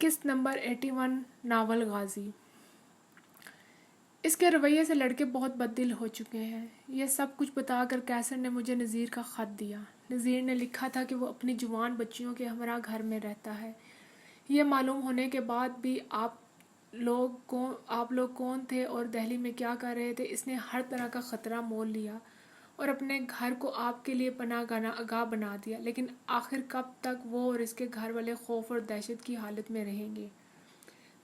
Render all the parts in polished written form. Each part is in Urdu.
قسط نمبر 81 ناول غازی۔ اس کے رویے سے لڑکے بہت بددل ہو چکے ہیں۔ یہ سب کچھ بتا کر کیسر نے مجھے نذیر کا خط دیا۔ نذیر نے لکھا تھا کہ وہ اپنی جوان بچیوں کے ہمراہ گھر میں رہتا ہے۔ یہ معلوم ہونے کے بعد بھی آپ لوگ کون تھے اور دہلی میں کیا کر رہے تھے، اس نے ہر طرح کا خطرہ مول لیا اور اپنے گھر کو آپ کے لیے پناہ گاہ بنا دیا۔ لیکن آخر کب تک وہ اور اس کے گھر والے خوف اور دہشت کی حالت میں رہیں گے؟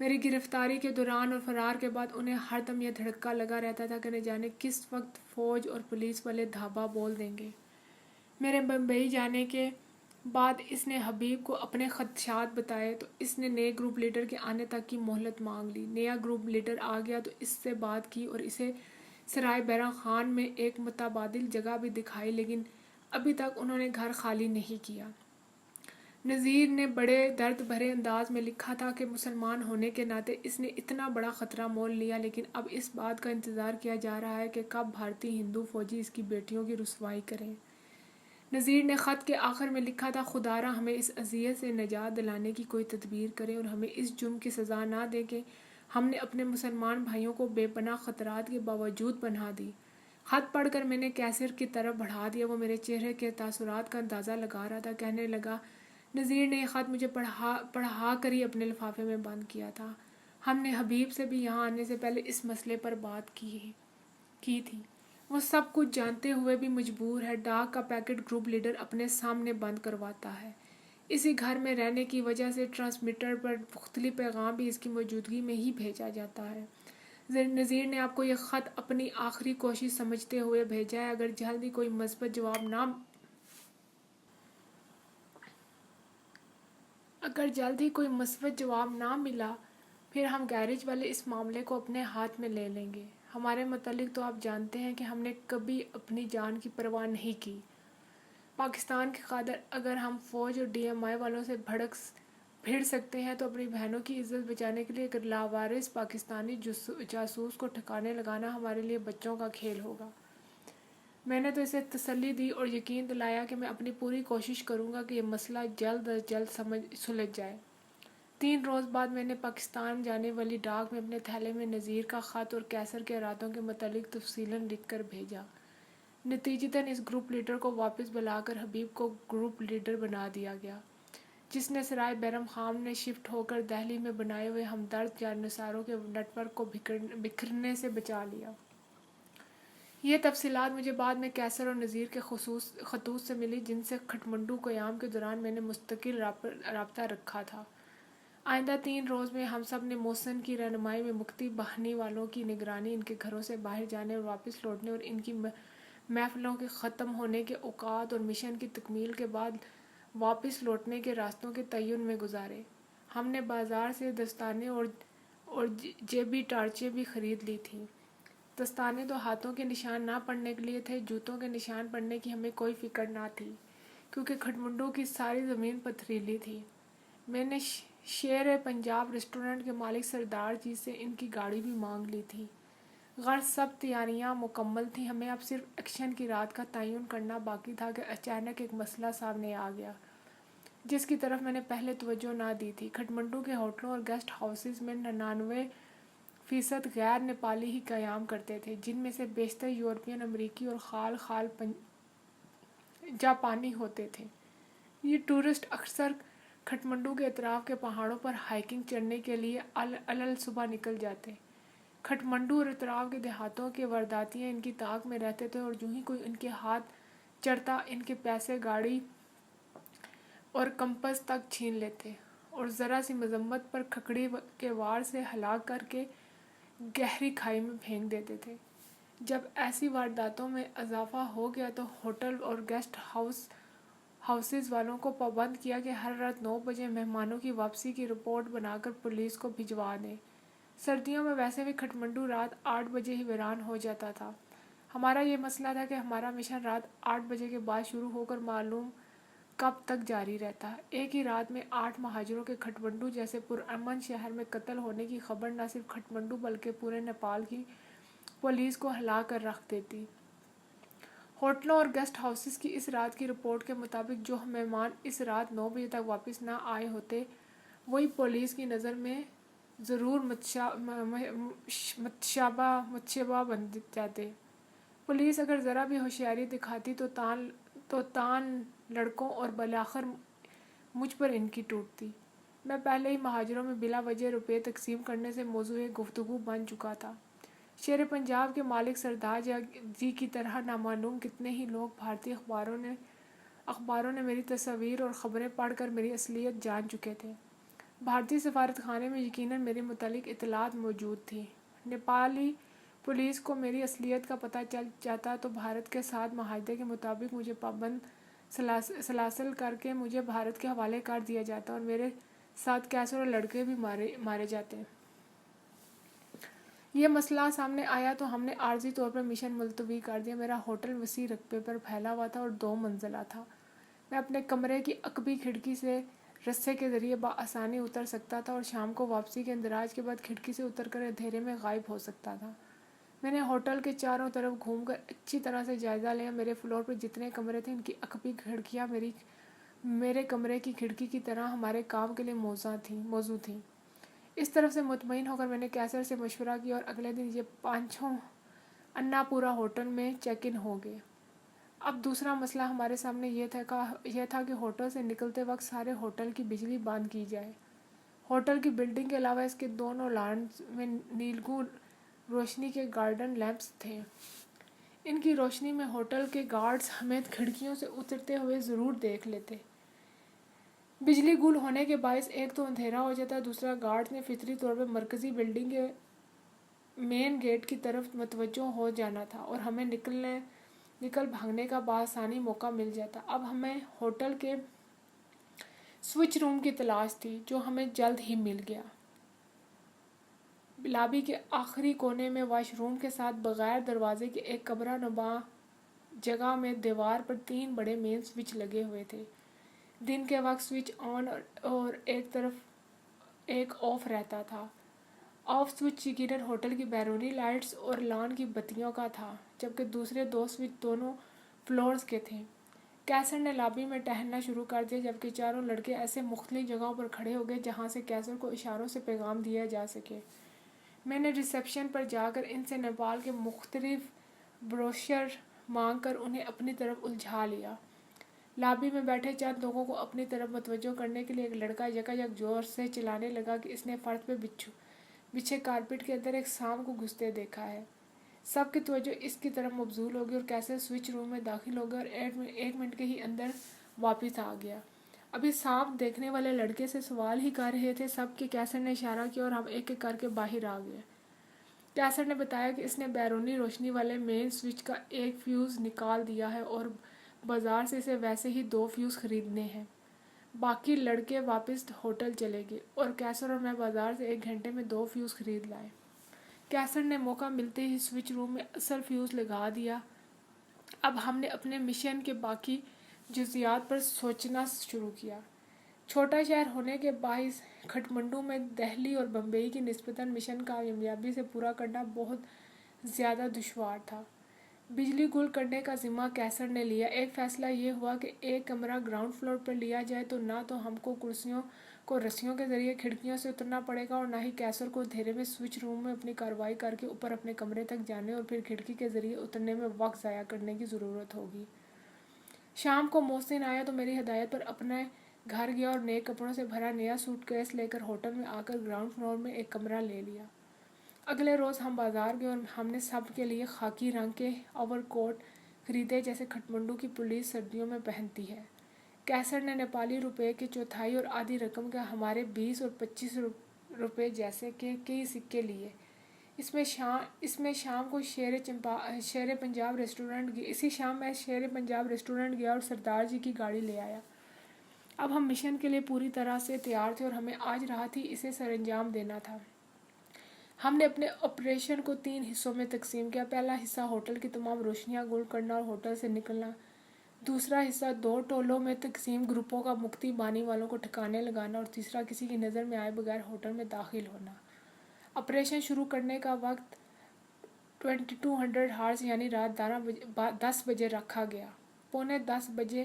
میری گرفتاری کے دوران اور فرار کے بعد انہیں ہر دم یہ دھڑکا لگا رہتا تھا کہ نہ جانے کس وقت فوج اور پولیس والے دھابہ بول دیں گے۔ میرے بمبئی جانے کے بعد اس نے حبیب کو اپنے خدشات بتائے تو اس نے نئے گروپ لیڈر کے آنے تک کی مہلت مانگ لی۔ نیا گروپ لیڈر آ گیا تو اس سے بات کی اور اسے سرائے بیراں خان میں ایک متبادل جگہ بھی دکھائی، لیکن ابھی تک انہوں نے گھر خالی نہیں کیا۔ نذیر نے بڑے درد بھرے انداز میں لکھا تھا کہ مسلمان ہونے کے ناطے اس نے اتنا بڑا خطرہ مول لیا، لیکن اب اس بات کا انتظار کیا جا رہا ہے کہ کب بھارتی ہندو فوجی اس کی بیٹیوں کی رسوائی کریں۔ نذیر نے خط کے آخر میں لکھا تھا، خدارا ہمیں اس اذیت سے نجات دلانے کی کوئی تدبیر کریں اور ہمیں اس جرم کی سزا نہ دیں کہ ہم نے اپنے مسلمان بھائیوں کو بے پناہ خطرات کے باوجود پناہ دی۔ خط پڑھ کر میں نے کیسر کی طرف بڑھا دیا۔ وہ میرے چہرے کے تاثرات کا اندازہ لگا رہا تھا۔ کہنے لگا، نذیر نے یہ خط مجھے پڑھا کر ہی اپنے لفافے میں بند کیا تھا۔ ہم نے حبیب سے بھی یہاں آنے سے پہلے اس مسئلے پر بات کی تھی۔ وہ سب کچھ جانتے ہوئے بھی مجبور ہے۔ ڈاک کا پیکٹ گروپ لیڈر اپنے سامنے بند کرواتا ہے۔ اسی گھر میں رہنے کی وجہ سے ٹرانسمیٹر پر مختلف پیغام بھی اس کی موجودگی میں ہی بھیجا جاتا ہے۔ نذیر نے آپ کو یہ خط اپنی آخری کوشش سمجھتے ہوئے بھیجا ہے۔ اگر جلد ہی کوئی مثبت جواب نہ ملا پھر ہم گیریج والے اس معاملے کو اپنے ہاتھ میں لے لیں گے۔ ہمارے متعلق تو آپ جانتے ہیں کہ ہم نے کبھی اپنی جان کی پرواہ نہیں کی۔ پاکستان کی خاطر اگر ہم فوج اور ڈی ایم آئی والوں سے بھیڑ سکتے ہیں تو اپنی بہنوں کی عزت بچانے کے لیے ایک لاوارث پاکستانی جاسوس کو ٹھکانے لگانا ہمارے لیے بچوں کا کھیل ہوگا۔ میں نے تو اسے تسلی دی اور یقین دلایا کہ میں اپنی پوری کوشش کروں گا کہ یہ مسئلہ جلد از جلد سلجھ جائے۔ 3 روز بعد میں نے پاکستان جانے والی ڈاک میں اپنے تھیلے میں نذیر کا خط اور کیسر کے ارادوں کے متعلق تفصیلاً لکھ کر بھیجا۔ نتیجتاً اس گروپ لیڈر کو واپس بلا کر حبیب کو گروپ لیڈر بنا دیا گیا، جس نے سرائے بیرم خان میں شفٹ ہو کر دہلی میں بنائے ہوئے ہمدرد جانصاروں کے نیٹ ورک کو بکھرنے سے بچا لیا۔ یہ تفصیلات مجھے بعد میں کیسر اور نذیر کے خطوط سے ملی، جن سے کھٹمنڈو قیام کے دوران میں نے مستقل رابطہ رکھا تھا۔ آئندہ 3 روز میں ہم سب نے محسن کی رہنمائی میں مکتی بہانی والوں کی نگرانی، ان کے گھروں سے باہر جانے اور واپس لوٹنے اور ان کی محفلوں کے ختم ہونے کے اوقات اور مشن کی تکمیل کے بعد واپس لوٹنے کے راستوں کے تعین میں گزارے۔ ہم نے بازار سے دستانے اور جیبی ٹارچیں بھی خرید لی تھیں۔ دستانے تو ہاتھوں کے نشان نہ پڑنے کے لیے تھے، جوتوں کے نشان پڑنے کی ہمیں کوئی فکر نہ تھی، کیونکہ کھٹمنڈو کی ساری زمین پتھریلی تھی۔ میں نے شیر پنجاب ریسٹورنٹ کے مالک سردار جی سے ان کی گاڑی بھی مانگ لی تھی۔ غرض سب تیاریاں مکمل تھیں، ہمیں اب صرف ایکشن کی رات کا تعین کرنا باقی تھا کہ اچانک ایک مسئلہ سامنے آ گیا، جس کی طرف میں نے پہلے توجہ نہ دی تھی۔ کھٹمنڈو کے ہوٹلوں اور گیسٹ ہاؤسز میں 99% غیر نیپالی ہی قیام کرتے تھے، جن میں سے بیشتر یورپین، امریکی اور خال جاپانی ہوتے تھے۔ یہ ٹورسٹ اکثر کھٹمنڈو کے اطراف کے پہاڑوں پر ہائیکنگ چڑھنے کے لیے صبح نکل جاتے۔ کھٹمنڈو اور اطراف کے دیہاتوں کے وارداتیے ان کی طاق میں رہتے تھے اور جو ہی کوئی ان کے ہاتھ چڑھتا ان کے پیسے، گاڑی اور کمپس تک چھین لیتے اور ذرا سی مذمت پر کھکڑی کے وار سے ہلاک کر کے گہری کھائی میں پھینک دیتے تھے۔ جب ایسی وارداتوں میں اضافہ ہو گیا تو ہوٹل اور گیسٹ ہاؤسز والوں کو پابند کیا کہ ہر رات 9 بجے مہمانوں کی واپسی کی رپورٹ بنا کر پولیس کو بھجوا دیں۔ سردیوں میں ویسے بھی کھٹمنڈو رات 8 بجے ہی ویران ہو جاتا تھا۔ ہمارا یہ مسئلہ تھا کہ ہمارا مشن رات 8 بجے کے بعد شروع ہو کر معلوم کب تک جاری رہتا۔ ایک ہی رات میں 8 مہاجروں کے کھٹمنڈو جیسے پرامن شہر میں قتل ہونے کی خبر نہ صرف کھٹمنڈو بلکہ پورے نیپال کی پولیس کو ہلا کر رکھ دیتی۔ ہوٹلوں اور گیسٹ ہاؤسز کی اس رات کی رپورٹ کے مطابق جو مہمان اس رات 9 بجے تک واپس نہ آئے ہوتے وہی پولیس کی نظر میں ضرور متشابہ بن جاتے۔ پولیس اگر ذرا بھی ہوشیاری دکھاتی تو تان لڑکوں اور بالآخر مجھ پر ان کی ٹوٹتی۔ میں پہلے ہی مہاجروں میں بلا وجہ روپے تقسیم کرنے سے موضوع گفتگو بن چکا تھا۔ شیر پنجاب کے مالک سردار جی کی طرح نامعلوم کتنے ہی لوگ بھارتی اخباروں نے میری تصاویر اور خبریں پڑھ کر میری اصلیت جان چکے تھے۔ بھارتی سفارت خانے میں یقیناً میرے متعلق اطلاعات موجود تھیں۔ نیپالی پولیس کو میری اصلیت کا پتہ چل جاتا تو بھارت کے ساتھ معاہدے کے مطابق مجھے پابند سلاسل کر کے مجھے بھارت کے حوالے کر دیا جاتا اور میرے ساتھ کیسر اور لڑکے بھی مارے جاتے۔ یہ مسئلہ سامنے آیا تو ہم نے عارضی طور پر مشن ملتوی کر دیا۔ میرا ہوٹل وسیع رقبے پر پھیلا ہوا تھا اور 2 منزلہ تھا۔ میں اپنے کمرے کی عقبی کھڑکی سے رسے کے ذریعے بآسانی اتر سکتا تھا اور شام کو واپسی کے اندراج کے بعد کھڑکی سے اتر کر اندھیرے میں غائب ہو سکتا تھا۔ میں نے ہوٹل کے چاروں طرف گھوم کر اچھی طرح سے جائزہ لیا۔ میرے فلور پر جتنے کمرے تھے ان کی عقبی کھڑکیاں میرے کمرے کی کھڑکی کی طرح ہمارے کام کے لیے موزوں تھیں۔ اس طرف سے مطمئن ہو کر میں نے کیسر سے مشورہ کیا اور اگلے دن یہ 5 اناپورا ہوٹل میں چیک ان ہو گئے۔ اب دوسرا مسئلہ ہمارے سامنے یہ تھا کہ ہوٹل سے نکلتے وقت سارے ہوٹل کی بجلی بند کی جائے۔ ہوٹل کی بلڈنگ کے علاوہ اس کے دونوں لانز میں نیلگوں روشنی کے گارڈن لیمپس تھے۔ ان کی روشنی میں ہوٹل کے گارڈز ہمیں کھڑکیوں سے اترتے ہوئے ضرور دیکھ لیتے۔ بجلی گل ہونے کے باعث ایک تو اندھیرا ہو جاتا، دوسرا گارڈز نے فطری طور پر مرکزی بلڈنگ کے مین گیٹ کی طرف متوجہ ہو جانا تھا اور ہمیں نکل بھاگنے کا بآسانی موقع مل جاتا۔ اب ہمیں ہوٹل کے سوئچ روم کی تلاش تھی جو ہمیں جلد ہی مل گیا۔ لابی کے آخری کونے میں واش روم کے ساتھ بغیر دروازے کے ایک کمرہ نما جگہ میں دیوار پر 3 بڑے مین سوئچ لگے ہوئے تھے۔ دن کے وقت سوئچ آن اور ایک طرف ایک آف رہتا تھا۔ آف سوئچ یقیناً ہوٹل کی بیرونی لائٹس اور لان کی بتیوں کا تھا، جبکہ دوسرے 2 سوئچ دونوں فلورز کے تھے۔ کیسر نے لابی میں ٹہلنا شروع کر دیا جبکہ چاروں لڑکے ایسے مختلف جگہوں پر کھڑے ہو گئے جہاں سے کیسر کو اشاروں سے پیغام دیا جا سکے۔ میں نے ریسیپشن پر جا کر ان سے نیپال کے مختلف بروشر مانگ کر انہیں اپنی طرف الجھا لیا۔ لابی میں بیٹھے چند لوگوں کو اپنی طرف متوجہ کرنے کے لیے ایک لڑکا یکایک زور سے چلانے لگا کہ اس نے فرش پہ بچھے کارپیٹ کے اندر ایک سانپ کو گھستے دیکھا ہے۔ سب کی توجہ اس کی طرف مبذول ہو گئی اور کیسر سوئچ روم میں داخل ہو گیا اور 1 منٹ کے ہی اندر واپس آ گیا۔ ابھی سانپ دیکھنے والے لڑکے سے سوال ہی کر رہے تھے کہ کیسر نے اشارہ کیا اور ہم ایک ایک کر کے باہر آ گئے۔ کیسر نے بتایا کہ اس نے بیرونی روشنی والے مین سوئچ کا ایک فیوز نکال دیا ہے اور بازار سے اسے ویسے ہی 2 فیوز خریدنے ہیں۔ باقی لڑکے واپس ہوٹل چلے گئے اور کیسر اور میں بازار سے 1 گھنٹے میں 2 فیوز خرید لائے۔ کیسر نے موقع ملتے ہی سوئچ روم میں اصل فیوز لگا دیا۔ اب ہم نے اپنے مشن کے باقی جزیات پر سوچنا شروع کیا۔ چھوٹا شہر ہونے کے باعث کھٹمنڈو میں دہلی اور بمبئی کی نسبتاً مشن کامیابی سے پورا کرنا بہت زیادہ دشوار تھا۔ بجلی گل کرنے کا ذمہ کیسر نے لیا۔ ایک فیصلہ یہ ہوا کہ ایک کمرہ گراؤنڈ فلور پر لیا جائے تو نہ تو ہم کو رسیوں کے ذریعے کھڑکیوں سے اترنا پڑے گا اور نہ ہی کیسر کو اندھیرے میں سوئچ روم میں اپنی کارروائی کر کے اوپر اپنے کمرے تک جانے اور پھر کھڑکی کے ذریعے اترنے میں وقت ضائع کرنے کی ضرورت ہوگی۔ شام کو محسن آیا تو میری ہدایت پر اپنے گھر گیا اور نئے کپڑوں سے بھرا نیا سوٹ کیس لے کر ہوٹل میں آ کر گراؤنڈ فلور میں ایک کمرہ لے لیا۔ اگلے روز ہم بازار گئے اور ہم نے سب کے لیے خاکی رنگ کے اوور کوٹ خریدے جیسے کھٹمنڈو کی پولیس سردیوں میں پہنتی ہے۔ کیسر نے نیپالی روپے کے چوتھائی اور آدھی رقم کے ہمارے 20 اور 25 روپے جیسے کہ کئی سکے لیے۔ اس میں شام کو شیر پنجاب ریسٹورنٹ گیا اور سردار جی کی گاڑی لے آیا۔ اب ہم مشن کے لیے پوری طرح سے تیار تھے اور ہمیں آج رات ہی اسے سر انجام دینا تھا۔ ہم نے اپنے آپریشن کو 3 حصوں میں تقسیم کیا۔ پہلا حصہ ہوٹل کی تمام روشنیاں گل کرنا اور ہوٹل سے نکلنا۔ دوسرا حصہ 2 ٹولوں میں تقسیم گروپوں کا مکتی بانی والوں کو ٹھکانے لگانا اور تیسرا کسی کی نظر میں آئے بغیر ہوٹل میں داخل ہونا۔ آپریشن شروع کرنے کا وقت 2200 ہارس یعنی رات 10 بجے رکھا گیا۔ 9:45 بجے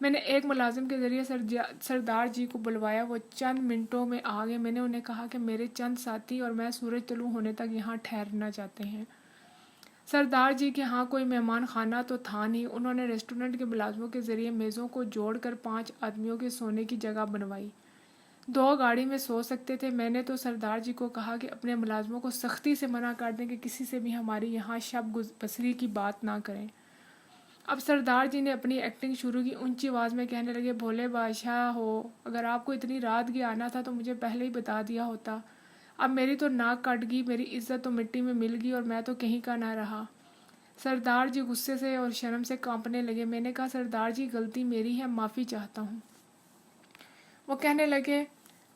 میں نے ایک ملازم کے ذریعے سردار جی کو بلوایا۔ وہ چند منٹوں میں آ گئے۔ میں نے انہیں کہا کہ میرے چند ساتھی اور میں سورج طلوع ہونے تک یہاں ٹھہرنا چاہتے ہیں۔ سردار جی کے ہاں کوئی مہمان خانہ تو تھا نہیں۔ انہوں نے ریسٹورنٹ کے ملازموں کے ذریعے میزوں کو جوڑ کر 5 آدمیوں کے سونے کی جگہ بنوائی۔ 2 گاڑی میں سو سکتے تھے۔ میں نے تو سردار جی کو کہا کہ اپنے ملازموں کو سختی سے منع کر دیں کہ کسی سے بھی ہماری یہاں شب بسری کی بات نہ کریں۔ اب سردار جی نے اپنی ایکٹنگ شروع کی۔ اونچی آواز میں کہنے لگے، بھولے بادشاہ ہو، اگر آپ کو اتنی رات گی آنا تھا تو مجھے پہلے ہی بتا دیا ہوتا۔ اب میری تو ناک کٹ گئی، میری عزت تو مٹی میں مل گئی اور میں تو کہیں کا نہ رہا۔ سردار جی غصے سے اور شرم سے کانپنے لگے۔ میں نے کہا، سردار جی غلطی میری ہے، معافی چاہتا ہوں۔ وہ کہنے لگے،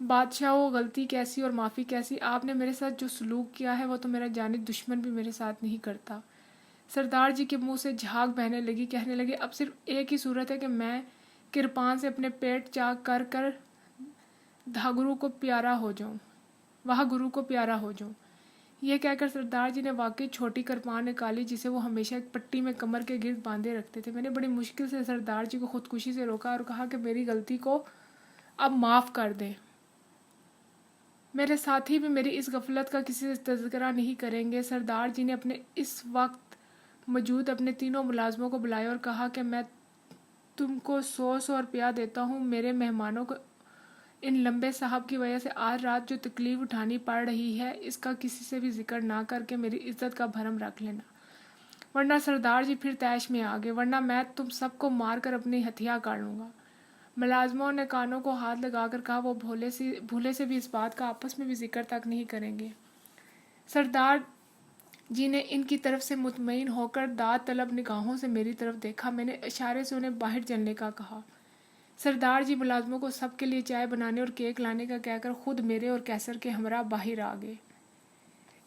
بادشاہ ہو، غلطی کیسی اور معافی کیسی؟ آپ نے میرے ساتھ جو سلوک کیا ہے وہ تو میرا جانی دشمن بھی میرے ساتھ نہیں کرتا۔ سردار جی کے منہ سے جھاگ بہنے لگی۔ کہنے لگے، اب صرف ایک ہی صورت ہے کہ میں کرپان سے اپنے پیٹ چاک کر کر گرو کو پیارا ہو جاؤں۔ یہ کہہ کر سردار جی نے واقعی چھوٹی کرپان نکالی جسے وہ ہمیشہ ایک پٹی میں کمر کے گرد باندھے رکھتے تھے۔ میں نے بڑی مشکل سے سردار جی کو خودکشی سے روکا اور کہا کہ میری غلطی کو اب معاف کر دیں۔ میرے ساتھی بھی میری اس غفلت کا کسی سے تذکرہ نہیں کریں گے۔ سردار جی نے اپنے اس وقت موجود اپنے تینوں ملازموں کو بلایا اور کہا کہ میں تم کو 100 روپیہ دیتا ہوں۔ میرے مہمانوں کو ان لمبے صاحب کی وجہ سے آج رات جو تکلیف اٹھانی پڑ رہی ہے اس کا کسی سے بھی ذکر نہ کر کے میری عزت کا بھرم رکھ لینا، ورنہ سردار جی پھر طیش میں آ گئے، ورنہ میں تم سب کو مار کر اپنی ہتھیار کاٹ لوں گا۔ ملازموں نے کانوں کو ہاتھ لگا کر کہا، وہ بھولے سے بھی اس بات کا آپس میں بھی ذکر تک نہیں کریں گے۔ سردار جی نے ان کی طرف سے مطمئن ہو کر داد طلب نگاہوں سے میری طرف دیکھا۔ میں نے اشارے سے انہیں باہر چلنے کا کہا۔ سردار جی ملازموں کو سب کے لیے چائے بنانے اور کیک لانے کا کہہ کر خود میرے اور کیسر کے ہمراہ باہر آ گئے۔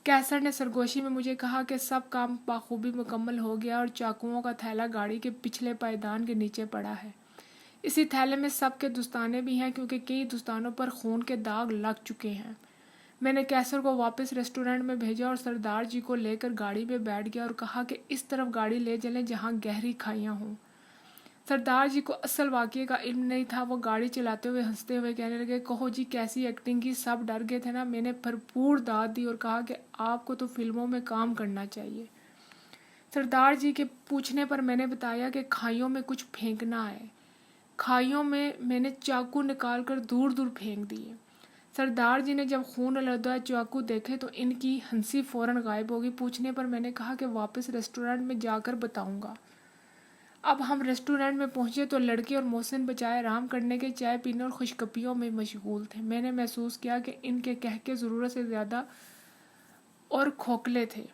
کیسر نے سرگوشی میں مجھے کہا کہ سب کام بخوبی مکمل ہو گیا اور چاقوؤں کا تھیلا گاڑی کے پچھلے پائیدان کے نیچے پڑا ہے۔ اسی تھیلے میں سب کے دستانے بھی ہیں کیونکہ کئی دستانوں پر خون کے داغ لگ چکے ہیں۔ میں نے کیسر کو واپس ریسٹورنٹ میں بھیجا اور سردار جی کو لے کر گاڑی میں بیٹھ گیا اور کہا کہ اس طرف گاڑی لے چلیں جہاں گہری کھائیاں ہوں۔ سردار جی کو اصل واقعے کا علم نہیں تھا۔ وہ گاڑی چلاتے ہوئے ہنستے ہوئے کہنے لگے، کہو جی کیسی ایکٹنگ کی، سب ڈر گئے تھے نا؟ میں نے بھرپور داد دی اور کہا کہ آپ کو تو فلموں میں کام کرنا چاہیے۔ سردار جی کے پوچھنے پر میں نے بتایا کہ کھائیوں میں کچھ پھینکنا ہے۔ کھائیوں میں نے چاقو نکال کر دور دور پھینک دیے۔ سردار جی نے جب خون آلودہ چاقو دیکھے تو ان کی ہنسی فوراً غائب ہو گئی۔ پوچھنے پر میں نے کہا کہ واپس ریسٹورنٹ میں جا کر بتاؤں گا۔ اب ہم ریسٹورنٹ میں پہنچے تو لڑکے اور محسن بچائے آرام کرنے کے چائے پینے اور خوشگپیوں میں مشغول تھے۔ میں نے محسوس کیا کہ ان کے کہکے ضرورت سے زیادہ اور کھوکھلے تھے۔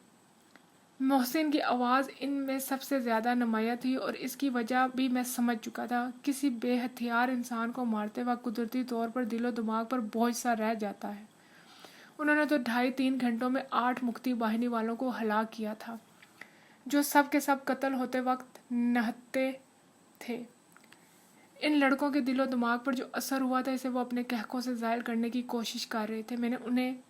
محسن کی آواز ان میں سب سے زیادہ نمایاں تھی اور اس کی وجہ بھی میں سمجھ چکا تھا۔ کسی بے ہتھیار انسان کو مارتے وقت قدرتی طور پر دل و دماغ پر بوجھ سا رہ جاتا ہے۔ انہوں نے تو 2.5-3 گھنٹوں میں 8 مکتی باہنی والوں کو ہلاک کیا تھا جو سب کے سب قتل ہوتے وقت نہتے تھے۔ ان لڑکوں کے دل و دماغ پر جو اثر ہوا تھا اسے وہ اپنے کہکوں سے زائل کرنے کی کوشش کر رہے تھے۔ میں نے انہیں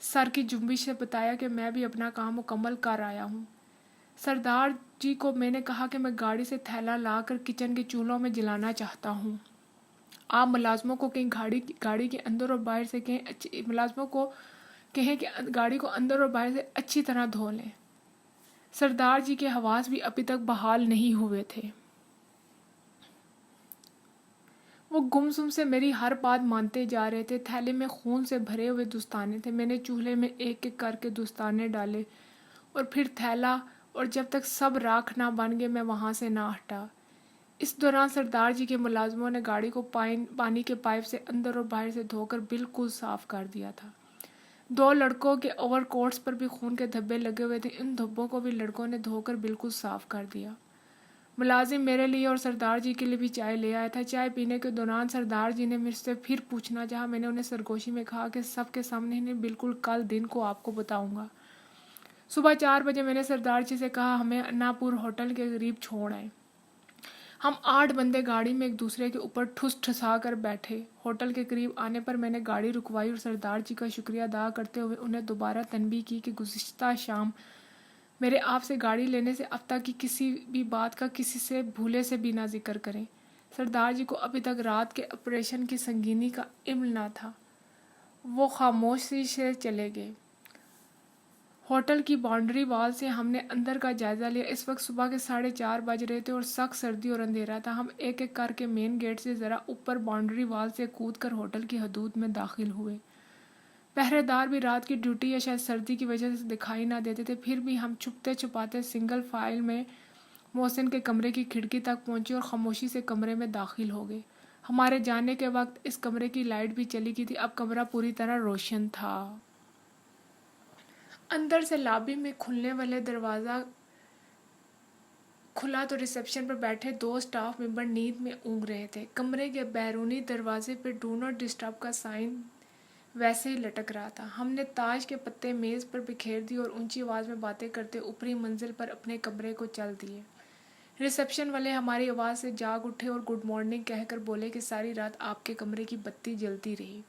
سر کی جنبش سے بتایا کہ میں بھی اپنا کام مکمل کر آیا ہوں۔ سردار جی کو میں نے کہا کہ میں گاڑی سے تھیلا لا کر کچن کے چولہوں میں جلانا چاہتا ہوں۔ آپ ملازموں کو کہیں گاڑی کے اندر اور باہر سے کہیں کہ گاڑی کو اندر اور باہر سے اچھی طرح دھو لیں۔ سردار جی کے حواس بھی ابھی تک بحال نہیں ہوئے تھے۔ وہ گم سے میری ہر بات مانتے جا رہے تھے۔ تھیلے میں خون سے بھرے ہوئے دستانے تھے۔ میں نے چولہے میں ایک ایک کر کے دستانے ڈالے اور پھر تھیلا، اور جب تک سب راکھ نہ بن گئے میں وہاں سے نہ ہٹا۔ اس دوران سردار جی کے ملازموں نے گاڑی کو پانی کے پائپ سے اندر اور باہر سے دھو کر بالکل صاف کر دیا تھا۔ 2 لڑکوں کے اوور کوٹس پر بھی خون کے دھبے لگے ہوئے تھے۔ ان دھبوں کو بھی لڑکوں نے دھو کر بالکل صاف کر دیا۔ ملازم میرے لیے اور سردار جی کے لیے بھی چائے لے آیا تھا۔ چائے پینے کے دوران سردار جی نے مجھ سے پھر پوچھنا چاہا۔ میں نے انہیں سرگوشی میں کہا کہ سب کے سامنے انہیں بالکل کل دن کو آپ کو بتاؤں گا۔ صبح 4 بجے میں نے سردار جی سے کہا ہمیں اناپور ہوٹل کے قریب چھوڑ آئیں۔ ہم 8 بندے گاڑی میں ایک دوسرے کے اوپر ٹھس ٹھسا کر بیٹھے۔ ہوٹل کے قریب آنے پر میں نے گاڑی رکوائی اور سردار جی کا شکریہ ادا کرتے ہوئے انہیں دوبارہ تنبیہ کی کہ گزشتہ شام میرے آپ سے گاڑی لینے سے اب تک کی کسی بھی بات کا کسی سے بھولے سے بھی نہ ذکر کریں۔ سردار جی کو ابھی تک رات کے آپریشن کی سنگینی کا علم نہ تھا۔ وہ خاموشی سے چلے گئے۔ ہوٹل کی باؤنڈری وال سے ہم نے اندر کا جائزہ لیا۔ اس وقت صبح کے 4:30 بج رہے تھے اور سخت سردی اور اندھیرا تھا۔ ہم ایک ایک کر کے مین گیٹ سے ذرا اوپر باؤنڈری وال سے کود کر ہوٹل کی حدود میں داخل ہوئے۔ پہرے دار بھی رات کی ڈیوٹی یا شاید سردی کی وجہ سے دکھائی نہ دیتے تھے، پھر بھی ہم چھپتے چھپاتے سنگل فائل میں محسن کے کمرے کی کھڑکی تک پہنچے اور خاموشی سے کمرے میں داخل ہو گئے۔ ہمارے جانے کے وقت اس کمرے کی لائٹ بھی چلی گئی تھی۔ اب کمرہ پوری طرح روشن تھا۔ اندر سے لابی میں کھلنے والے دروازہ کھلا تو ریسیپشن پر بیٹھے 2 اسٹاف ممبر نیند میں اونگ رہے تھے۔ کمرے کے بیرونی دروازے پہ ڈو ناٹ ڈسٹرب کا سائن ویسے ہی لٹک رہا تھا۔ ہم نے تاش کے پتے میز پر بکھیر دیے اور اونچی آواز میں باتیں کرتے اوپری منزل پر اپنے کمرے کو چل دیے۔ ریسیپشن والے ہماری آواز سے جاگ اٹھے اور گڈ مارننگ کہہ کر بولے کہ ساری رات آپ کے کمرے کی بتی جلتی رہی۔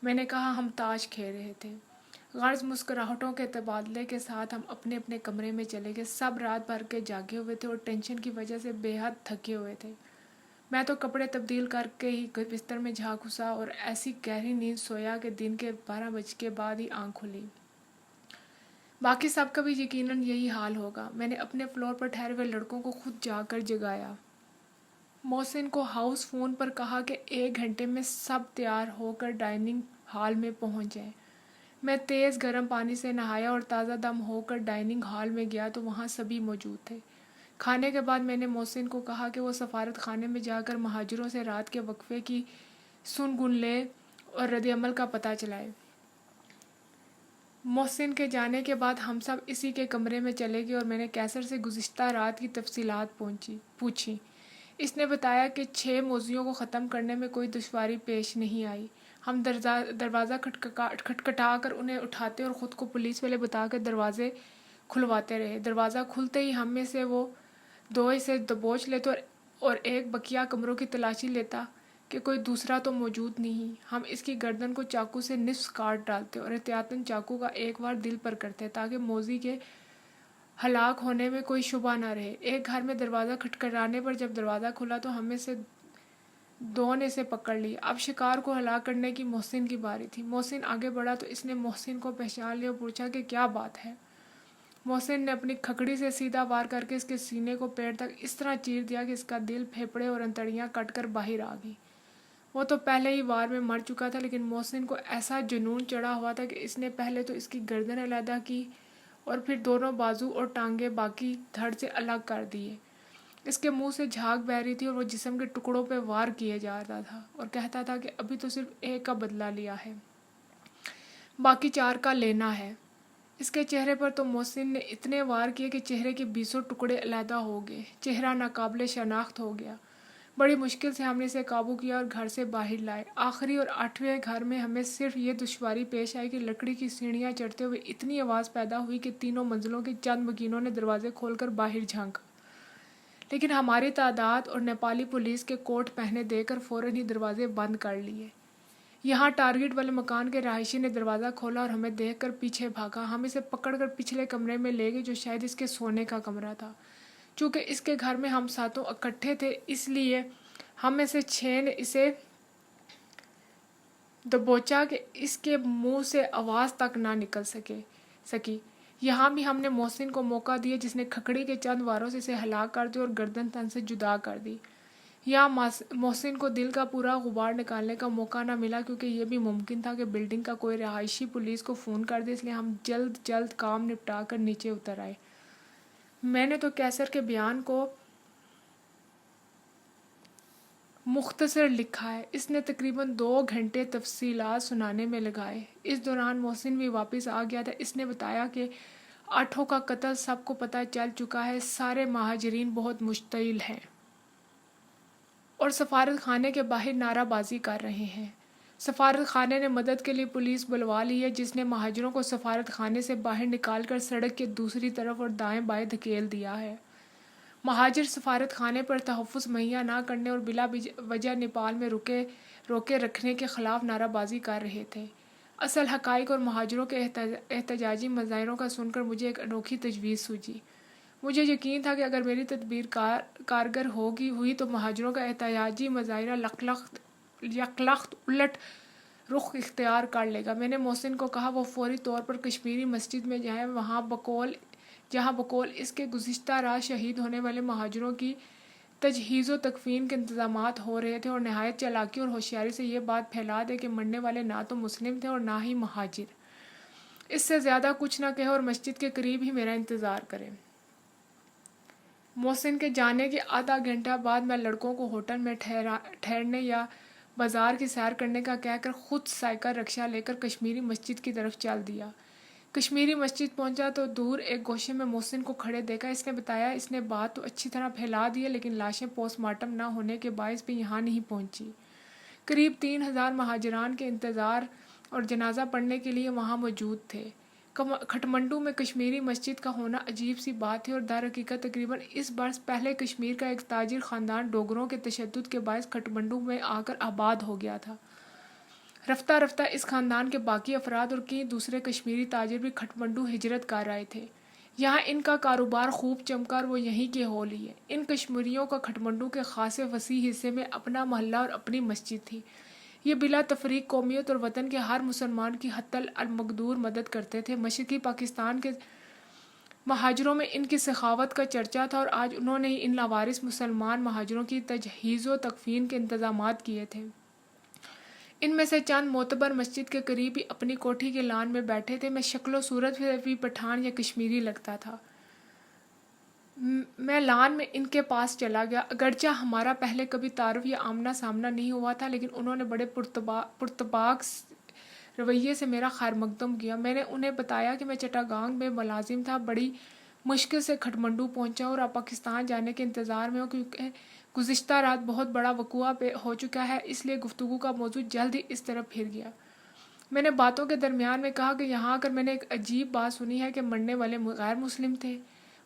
میں نے کہا ہم تاش کھیل رہے تھے۔ غرض مسکراہٹوں کے تبادلے کے ساتھ ہم اپنے اپنے کمرے میں چلے گئے۔ سب رات بھر کے جاگے ہوئے تھے اور ٹینشن کی وجہ سے بے حد تھکے ہوئے تھے۔ میں تو کپڑے تبدیل کر کے ہی بستر میں جا گھسا اور ایسی گہری نیند سویا کہ دن کے 12 بج کے بعد ہی آنکھ کھلی۔ باقی سب کا بھی یقیناً یہی حال ہوگا۔ میں نے اپنے فلور پر ٹھہرے ہوئے لڑکوں کو خود جا کر جگایا۔ محسن کو ہاؤس فون پر کہا کہ 1 گھنٹے میں سب تیار ہو کر ڈائننگ ہال میں پہنچ جائیں۔ میں تیز گرم پانی سے نہایا اور تازہ دم ہو کر ڈائننگ ہال میں گیا تو وہاں سبھی موجود تھے۔ کھانے کے بعد میں نے محسن کو کہا کہ وہ سفارت خانے میں جا کر مہاجروں سے رات کے وقفے کی سن گن لے اور رد عمل کا پتہ چلائے۔ محسن کے جانے کے بعد ہم سب اسی کے کمرے میں چلے گئے اور میں نے کیسر سے گزشتہ رات کی تفصیلات پوچھی۔ اس نے بتایا کہ 6 موذیوں کو ختم کرنے میں کوئی دشواری پیش نہیں آئی۔ ہم دروازہ کھٹکھٹا کر انہیں اٹھاتے اور خود کو پولیس والے بتا کر دروازے کھلواتے رہے۔ دروازہ کھلتے ہی ہم میں سے وہ 2 اسے دبوچ لیتے اور ایک بقیہ کمروں کی تلاشی لیتا کہ کوئی دوسرا تو موجود نہیں۔ ہم اس کی گردن کو چاقو سے نصف کاٹ ڈالتے اور احتیاطاً چاقو کا ایک وار دل پر کرتے تاکہ موذی کے ہلاک ہونے میں کوئی شبہ نہ رہے۔ ایک گھر میں دروازہ کھٹکھٹانے پر جب دروازہ کھلا تو ہم میں سے 2 نے اسے پکڑ لیا۔ اب شکار کو ہلاک کرنے کی محسن کی باری تھی۔ محسن آگے بڑھا تو اس نے محسن کو پہچان لیا اور پوچھا کہ کیا بات ہے۔ محسن نے اپنی کھکڑی سے سیدھا وار کر کے اس کے سینے کو پیڑ تک اس طرح چیر دیا کہ اس کا دل، پھیپھڑے اور انتڑیاں کٹ کر باہر آ گئی۔ وہ تو پہلے ہی وار میں مر چکا تھا، لیکن محسن کو ایسا جنون چڑھا ہوا تھا کہ اس نے پہلے تو اس کی گردن علیحدہ کی اور پھر دونوں بازو اور ٹانگیں باقی دھڑ سے الگ کر دیے۔ اس کے منہ سے جھاگ بہہ رہی تھی اور وہ جسم کے ٹکڑوں پہ وار کیے جا رہا تھا اور کہتا تھا کہ ابھی تو صرف 1 کا بدلہ لیا ہے، باقی 4 کا لینا ہے۔ اس کے چہرے پر تو محسن نے اتنے وار کیے کہ چہرے کے 20 ٹکڑے علیحدہ ہو گئے۔ چہرہ ناقابل شناخت ہو گیا۔ بڑی مشکل سے ہم نے اسے قابو کیا اور گھر سے باہر لائے۔ آخری اور 8ویں گھر میں ہمیں صرف یہ دشواری پیش آئی کہ لکڑی کی سیڑھیاں چڑھتے ہوئے اتنی آواز پیدا ہوئی کہ تینوں منزلوں کے چند مکینوں نے دروازے کھول کر باہر جھانکا، لیکن ہماری تعداد اور نیپالی پولیس کے کوٹ پہنے دے کر فوراً ہی دروازے بند کر لیے۔ یہاں ٹارگٹ والے مکان کے رہائشی نے دروازہ کھولا اور ہمیں دیکھ کر پیچھے بھاگا۔ ہم اسے پکڑ کر پچھلے کمرے میں لے گئے جو شاید اس کے سونے کا کمرہ تھا۔ چونکہ اس کے گھر میں ہم ساتوں اکٹھے تھے اس لیے ہم میں سے 6 نے اسے دبوچا کہ اس کے منہ سے آواز تک نہ نکل سکی۔ یہاں بھی ہم نے محسن کو موقع دیا جس نے کھکڑی کے چند واروں سے اسے ہلاک کر دیا اور گردن تن سے جدا کر دی۔ یہاں محسن کو دل کا پورا غبار نکالنے کا موقع نہ ملا کیونکہ یہ بھی ممکن تھا کہ بلڈنگ کا کوئی رہائشی پولیس کو فون کر دے، اس لیے ہم جلد کام نپٹا کر نیچے اتر آئے۔ میں نے تو کیسر کے بیان کو مختصر لکھا ہے۔ اس نے تقریباً 2 گھنٹے تفصیلات سنانے میں لگائے۔ اس دوران محسن بھی واپس آ گیا تھا۔ اس نے بتایا کہ 8 کا قتل سب کو پتہ چل چکا ہے، سارے مہاجرین بہت مشتعل ہیں اور سفارت خانے کے باہر نعرہ بازی کر رہے ہیں۔ سفارت خانے نے مدد کے لیے پولیس بلوا لی ہے جس نے مہاجروں کو سفارت خانے سے باہر نکال کر سڑک کے دوسری طرف اور دائیں بائیں دھکیل دیا ہے۔ مہاجر سفارت خانے پر تحفظ مہیا نہ کرنے اور بلا وجہ نیپال میں روکے رکھنے کے خلاف نعرہ بازی کر رہے تھے۔ اصل حقائق اور مہاجروں کے احتجاجی مظاہروں کا سن کر مجھے ایک انوکھی تجویز سوچی۔ مجھے یقین تھا کہ اگر میری تدبیر کارگر ہوئی تو مہاجروں کا احتجاجی مظاہرہ یکلخت الٹ رخ اختیار کر لے گا۔ میں نے محسن کو کہا وہ فوری طور پر کشمیری مسجد میں جائے، جہاں بقول اس کے گزشتہ رات شہید ہونے والے مہاجروں کی تجہیز و تکفین کے انتظامات ہو رہے تھے، اور نہایت چالاکی اور ہوشیاری سے یہ بات پھیلا دے کہ مرنے والے نہ تو مسلم تھے اور نہ ہی مہاجر۔ اس سے زیادہ کچھ نہ کہے اور مسجد کے قریب ہی میرا انتظار کرے۔ محسن کے جانے کے آدھا گھنٹہ بعد میں لڑکوں کو ہوٹل میں ٹھہرنے یا بازار کی سیر کرنے کا کہہ کر خود سائیکل رکشہ لے کر کشمیری مسجد کی طرف چل دیا۔ کشمیری مسجد پہنچا تو دور ایک گوشے میں محسن کو کھڑے دیکھا۔ اس نے بتایا اس نے بات تو اچھی طرح پھیلا دی ہے، لیکن لاشیں پوسٹ مارٹم نہ ہونے کے باعث بھی یہاں نہیں پہنچی۔ قریب 3000 مہاجران کے انتظار اور جنازہ پڑھنے کے لیے وہاں موجود تھے۔ کھٹمنڈو میں کشمیری مسجد کا ہونا عجیب سی بات تھی، اور در حقیقت تقریباً اس برس پہلے کشمیر کا ایک تاجر خاندان ڈوگروں کے تشدد کے باعث کھٹمنڈو میں آ کر آباد ہو گیا تھا۔ رفتہ رفتہ اس خاندان کے باقی افراد اور کئی دوسرے کشمیری تاجر بھی کھٹمنڈو ہجرت کر آئے تھے۔ یہاں ان کا کاروبار خوب چمکا اور وہ یہیں کے ہو لیے۔ ان کشمیریوں کا کھٹمنڈو کے خاصے وسیع حصے میں اپنا محلہ اور اپنی مسجد تھی۔ یہ بلا تفریق قومیت اور وطن کے ہر مسلمان کی حتی المقدور مدد کرتے تھے۔ مشرقی پاکستان کے مہاجروں میں ان کی سخاوت کا چرچا تھا، اور آج انہوں نے ہی ان لاوارث مسلمان مہاجروں کی تجہیز و تکفین کے انتظامات کیے تھے۔ ان میں سے چند معتبر مسجد کے قریب ہی اپنی کوٹھی کے لان میں بیٹھے تھے۔ میں شکل و صورت سے بھی پٹھان یا کشمیری لگتا تھا۔ میں لان میں ان کے پاس چلا گیا، اگرچہ ہمارا پہلے کبھی تعارف یا آمنا سامنا نہیں ہوا تھا، لیکن انہوں نے بڑے پرتپاک رویے سے میرا خیر مقدم کیا۔ میں نے انہیں بتایا کہ میں چٹاگانگ میں ملازم تھا، بڑی مشکل سے کھٹمنڈو پہنچا اور اب پاکستان جانے کے انتظار میں ہوں، کیونکہ گزشتہ رات بہت بڑا وقوعہ ہو چکا ہے، اس لیے گفتگو کا موضوع جلد ہی اس طرف پھر گیا۔ میں نے باتوں کے درمیان میں کہا کہ یہاں آ کر میں نے ایک عجیب بات سنی ہے کہ مرنے والے غیر مسلم تھے۔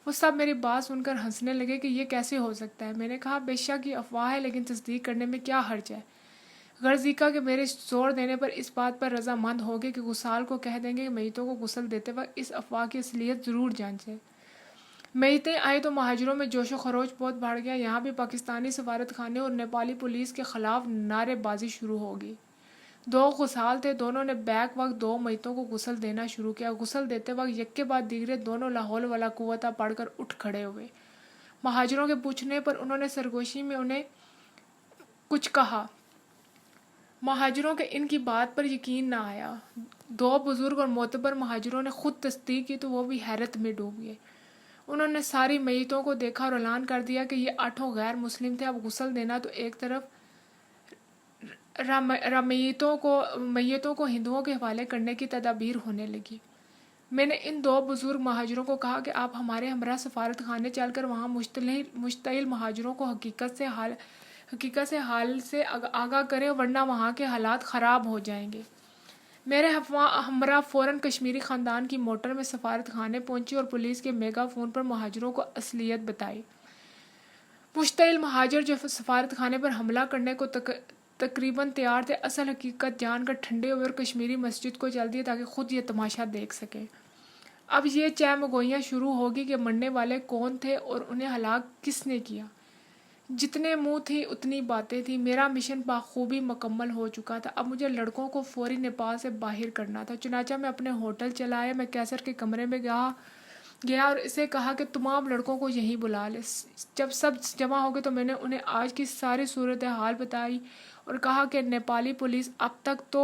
وہ سب میری بات سن کر ہنسنے لگے کہ یہ کیسے ہو سکتا ہے۔ میں نے کہا بے شک یہ افواہ ہے، لیکن تصدیق کرنے میں کیا حرج ہے۔ غرضیکا کہ میرے زور دینے پر اس بات پر رضامند ہو گئے کہ غسال کو کہہ دیں گے کہ میتوں کو غسل دیتے وقت اس افواہ کی اصلیت ضرور جانچیں۔ میتیں آئیں تو مہاجروں میں جوش و خروش بہت بڑھ گیا۔ یہاں بھی پاکستانی سفارت خانے اور نیپالی پولیس کے خلاف نعرے بازی شروع ہو گئی۔ 2 غسال تھے، دونوں نے بیک وقت 2 میتوں کو غسل دینا شروع کیا۔ غسل دیتے وقت یک کے بعد دیگرے دونوں لا حول ولا قوت پڑھ کر اٹھ کھڑے ہوئے۔ مہاجروں کے پوچھنے پر انہوں نے سرگوشی میں انہیں کچھ کہا۔ مہاجروں کے ان کی بات پر یقین نہ آیا۔ 2 بزرگ اور معتبر مہاجروں نے خود تصدیق کی تو وہ بھی حیرت میں ڈوب گئے۔ انہوں نے ساری میتوں کو دیکھا اور اعلان کر دیا کہ یہ 8 غیر مسلم تھے۔ اب غسل دینا تو ایک طرف، میتوں کو ہندوؤں کے حوالے کرنے کی تدابیر ہونے لگی۔ میں نے ان 2 بزرگ مہاجروں کو کہا کہ آپ ہمارے ہمراہ سفارت خانے چل کر وہاں مشتعل مہاجروں کو حقیقت سے حال سے آگاہ کریں، ورنہ وہاں کے حالات خراب ہو جائیں گے۔ میرے ہمراہ فوراً کشمیری خاندان کی موٹر میں سفارت خانے پہنچی اور پولیس کے میگا فون پر مہاجروں کو اصلیت بتائی۔ مشتعل مہاجر جو سفارت خانے پر حملہ کرنے کو تقریباً تیار تھے، اصل حقیقت جان کر ٹھنڈے ہوئے اور کشمیری مسجد کو چل دیے تاکہ خود یہ تماشا دیکھ سکیں۔ اب یہ چہمگوئیاں شروع ہوگی کہ مرنے والے کون تھے اور انہیں ہلاک کس نے کیا۔ جتنے منہ تھی اتنی باتیں تھیں۔ میرا مشن بخوبی مکمل ہو چکا تھا۔ اب مجھے لڑکوں کو فوری نیپال سے باہر کرنا تھا۔ چنانچہ میں اپنے ہوٹل چلا آیا۔ میں کیسر کے کمرے میں گیا اور اسے کہا کہ تمام لڑکوں کو یہیں بلا لے۔ جب سب جمع ہو گئے تو میں نے انہیں آج کی ساری صورتحال بتائی اور کہا کہ نیپالی پولیس اب تک تو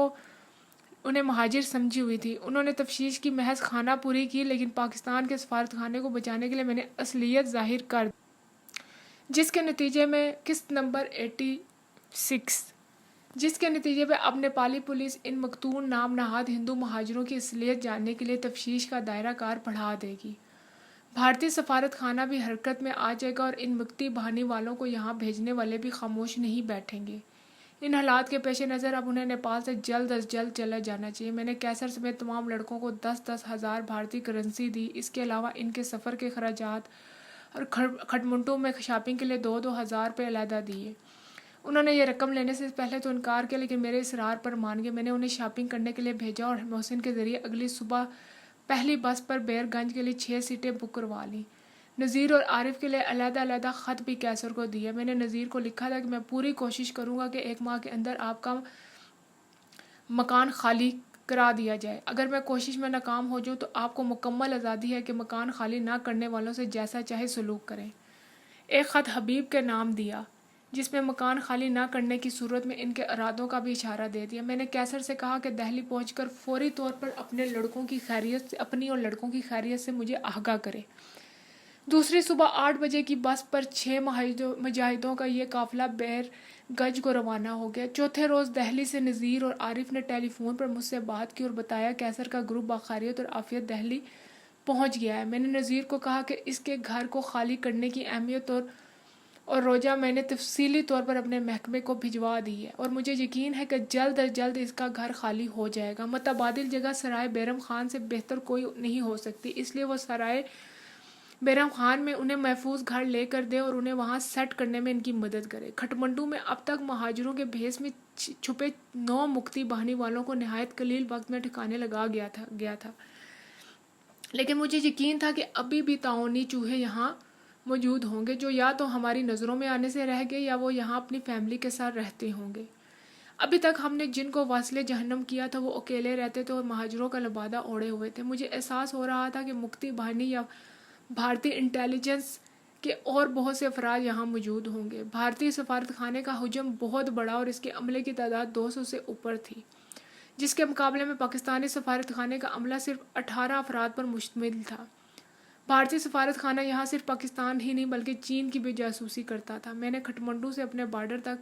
انہیں مہاجر سمجھی ہوئی تھی۔ انہوں نے تفتیش کی محض خانہ پوری کی، لیکن پاکستان کے سفارت خانے کو بچانے کے لیے میں نے اصلیت ظاہر کر دی، جس کے نتیجے میں قسط نمبر 86، جس کے نتیجے میں اب نیپالی پولیس ان مقتول نام نہاد ہندو مہاجروں کی اصلیت جاننے کے لیے تفتیش کا دائرہ کار بڑھا دے گی۔ بھارتی سفارت خانہ بھی حرکت میں آ جائے گا اور ان مکتی بہانی والوں کو یہاں بھیجنے والے بھی خاموش نہیں بیٹھیں گے۔ ان حالات کے پیش نظر اب انہیں نیپال سے جلد از جلد چلا جانا چاہیے۔ میں نے کیسر سمیت تمام لڑکوں کو 10-10 ہزار بھارتی کرنسی دی۔ اس کے علاوہ ان کے سفر کے اخراجات اور کھٹمنڈو میں شاپنگ کے لیے 2-2 ہزار روپے علیحدہ دیے۔ انہوں نے یہ رقم لینے سے پہلے تو انکار کیا، لیکن میرے اصرار پر مان گئے۔ میں نے انہیں شاپنگ کرنے کے لیے بھیجا اور محسن کے ذریعے اگلی صبح پہلی بس پر بیر گنج کے لیے 6 سیٹیں بک کروا لیں۔ نذیر اور عارف کے لیے علیحدہ علیحدہ خط بھی کیسر کو دیے۔ میں نے نذیر کو لکھا تھا کہ میں پوری کوشش کروں گا کہ 1 ماہ کے اندر آپ کا مکان خالی کرا دیا جائے۔ اگر میں کوشش میں ناکام ہو جاؤں تو آپ کو مکمل آزادی ہے کہ مکان خالی نہ کرنے والوں سے جیسا چاہے سلوک کریں۔ ایک خط حبیب کے نام دیا جس میں مکان خالی نہ کرنے کی صورت میں ان کے ارادوں کا بھی اشارہ دے دیا۔ میں نے کیسر سے کہا کہ دہلی پہنچ کر فوری طور پر اپنی اور لڑکوں کی خیریت سے مجھے آگاہ کرے۔ دوسری صبح 8 بجے کی بس پر 6 مجاہدوں کا یہ قافلہ بیر گنج کو روانہ ہو گیا۔ چوتھے روز دہلی سے نذیر اور عارف نے ٹیلی فون پر مجھ سے بات کی اور بتایا کیسر کا گروپ بخیریت اور عافیت دہلی پہنچ گیا ہے۔ میں نے نذیر کو کہا کہ اس کے گھر کو خالی کرنے کی اہمیت اور روجہ میں نے تفصیلی طور پر اپنے محکمے کو بھجوا دی ہے اور مجھے یقین ہے کہ جلد از جلد اس کا گھر خالی ہو جائے گا۔ متبادل جگہ سرائے بیرم خان سے بہتر کوئی نہیں ہو سکتی، اس لیے وہ سرائے بیرم خان میں انہیں محفوظ گھر لے کر دے اور انہیں وہاں سیٹ کرنے میں ان کی مدد کرے۔ کھٹمنڈو میں اب تک مہاجروں کے بھیس میں چھپے 9 مکتی باہنی والوں کو نہایت قلیل وقت میں ٹھکانے لگا گیا تھا، لیکن مجھے یقین تھا کہ ابھی بھی تعاونی چوہے یہاں موجود ہوں گے جو یا تو ہماری نظروں میں آنے سے رہ گئے یا وہ یہاں اپنی فیملی کے ساتھ رہتے ہوں گے۔ ابھی تک ہم نے جن کو واصل جہنم کیا تھا وہ اکیلے رہتے تھے اور مہاجروں کا لبادہ اوڑھے ہوئے تھے۔ مجھے احساس ہو رہا تھا کہ مکتی باہنی یا بھارتی انٹیلیجنس کے اور بہت سے افراد یہاں موجود ہوں گے۔ بھارتی سفارت خانے کا حجم بہت بڑا اور اس کے عملے کی تعداد 200 سے اوپر تھی، جس کے مقابلے میں پاکستانی سفارت خانے کا عملہ صرف 18 افراد پر مشتمل تھا۔ بھارتی سفارت خانہ یہاں صرف پاکستان ہی نہیں بلکہ چین کی بھی جاسوسی کرتا تھا۔ میں نے کھٹمنڈو سے اپنے بارڈر تک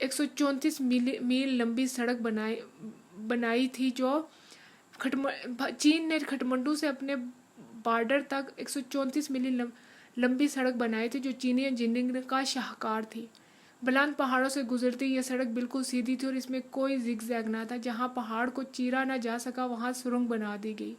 134 میل لمبی سڑک بنائی تھی چین نے کھٹمنڈو سے اپنے بارڈر تک 134 میل لمبی سڑک بنائی تھی جو چینی انجینئرنگ کا شاہکار تھی۔ بلند پہاڑوں سے گزرتی یہ سڑک بالکل سیدھی تھی اور اس میں کوئی زگ زیگ نہ تھا۔ جہاں پہاڑ کو چیرا نہ جا سکا وہاں سرنگ بنا دی گئی۔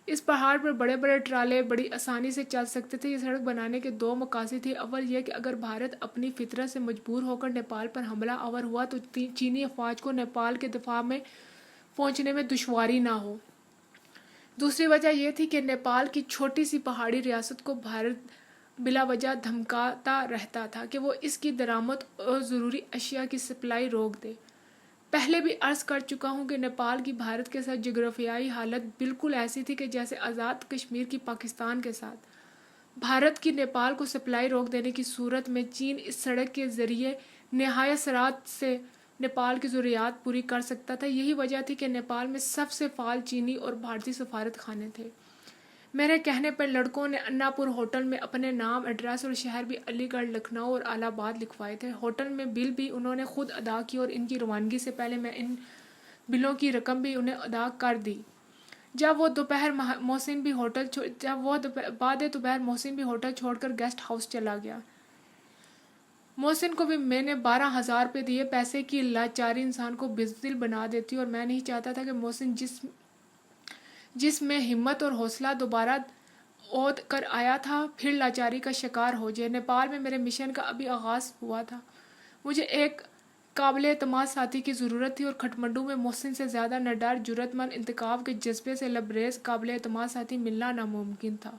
اس پہاڑ پر بڑے بڑے ٹرالے بڑی آسانی سے چل سکتے تھے۔ یہ سڑک بنانے کے 2 مقاصد تھے۔ اول یہ کہ اگر بھارت اپنی فطرت سے مجبور ہو کر نیپال پر حملہ آور ہوا تو چینی افواج کو نیپال کے دفاع میں پہنچنے میں دشواری نہ ہو۔ دوسری وجہ یہ تھی کہ نیپال کی چھوٹی سی پہاڑی ریاست کو بھارت بلا وجہ دھمکاتا رہتا تھا کہ وہ اس کی درآمد اور ضروری اشیاء کی سپلائی روک دے۔ پہلے بھی عرض کر چکا ہوں کہ نیپال کی بھارت کے ساتھ جغرافیائی حالت بالکل ایسی تھی کہ جیسے آزاد کشمیر کی پاکستان کے ساتھ۔ بھارت کی نیپال کو سپلائی روک دینے کی صورت میں چین اس سڑک کے ذریعے نہایت سرعت سے نیپال کی ضروریات پوری کر سکتا تھا۔ یہی وجہ تھی کہ نیپال میں سب سے فعال چینی اور بھارتی سفارت خانے تھے۔ میرے کہنے پر لڑکوں نے انا پور ہوٹل میں اپنے نام، ایڈریس اور شہر بھی علی گڑھ، لکھنؤ اور الہ آباد لکھوائے تھے۔ ہوٹل میں بل بھی انہوں نے خود ادا کی اور ان کی روانگی سے پہلے میں ان بلوں کی رقم بھی انہیں ادا کر دی۔ جب وہ بعد دوپہر محسن بھی ہوٹل چھوڑ کر گیسٹ ہاؤس چلا گیا۔ محسن کو بھی میں نے 12,000 روپے دیے۔ پیسے کی لاچاری انسان کو بزدل بنا دیتی اور میں نہیں چاہتا تھا کہ محسن جس میں ہمت اور حوصلہ دوبارہ اود کر آیا تھا پھر لاچاری کا شکار ہو جائے۔ نیپال میں میرے مشن کا ابھی آغاز ہوا تھا۔ مجھے ایک قابل اعتماد ساتھی کی ضرورت تھی اور کھٹمنڈو میں محسن سے زیادہ نڈر، جرأت مند، انتخاب کے جذبے سے لبریز قابل اعتماد ساتھی ملنا ناممکن تھا۔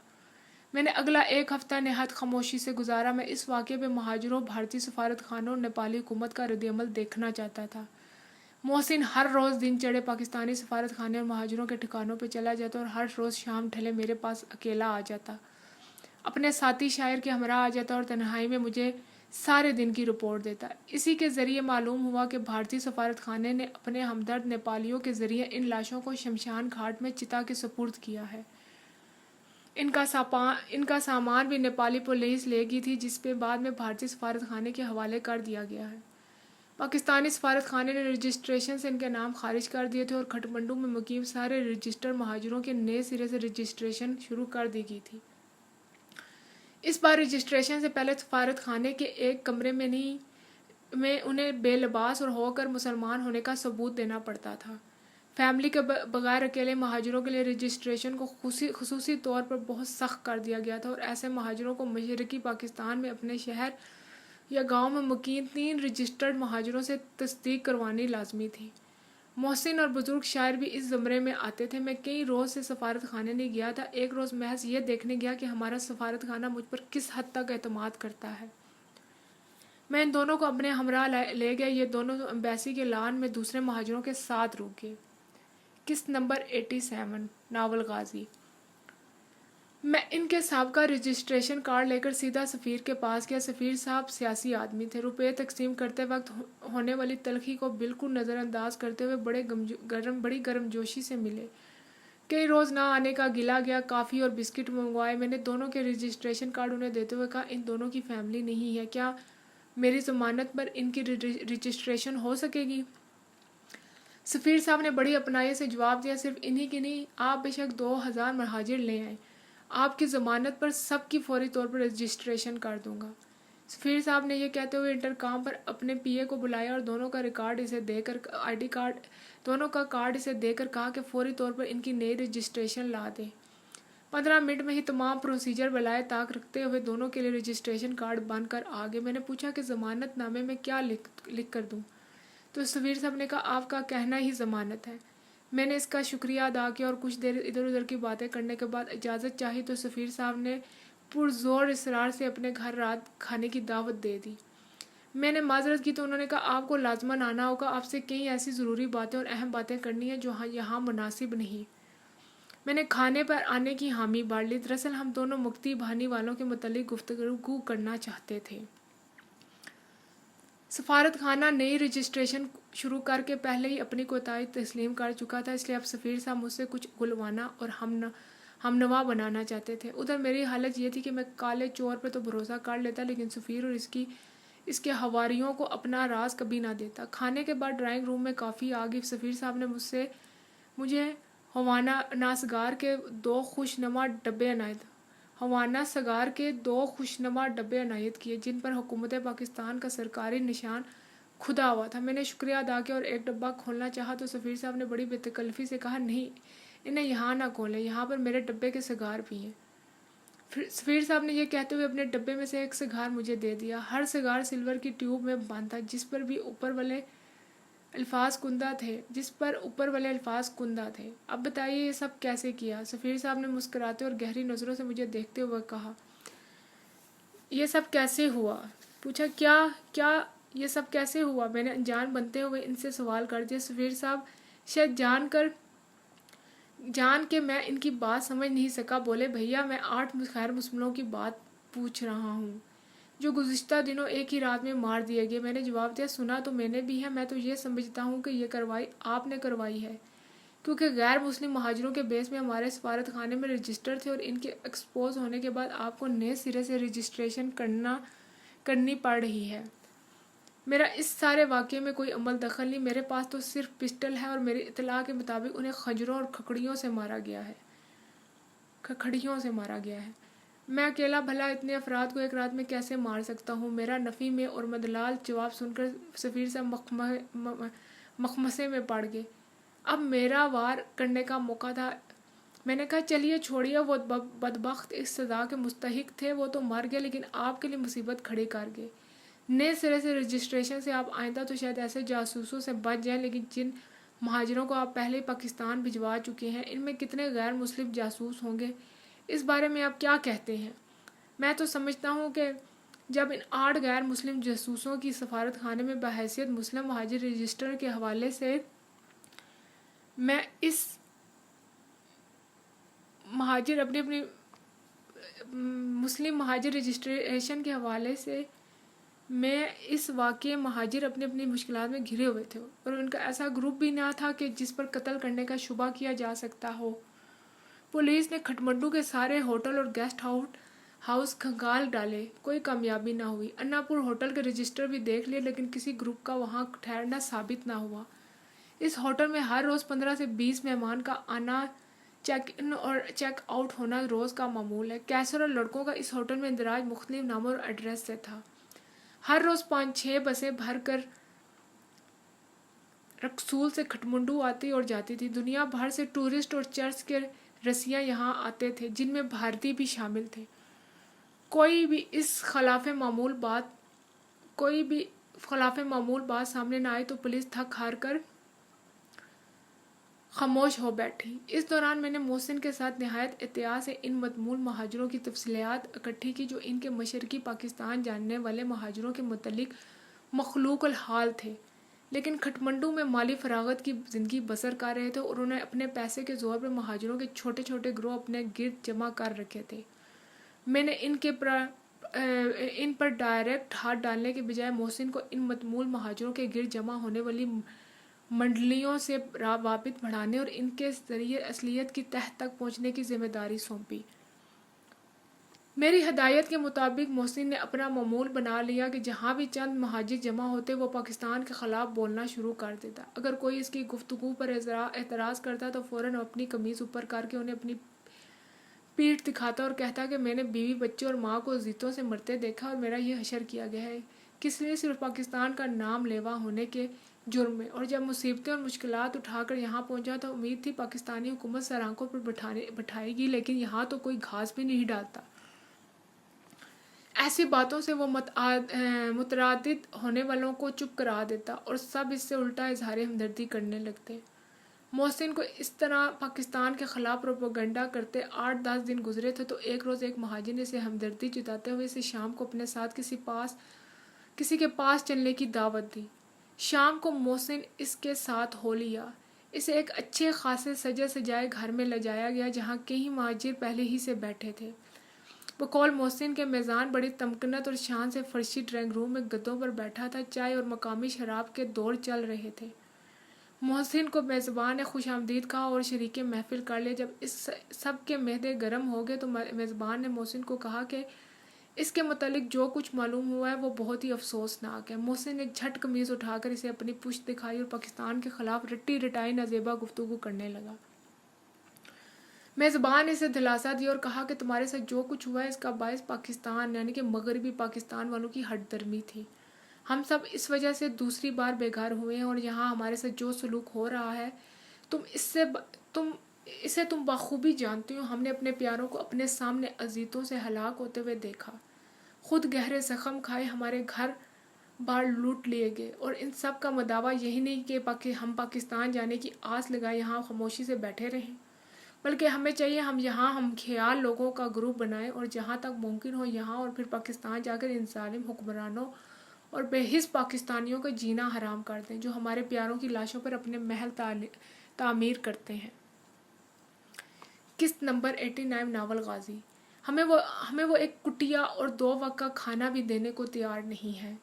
میں نے اگلا 1 ہفتہ نہایت خاموشی سے گزارا۔ میں اس واقعے پہ مہاجروں، بھارتی سفارت خانوں اور نیپالی حکومت کا رد عمل دیکھنا چاہتا تھا۔ محسن ہر روز دن چڑھے پاکستانی سفارت خانے اور مہاجروں کے ٹھکانوں پہ چلا جاتا اور ہر روز شام ڈھلے میرے پاس اکیلا آ جاتا، اپنے ساتھی شاعر کے ہمراہ آ جاتا اور تنہائی میں مجھے سارے دن کی رپورٹ دیتا۔ اسی کے ذریعے معلوم ہوا کہ بھارتی سفارت خانے نے اپنے ہمدرد نیپالیوں کے ذریعے ان لاشوں کو شمشان گھاٹ میں چتا کے سپرد کیا ہے۔ ان کا سامان بھی نیپالی پولیس لے گئی تھی جس پہ بعد میں بھارتی سفارت خانے کے حوالے کر دیا گیا ہے۔ پاکستانی سفارت خانے نے رجسٹریشن سے ان کے نام خارج کر دیے تھے اور کھٹمنڈو میں مقیم سارے رجسٹرڈ مہاجروں کے نئے سرے سے رجسٹریشن شروع کر دی گئی تھی۔ اس بار رجسٹریشن سے پہلے سفارت خانے کے ایک کمرے میں انہیں بے لباس اور ہو کر مسلمان ہونے کا ثبوت دینا پڑتا تھا۔ فیملی کے بغیر اکیلے مہاجروں کے لیے رجسٹریشن کو خصوصی طور پر بہت سخت کر دیا گیا تھا اور ایسے مہاجروں کو مشرقی پاکستان میں اپنے شہر یا گاؤں میں مقیم 3 رجسٹرڈ مہاجروں سے تصدیق کروانی لازمی تھی۔ محسن اور بزرگ شاعر بھی اس زمرے میں آتے تھے۔ میں کئی روز سے سفارت خانے نہیں گیا تھا، ایک روز محض یہ دیکھنے گیا کہ ہمارا سفارت خانہ مجھ پر کس حد تک اعتماد کرتا ہے۔ میں ان دونوں کو اپنے ہمراہ لے گیا۔ یہ دونوں ایمبیسی کے لان میں دوسرے مہاجروں کے ساتھ رکے۔ قسط نمبر 87 ناول غازی۔ میں ان کے سابقہ رجسٹریشن کارڈ لے کر سیدھا سفیر کے پاس گیا۔ سفیر صاحب سیاسی آدمی تھے، روپے تقسیم کرتے وقت ہونے والی تلخی کو بالکل نظر انداز کرتے ہوئے بڑی گرم جوشی سے ملے۔ کئی روز نہ آنے کا گلا گیا، کافی اور بسکٹ منگوائے۔ میں نے دونوں کے رجسٹریشن کارڈ انہیں دیتے ہوئے کہا، ان دونوں کی فیملی نہیں ہے، کیا میری ضمانت پر ان کی رجسٹریشن ہو سکے گی؟ سفیر صاحب نے بڑی اپنائی سے جواب دیا، صرف انہی کی نہیں، آپ بے شک 2000 مہاجر لے آئیں، آپ کی ضمانت پر سب کی فوری طور پر رجسٹریشن کر دوں گا۔ سفیر صاحب نے یہ کہتے ہوئے انٹرکام پر اپنے پی اے کو بلایا اور دونوں کا کارڈ اسے دے کر کہا کہ فوری طور پر ان کی نئی رجسٹریشن لا دیں۔ 15 منٹ میں ہی تمام پروسیجر بالائے طاق رکھتے ہوئے دونوں کے لیے رجسٹریشن کارڈ بن کر آ گئے۔ میں نے پوچھا کہ ضمانت نامے میں کیا لکھ کر دوں؟ تو سفیر صاحب نے کہا، آپ کا کہنا ہی ضمانت ہے۔ میں نے اس کا شکریہ ادا کیا اور کچھ دیر ادھر ادھر کی باتیں کرنے کے بعد اجازت چاہی تو سفیر صاحب نے پرزور اصرار سے اپنے گھر رات کھانے کی دعوت دے دی۔ میں نے معذرت کی تو انہوں نے کہا، آپ کو لازماً آنا ہوگا، آپ سے کئی ایسی ضروری باتیں اور اہم باتیں کرنی ہیں جو یہاں مناسب نہیں۔ میں نے کھانے پر آنے کی حامی بھر لی۔ دراصل ہم دونوں مکتی بہانی والوں کے متعلق گفتگو کرنا چاہتے تھے۔ سفارت خانہ نئی رجسٹریشن شروع کر کے پہلے ہی اپنی کوتاہی تسلیم کر چکا تھا، اس لیے اب سفیر صاحب مجھ سے کچھ گلوانا اور ہمنوا بنانا چاہتے تھے۔ ادھر میری حالت یہ تھی کہ میں کالے چور پہ تو بھروسہ کر لیتا، لیکن سفیر اور اس کے حواریوں کو اپنا راز کبھی نہ دیتا۔ کھانے کے بعد ڈرائنگ روم میں کافی آ گئی۔ سفیر صاحب نے مجھے ہوانہ سگار کے 2 خوشنما ڈبے عنایت کیے، جن پر حکومت پاکستان کا سرکاری نشان کھدا ہوا تھا۔ میں نے شکریہ ادا کیا اور ایک ڈبہ کھولنا چاہا تو سفیر صاحب نے بڑی بے تکلفی سے کہا، نہیں، انہیں یہاں نہ کھولیں، یہاں پر میرے ڈبے کے سگار پئیں۔ سفیر صاحب نے یہ کہتے ہوئے اپنے ڈبے میں سے ایک سگار مجھے دے دیا۔ ہر سگار سلور کی ٹیوب میں بند تھا، جس پر اوپر والے الفاظ کندہ تھے۔ اب بتائیے یہ سب کیسے کیا؟ سفیر صاحب نے مسکراتے اور گہری نظروں سے مجھے دیکھتے ہوئے کہا، یہ سب کیسے ہوا؟ پوچھا، کیا یہ سب کیسے ہوا؟ میں نے انجان بنتے ہوئے ان سے سوال کر دیا۔ سفیر صاحب شاید جان کے میں ان کی بات سمجھ نہیں سکا، بولے، بھیا میں 8 غیر مسلموں کی بات پوچھ رہا ہوں جو گزشتہ دنوں ایک ہی رات میں مار دیے گئے۔ میں نے جواب دیا، سنا تو میں نے بھی ہے، میں تو یہ سمجھتا ہوں کہ یہ کارروائی آپ نے کروائی ہے، کیونکہ غیر مسلم مہاجروں کے بیس میں ہمارے سفارت خانے میں رجسٹر تھے اور ان کے ایکسپوز ہونے کے بعد آپ کو نئے سرے سے رجسٹریشن کرنی پڑ رہی ہے۔ میرا اس سارے واقعے میں کوئی عمل دخل نہیں، میرے پاس تو صرف پسٹل ہے اور میری اطلاع کے مطابق انہیں خنجروں اور کھکڑیوں سے مارا گیا ہے۔ میں اکیلا بھلا اتنے افراد کو ایک رات میں کیسے مار سکتا ہوں؟ میرا نفی میں اور مدلال جواب سن کر سفیر صاحب مخمصے میں پڑ گئے۔ اب میرا وار کرنے کا موقع تھا۔ میں نے کہا، چلیے چھوڑیے، وہ بدبخت اس سزا کے مستحق تھے، وہ تو مر گئے، لیکن آپ کے لیے مصیبت کھڑی کر گئے۔ نئے سرے سے رجسٹریشن سے آپ آئندہ تو شاید ایسے جاسوسوں سے بچ جائیں، لیکن جن مہاجروں کو آپ پہلے ہی پاکستان بھجوا چکے ہیں، ان میں کتنے غیر مسلم جاسوس ہوں گے؟ اس بارے میں آپ کیا کہتے ہیں؟ میں تو سمجھتا ہوں کہ جب ان 8 غیر مسلم جاسوسوں کی سفارت خانے میں بحیثیت مسلم مہاجر رجسٹر کے حوالے سے میں اس مسلم مہاجر رجسٹریشن کے حوالے سے میں اس واقعے مہاجر اپنی مشکلات میں گھرے ہوئے تھے اور ان کا ایسا گروپ بھی نہ تھا کہ جس پر قتل کرنے کا شبہ کیا جا سکتا ہو۔ پولیس نے کھٹمنڈو کے سارے ہوٹل اور گیسٹ ہاؤس کھنگال ڈالے، کوئی کامیابی نہ ہوئی۔ انا پور ہوٹل کے رجسٹر بھی دیکھ لیے، لیکن کسی گروپ کا وہاں ٹھہرنا ثابت نہ ہوا۔ اس ہوٹل میں ہر روز 15 سے 20 مہمان کا آنا، چیک ان اور چیک آؤٹ ہونا روز کا معمول ہے۔ کیسر اور لڑکوں کا اس ہوٹل میں اندراج مختلف ناموں اور ایڈریس سے تھا۔ ہر روز 5-6 بسیں بھر کر رکسول سے کھٹمنڈو آتی اور جاتی تھی۔ دنیا بھر سے ٹورسٹ اور چرچ کے رسیاں یہاں آتے تھے، جن میں بھارتی بھی شامل تھے۔ کوئی بھی خلاف معمول بات سامنے نہ آئی تو پولیس تھک ہار کر خاموش ہو بیٹھی۔ اس دوران میں نے محسن کے ساتھ نہایت احتیاط سے ان مدمول مہاجروں کی تفصیلات اکٹھی کی جو ان کے مشرقی پاکستان جانے والے مہاجروں کے متعلق مخلوق الحال تھے، لیکن کھٹمنڈو میں مالی فراغت کی زندگی بسر کر رہے تھے اور انہوں نے اپنے پیسے کے زور پر مہاجروں کے چھوٹے چھوٹے گروہ اپنے گرد جمع کر رکھے تھے۔ میں نے ان پر ڈائریکٹ ہاتھ ڈالنے کے بجائے محسن کو ان مدمول مہاجروں کے گرد جمع ہونے والی منڈلیوں سے رابط بڑھانے اور ان کے ذریعے اصلیت کی تہہ تک پہنچنے کی ذمہ داری سونپی۔ میری ہدایت کے مطابق محسن نے اپنا معمول بنا لیا کہ جہاں بھی چند مہاجر جمع ہوتے وہ پاکستان کے خلاف بولنا شروع کر دیتا۔ اگر کوئی اس کی گفتگو پر اعتراض کرتا تو فوراً اپنی قمیض اوپر کر کے انہیں اپنی پیٹھ دکھاتا اور کہتا کہ میں نے بیوی بچے اور ماں کو اذیتوں سے مرتے دیکھا اور میرا یہ حشر کیا گیا ہے، کس لیے؟ صرف پاکستان کا نام لیوا ہونے کے جرم میں۔ اور جب مصیبتیں اور مشکلات اٹھا کر یہاں پہنچا تو امید تھی پاکستانی حکومت سر آنکھوں پر بٹھائے گی، لیکن یہاں تو کوئی گھاس بھی نہیں ڈالتا۔ ایسی باتوں سے وہ متردد ہونے والوں کو چپ کرا دیتا اور سب اس سے الٹا اظہار ہمدردی کرنے لگتے۔ محسن کو اس طرح پاکستان کے خلاف پروپیگنڈا کرتے 8-10 دن گزرے تھے تو ایک روز ایک مہاجر نے اسے ہمدردی جتاتے ہوئے اسے شام کو اپنے ساتھ کسی کے پاس چلنے کی دعوت دی۔ شام کو محسن اس کے ساتھ ہو لیا۔ اسے ایک اچھے خاصے سجے سجائے گھر میں لے جایا گیا جہاں کئی مہاجر پہلے ہی سے بیٹھے تھے۔ بقول محسن کے میزبان بڑی تمکنت اور شان سے فرشی ڈرائنگ روم میں گدوں پر بیٹھا تھا، چائے اور مقامی شراب کے دور چل رہے تھے۔ محسن کو میزبان نے خوش آمدید کہا اور شریک محفل کر لیا۔ جب اس سب کے معدے گرم ہو گئے تو میزبان نے محسن کو کہا کہ اس کے متعلق جو کچھ معلوم ہوا ہے وہ بہت ہی افسوسناک ہے۔ محسن نے جھٹ قمیض اٹھا کر اسے اپنی پشت دکھائی اور پاکستان کے خلاف رٹی رٹائی نازیبا گفتگو کرنے لگا۔ میزبان نے اسے دلاسا دیا اور کہا کہ تمہارے ساتھ جو کچھ ہوا ہے اس کا باعث پاکستان یعنی کہ مغربی پاکستان والوں کی ہٹ درمی تھی۔ ہم سب اس وجہ سے دوسری بار بے گھر ہوئے ہیں اور یہاں ہمارے ساتھ جو سلوک ہو رہا ہے اسے تم بخوبی جانتی ہو۔ ہم نے اپنے پیاروں کو اپنے سامنے اذیتوں سے ہلاک ہوتے ہوئے دیکھا، خود گہرے زخم کھائے، ہمارے گھر بار لوٹ لیے گئے، اور ان سب کا مداوا یہی نہیں کہ ہم پاکستان جانے کی آس لگائے یہاں خاموشی سے بیٹھے رہیں، بلکہ ہمیں چاہیے ہم خیال لوگوں کا گروپ بنائیں اور جہاں تک ممکن ہو یہاں اور پھر پاکستان جا کر ان ظالم حکمرانوں اور بے حس پاکستانیوں کا جینا حرام کر دیں جو ہمارے پیاروں کی لاشوں پر اپنے محل تعمیر کرتے ہیں۔ قسط نمبر 89 ناول غازی۔ ہمیں وہ ایک کٹیا اور 2 وقت کا کھانا بھی دینے کو تیار نہیں ہے۔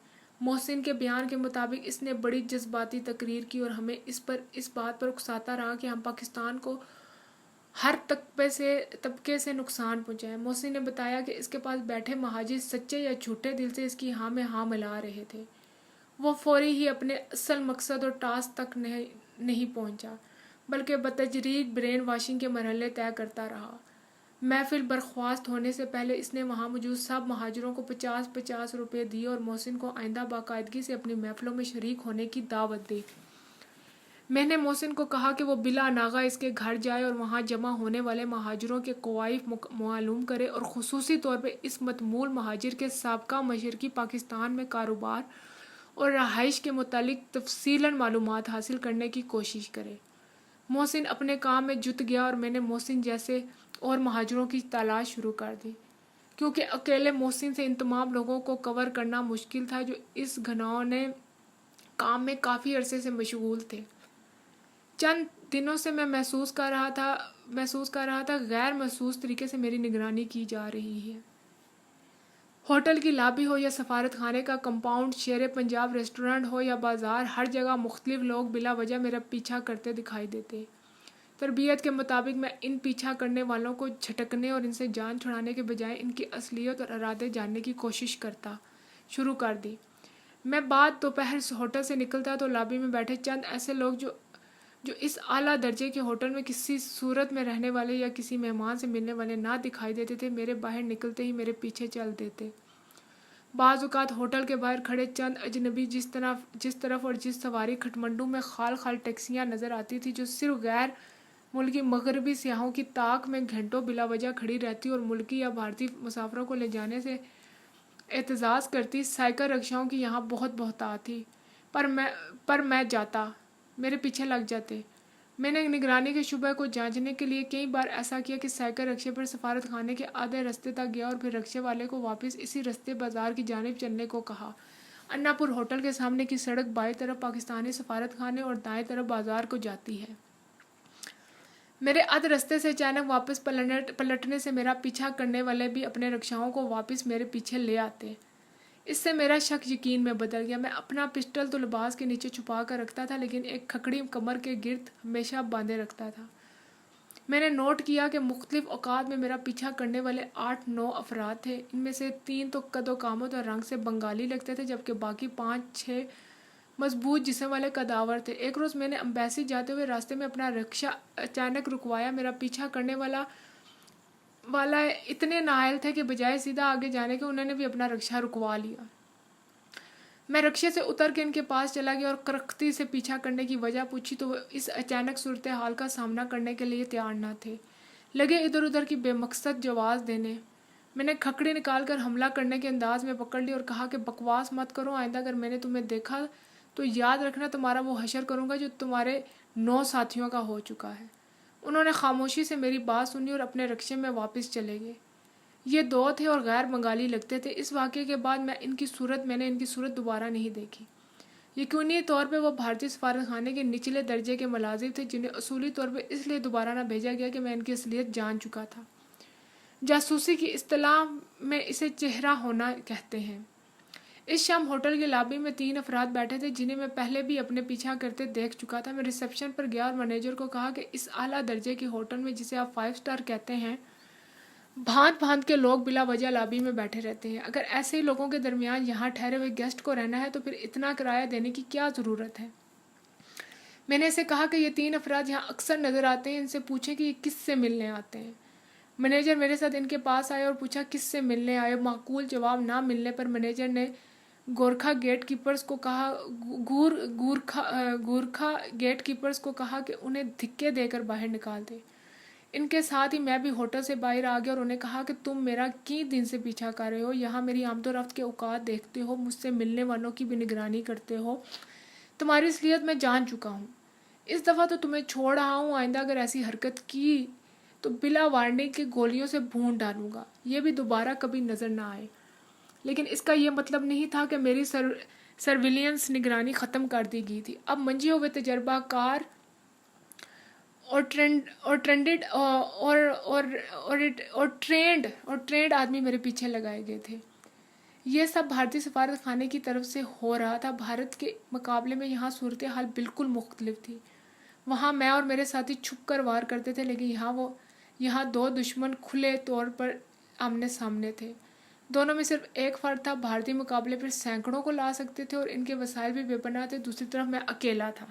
محسن کے بیان کے مطابق اس نے بڑی جذباتی تقریر کی اور ہمیں اس بات پر اکساتا رہا کہ ہم پاکستان کو ہر طبقے سے نقصان پہنچائیں۔ محسن نے بتایا کہ اس کے پاس بیٹھے مہاجر سچے یا جھوٹے دل سے اس کی ہاں میں ہاں ملا رہے تھے۔ وہ فوری ہی اپنے اصل مقصد اور ٹاسک تک نہیں پہنچا، بلکہ بتدریج برین واشنگ کے مرحلے طے کرتا رہا۔ محفل برخاست ہونے سے پہلے اس نے وہاں موجود سب مہاجروں کو 50-50 روپے دیے اور محسن کو آئندہ باقاعدگی سے اپنی محفلوں میں شریک ہونے کی دعوت دی۔ میں نے محسن کو کہا کہ وہ بلا ناغہ اس کے گھر جائے اور وہاں جمع ہونے والے مہاجروں کے کوائف معلوم کرے اور خصوصی طور پہ اس مدمول مہاجر کے سابقہ مشرقی پاکستان میں کاروبار اور رہائش کے متعلق تفصیلاً معلومات حاصل کرنے کی کوشش کرے۔ محسن اپنے کام میں جت گیا اور میں نے محسن جیسے اور مہاجروں کی تلاش شروع کر دی، کیونکہ اکیلے محسن سے ان تمام لوگوں کو کور کرنا مشکل تھا جو اس گھناؤنے کام میں کافی عرصے سے مشغول تھے۔ چند دنوں سے میں محسوس کر رہا تھا غیر محسوس طریقے سے میری نگرانی کی جا رہی ہے۔ ہوٹل کی لابی ہو یا سفارت خانے کا کمپاؤنڈ، شیر پنجاب ریسٹورانٹ ہو یا بازار، ہر جگہ مختلف لوگ بلا وجہ میرا پیچھا کرتے دکھائی دیتے۔ تربیت کے مطابق میں ان پیچھا کرنے والوں کو جھٹکنے اور ان سے جان چھڑانے کے بجائے ان کی اصلیت اور ارادے جاننے کی کوشش شروع کر دی۔ میں بعد دوپہر ہوٹل سے نکلتا تو لابی میں بیٹھے چند ایسے لوگ جو اس اعلیٰ درجے کے ہوٹل میں کسی صورت میں رہنے والے یا کسی مہمان سے ملنے والے نہ دکھائی دیتے تھے، میرے باہر نکلتے ہی میرے پیچھے چل دیتے۔ بعض اوقات ہوٹل کے باہر کھڑے چند اجنبی جس طرف اور جس سواری کھٹمنڈو میں خال ٹیکسیاں نظر آتی تھی جو صرف غیر ملکی مغربی سیاحوں کی طاق میں گھنٹوں بلا وجہ کھڑی رہتی اور ملکی یا بھارتی مسافروں کو لے جانے سے اعتزاز کرتی۔ سائیکل رکشاؤں کی یہاں بہت بہتات تھی، پر میں جاتا، میرے پیچھے لگ جاتے۔ میں نے نگرانی کے شعبہ کو جانچنے کے لیے کئی بار ایسا کیا کہ سائیکل رکشے پر سفارت خانے کے آدھے رستے تک گیا اور پھر رکشے والے کو واپس اسی رستے بازار کی جانب چلنے کو کہا۔ انا پور ہوٹل کے سامنے کی سڑک بائیں طرف پاکستانی سفارت خانے اور دائیں طرف بازار کو جاتی ہے۔ میرے ادھ رستے سے اچانک واپس پلٹنے سے میرا پیچھا کرنے والے بھی اپنے رکشاؤں کو واپس میرے پیچھے لے آتے۔ اس سے میرا شک یقین میں بدل گیا۔ میں اپنا پسٹل تو لباس کے نیچے چھپا کر رکھتا تھا، لیکن ایک کھکڑی کمر کے گرد ہمیشہ باندھے رکھتا تھا۔ میں نے نوٹ کیا کہ مختلف اوقات میں میرا پیچھا کرنے والے 8-9 افراد تھے۔ ان میں سے 3 تو قد و قامت اور رنگ سے بنگالی لگتے تھے، جبکہ باقی 5-6 مضبوط جسم والے قداور تھے۔ ایک روز میں نے امبیسی جاتے ہوئے راستے میں اپنا رکشہ اچانک رکوایا۔ میرا پیچھا کرنے والا اتنے نااہل تھے کہ بجائے سیدھا آگے جانے کے انہوں نے بھی اپنا رکشہ رکوا لیا۔ میں رکشے سے اتر کے ان کے پاس چلا گیا اور کرختی سے پیچھا کرنے کی وجہ پوچھی تو وہ اس اچانک صورتحال کا سامنا کرنے کے لیے تیار نہ تھے، لگے ادھر ادھر کی بے مقصد جواز دینے۔ میں نے کھکڑی نکال کر حملہ کرنے کے انداز میں پکڑ لی اور کہا کہ بکواس مت کرو، آئندہ اگر میں نے تمہیں دیکھا تو یاد رکھنا تمہارا وہ حشر کروں گا جو تمہارے 9 ساتھیوں کا ہو چکا ہے۔ انہوں نے خاموشی سے میری بات سنی اور اپنے رکشے میں واپس چلے گئے۔ یہ 2 تھے اور غیر بنگالی لگتے تھے۔ اس واقعے کے بعد میں نے ان کی صورت دوبارہ نہیں دیکھی۔ یقینی طور پہ وہ بھارتی سفارت خانے کے نچلے درجے کے ملازم تھے، جنہیں اصولی طور پہ اس لیے دوبارہ نہ بھیجا گیا کہ میں ان کی اصلیت جان چکا تھا۔ جاسوسی کی اصطلاح میں اسے چہرہ ہونا کہتے ہیں۔ اس شام ہوٹل کے لابی میں 3 افراد بیٹھے تھے جنہیں میں پہلے بھی اپنے پیچھا کرتے دیکھ چکا تھا۔ میں ریسیپشن پر گیا اور مینیجر کو کہا کہ اس اعلیٰ درجے کے ہوٹل میں، جسے آپ 5 اسٹار کہتے ہیں، بھانت بھانت کے لوگ بلا وجہ لابی میں بیٹھے رہتے ہیں۔ اگر ایسے ہی لوگوں کے درمیان یہاں ٹھہرے ہوئے گیسٹ کو رہنا ہے تو پھر اتنا کرایہ دینے کی کیا ضرورت ہے؟ میں نے اسے کہا کہ یہ 3 افراد یہاں اکثر نظر آتے ہیں، ان سے پوچھیں کہ یہ کس سے ملنے آتے ہیں۔ مینیجر میرے ساتھ ان کے پاس آئے اور پوچھا کس سے ملنے آئے۔ معقول جواب نہ ملنے پر مینیجر نے گورکھا گیٹ کیپرز کو کہا کہ انہیں دھکے دے کر باہر نکال دے۔ ان کے ساتھ ہی میں بھی ہوٹل سے باہر آ گیا اور انہیں کہا کہ تم میرا کئی دن سے پیچھا کر رہے ہو، یہاں میری آمد و رفت کے اوقات دیکھتے ہو، مجھ سے ملنے والوں کی بھی نگرانی کرتے ہو، تمہاری اصلیت میں جان چکا ہوں۔ اس دفعہ تو تمہیں چھوڑ رہا ہوں، آئندہ اگر ایسی حرکت کی تو بلا وارننگ کے گولیوں سے بھون ڈالوں گا، یہ بھی دوبارہ کبھی نظر نہ آئے۔ لیکن اس کا یہ مطلب نہیں تھا کہ میری سرویلنس نگرانی ختم کر دی گئی تھی۔ اب منجے ہوئے تجربہ کار اور ٹرینڈ آدمی میرے پیچھے لگائے گئے تھے۔ یہ سب بھارتی سفارت خانے کی طرف سے ہو رہا تھا۔ بھارت کے مقابلے میں یہاں صورتحال بالکل مختلف تھی۔ وہاں میں اور میرے ساتھی چھپ کر وار کرتے تھے، لیکن یہاں 2 دشمن کھلے طور پر آمنے سامنے تھے۔ دونوں میں صرف ایک فرق تھا، بھارتی مقابلے پر سینکڑوں کو لا سکتے تھے اور ان کے وسائل بھی بے پناہ تھے، دوسری طرف میں اکیلا تھا۔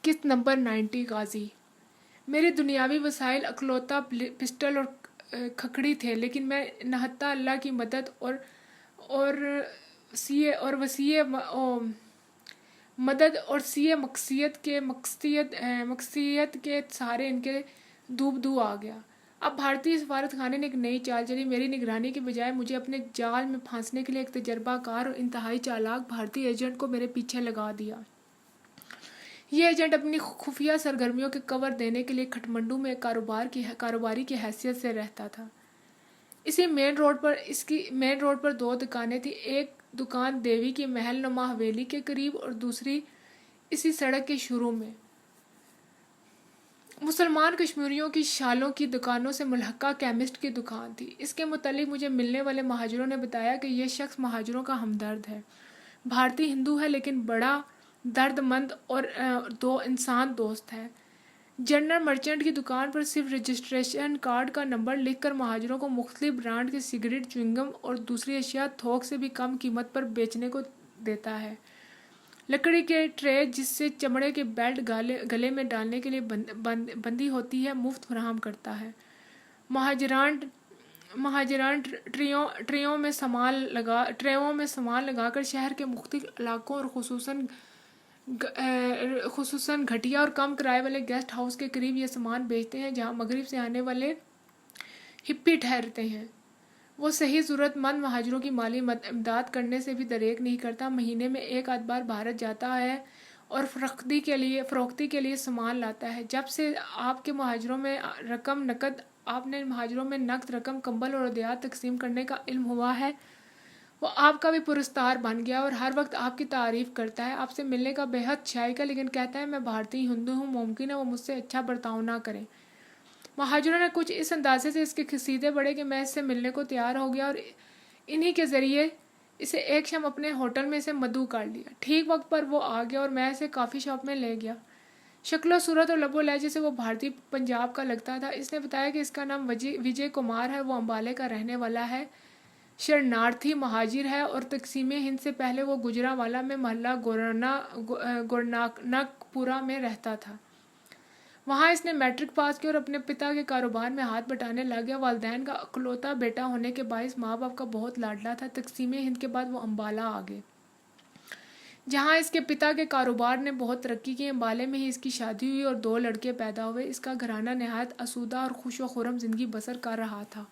قسط نمبر 90 غازی۔ میرے دنیاوی وسائل اکلوتا پسٹل اور کھکڑی تھے، لیکن میں نہتا اللہ کی مدد اور وسیع مدد اور سیئے مقصیت کے سہارے ان کے دو آ گیا۔ اب بھارتی سفارت خانے نے ایک نئی چال چلی۔ میری نگرانی کے بجائے مجھے اپنے جال میں پھانسنے کے لیے ایک تجربہ کار اور انتہائی چالاک بھارتی ایجنٹ کو میرے پیچھے لگا دیا۔ یہ ایجنٹ اپنی خفیہ سرگرمیوں کے کور دینے کے لیے کھٹمنڈو میں کاروباری کی حیثیت سے رہتا تھا۔ اس کی مین روڈ پر 2 دکانیں تھیں، ایک دکان دیوی کی محل نما حویلی کے قریب اور دوسری اسی سڑک کے شروع میں مسلمان کشمیریوں کی شالوں کی دکانوں سے ملحقہ کیمسٹ کی دکان تھی۔ اس کے متعلق مجھے ملنے والے مہاجروں نے بتایا کہ یہ شخص مہاجروں کا ہمدرد ہے، بھارتی ہندو ہے لیکن بڑا درد مند اور 2 انسان دوست ہے۔ جنرل مرچنٹ کی دکان پر صرف رجسٹریشن کارڈ کا نمبر لکھ کر مہاجروں کو مختلف برانڈ کے سگریٹ، چوئنگم اور دوسری اشیاء تھوک سے بھی کم قیمت پر بیچنے کو دیتا ہے۔ لکڑی کے ٹرے جس سے چمڑے کے بیلٹ گلے میں ڈالنے کے لیے بندھی ہوتی ہے مفت فراہم کرتا ہے۔ مہاجران ٹریوں میں سامان لگا کر شہر کے مختلف علاقوں اور خصوصاً گھٹیا اور کم کرائے والے گیسٹ ہاؤس کے قریب یہ سامان بیچتے ہیں، جہاں مغرب سے آنے والے ہپی ٹھہرتے ہیں۔ وہ صحیح ضرورت مند مہاجروں کی مالی امداد کرنے سے بھی دریغ نہیں کرتا. مہینے میں ایک آدھ بار بھارت جاتا ہے اور فروختی کے لیے سامان لاتا ہے. جب سے آپ کے مہاجروں میں آپ نے مہاجروں میں نقد رقم کمبل اور ہدیات تقسیم کرنے کا علم ہوا ہے، وہ آپ کا بھی پرستار بن گیا اور ہر وقت آپ کی تعریف کرتا ہے. آپ سے ملنے کا بے حد شائقہ، لیکن کہتا ہے میں بھارتی ہندو ہوں، ممکن ہے وہ مجھ سے اچھا برتاؤ نہ کریں. مہاجروں نے کچھ اس اندازے سے اس کے قصیدے پڑھے کہ میں اس سے ملنے کو تیار ہو گیا اور انہی کے ذریعے اسے ایک شام اپنے ہوٹل میں اسے مدعو کر لیا. ٹھیک وقت پر وہ آ گیا اور میں اسے کافی شاپ میں لے گیا. شکل و صورت اور لب و لہجے سے وہ بھارتی پنجاب کا لگتا تھا. اس نے بتایا کہ اس کا نام وجے کمار ہے، وہ امبالے کا رہنے والا ہے، شرنارتھی مہاجر ہے اور تقسیم ہند سے پہلے وہ گجرانوالہ میں محلہ گورناک پورہ میں رہتا تھا. وہاں اس نے میٹرک پاس کیا اور اپنے پتا کے کاروبار میں ہاتھ بٹانے لگ گیا. والدین کا اکلوتا بیٹا ہونے کے باعث ماں باپ کا بہت لاڈلا تھا. تقسیم ہند کے بعد وہ امبالہ آ گئے، جہاں اس کے پتا کے کاروبار نے بہت ترقی کی. امبالے میں ہی اس کی شادی ہوئی اور 2 لڑکے پیدا ہوئے. اس کا گھرانہ نہایت آسودہ اور خوش و خرم زندگی بسر کر رہا تھا.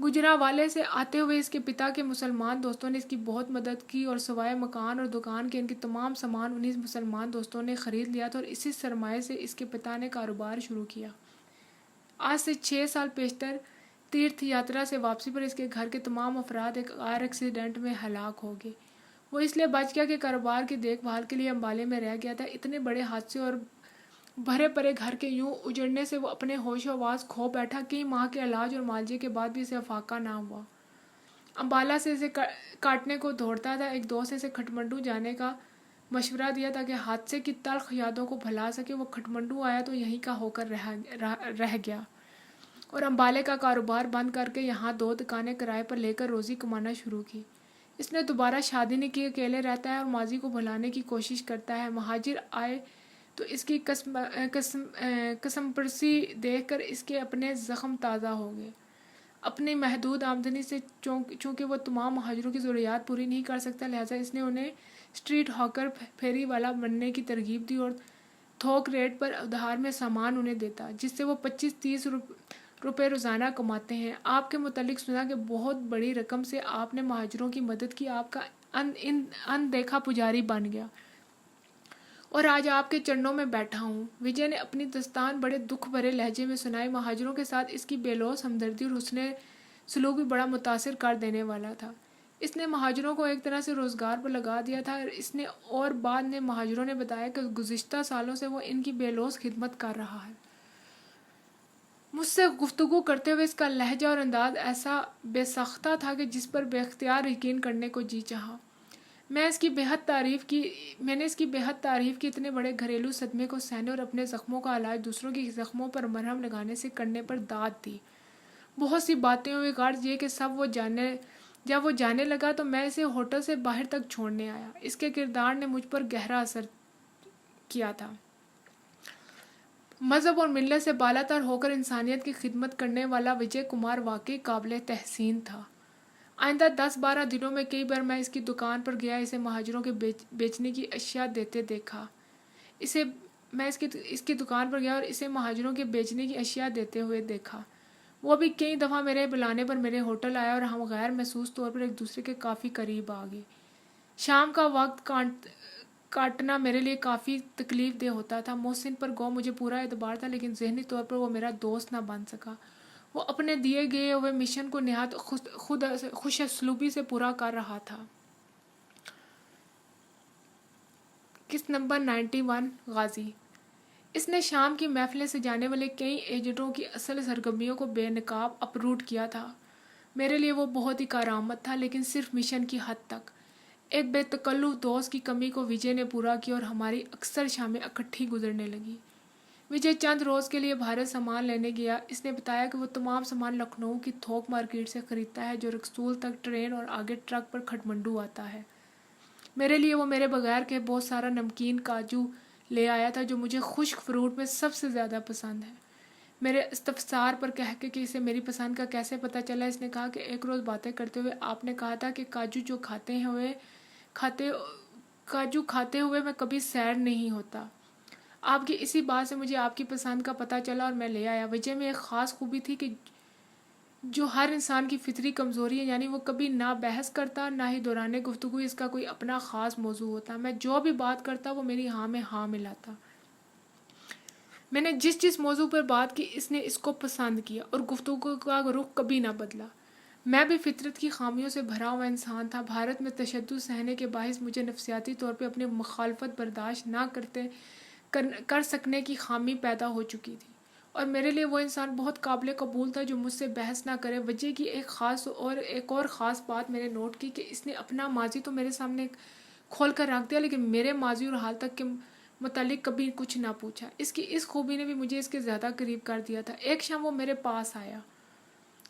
گجرانوالے سے آتے ہوئے اس کے پتا کے مسلمان دوستوں نے اس کی بہت مدد کی اور سوائے مکان اور دکان کے ان کے تمام سامان انہی مسلمان دوستوں نے خرید لیا تھا اور اسی سرمایے سے اس کے پتا نے کاروبار شروع کیا. آج سے 6 سال پیشتر تیرتھ یاترا سے واپسی پر اس کے گھر کے تمام افراد ایک کار ایکسیڈنٹ میں ہلاک ہو گئے. وہ اس لیے بچ گیا کہ کاروبار کی دیکھ بھال کے لیے امبالے میں رہ گیا تھا. اتنے بڑے حادثے اور بھرے پڑے گھر کے یوں اجڑنے سے وہ اپنے ہوش و حواس کھو بیٹھا. کئی ماہ کے علاج اور معالجے کے بعد بھی اسے افاقہ نہ ہوا. امبالہ سے اسے کاٹنے کو دوڑتا تھا. ایک دوست نے اسے کھٹمنڈو جانے کا مشورہ دیا تاکہ حادثے کی تلخ یادوں کو بھلا سکے. وہ کھٹمنڈو آیا تو یہیں کا ہو کر رہ گیا اور امبالے کا کاروبار بند کر کے یہاں 2 دکانیں کرائے پر لے کر روزی کمانا شروع کی. اس نے دوبارہ شادی نہیں کی، اکیلے رہتا ہے اور ماضی کو بھلانے کی کوشش کرتا ہے. مہاجر آئے تو اس کی قسم پرسی دیکھ کر اس کے اپنے زخم تازہ ہو گئے. اپنی محدود آمدنی سے چونکہ وہ تمام مہاجروں کی ضروریات پوری نہیں کر سکتا، لہٰذا اس نے انہیں اسٹریٹ ہاکر پھیری والا بننے کی ترغیب دی اور تھوک ریٹ پر ادھار میں سامان انہیں دیتا، جس سے وہ 25-30 روپے روزانہ کماتے ہیں. آپ کے متعلق سنا کہ بہت بڑی رقم سے آپ نے مہاجروں کی مدد کی. آپ کا اندیکھا پجاری بن گیا اور آج آپ کے چرنوں میں بیٹھا ہوں. وجے نے اپنی داستان بڑے دکھ بھرے لہجے میں سنائی. مہاجروں کے ساتھ اس کی بے لوث ہمدردی اور حسن سلوک بھی بڑا متاثر کر دینے والا تھا. اس نے مہاجروں کو ایک طرح سے روزگار پر لگا دیا تھا. اور بعد میں مہاجروں نے بتایا کہ گزشتہ سالوں سے وہ ان کی بے لوث خدمت کر رہا ہے. مجھ سے گفتگو کرتے ہوئے اس کا لہجہ اور انداز ایسا بے ساختہ تھا کہ جس پر بے اختیار یقین کرنے کو جی چاہا. میں نے اس کی بے حد تعریف کی اتنے بڑے گھریلو صدمے کو سہنے اور اپنے زخموں کا علاج دوسروں کی زخموں پر مرہم لگانے سے کرنے پر داد دی. بہت سی باتیں ہوئی، غرض یہ کہ جب وہ جانے لگا تو میں اسے ہوٹل سے باہر تک چھوڑنے آیا. اس کے کردار نے مجھ پر گہرا اثر کیا تھا. مذہب اور ملت سے بالاتر ہو کر انسانیت کی خدمت کرنے والا وجے کمار واقعی قابل تحسین تھا. آئندہ 10-12 دنوں میں کئی بار میں اس کی دکان پر گیا، اسے مہاجروں کے بیچنے کی اشیاء دیتے دیکھا. اس کی دکان پر گیا اور اسے مہاجروں کے بیچنے کی اشیاء دیتے ہوئے دیکھا. وہ بھی کئی دفعہ میرے بلانے پر میرے ہوٹل آیا اور ہم غیر محسوس طور پر ایک دوسرے کے کافی قریب آ گئے. شام کا وقت کاٹنا میرے لیے کافی تکلیف دہ ہوتا تھا. محسن پر گو مجھے پورا اعتبار تھا، لیکن ذہنی طور پر وہ میرا دوست نہ بن سکا. وہ اپنے دیے گئے ہوئے مشن کو نہایت خوش اسلوبی سے پورا کر رہا تھا. قسط نمبر 91 غازی. اس نے شام کی محفلیں سجانے والے کئی ایجنٹوں کی اصل سرگرمیوں کو بے نقاب اپروٹ کیا تھا. میرے لیے وہ بہت ہی کارآمد تھا، لیکن صرف مشن کی حد تک. ایک بے تکلف دوست کی کمی کو وجے نے پورا کیا اور ہماری اکثر شامیں اکٹھی گزرنے لگی. وجے چند روز کے لیے بھارت سامان لینے گیا. اس نے بتایا کہ وہ تمام سامان لکھنؤ کی تھوک مارکیٹ سے خریدتا ہے جو رکسول تک ٹرین اور آگے ٹرک پر کھٹمنڈو آتا ہے. میرے لیے وہ میرے بغیر کے بہت سارا نمکین کاجو لے آیا تھا جو مجھے خشک فروٹ میں سب سے زیادہ پسند ہے. میرے استفسار پر کہہ کے کہ اسے میری پسند کا کیسے پتہ چلا، اس نے کہا کہ ایک روز باتیں کرتے ہوئے آپ نے کہا تھا کہ کاجو کھاتے ہوئے میں کبھی سیر نہیں ہوتا. آپ کی اسی بات سے مجھے آپ کی پسند کا پتہ چلا اور میں لے آیا. وجے میں ایک خاص خوبی تھی کہ جو ہر انسان کی فطری کمزوری ہے، یعنی وہ کبھی نہ بحث کرتا نہ ہی دوران گفتگو اس کا کوئی اپنا خاص موضوع ہوتا. میں جو بھی بات کرتا وہ میری ہاں میں ہاں ملاتا. میں نے جس موضوع پر بات کی اس نے اس کو پسند کیا اور گفتگو کا رخ کبھی نہ بدلا. میں بھی فطرت کی خامیوں سے بھرا ہوا انسان تھا. بھارت میں تشدد سہنے کے باعث مجھے نفسیاتی طور پہ اپنی مخالفت برداشت نہ کر سکنے کی خامی پیدا ہو چکی تھی، اور میرے لیے وہ انسان بہت قابل قبول تھا جو مجھ سے بحث نہ کرے. وجہ کی ایک اور خاص بات میں نے نوٹ کی کہ اس نے اپنا ماضی تو میرے سامنے کھول کر رکھ دیا، لیکن میرے ماضی اور حال تک کے متعلق کبھی کچھ نہ پوچھا. اس کی اس خوبی نے بھی مجھے اس کے زیادہ قریب کر دیا تھا. ایک شام وہ میرے پاس آیا.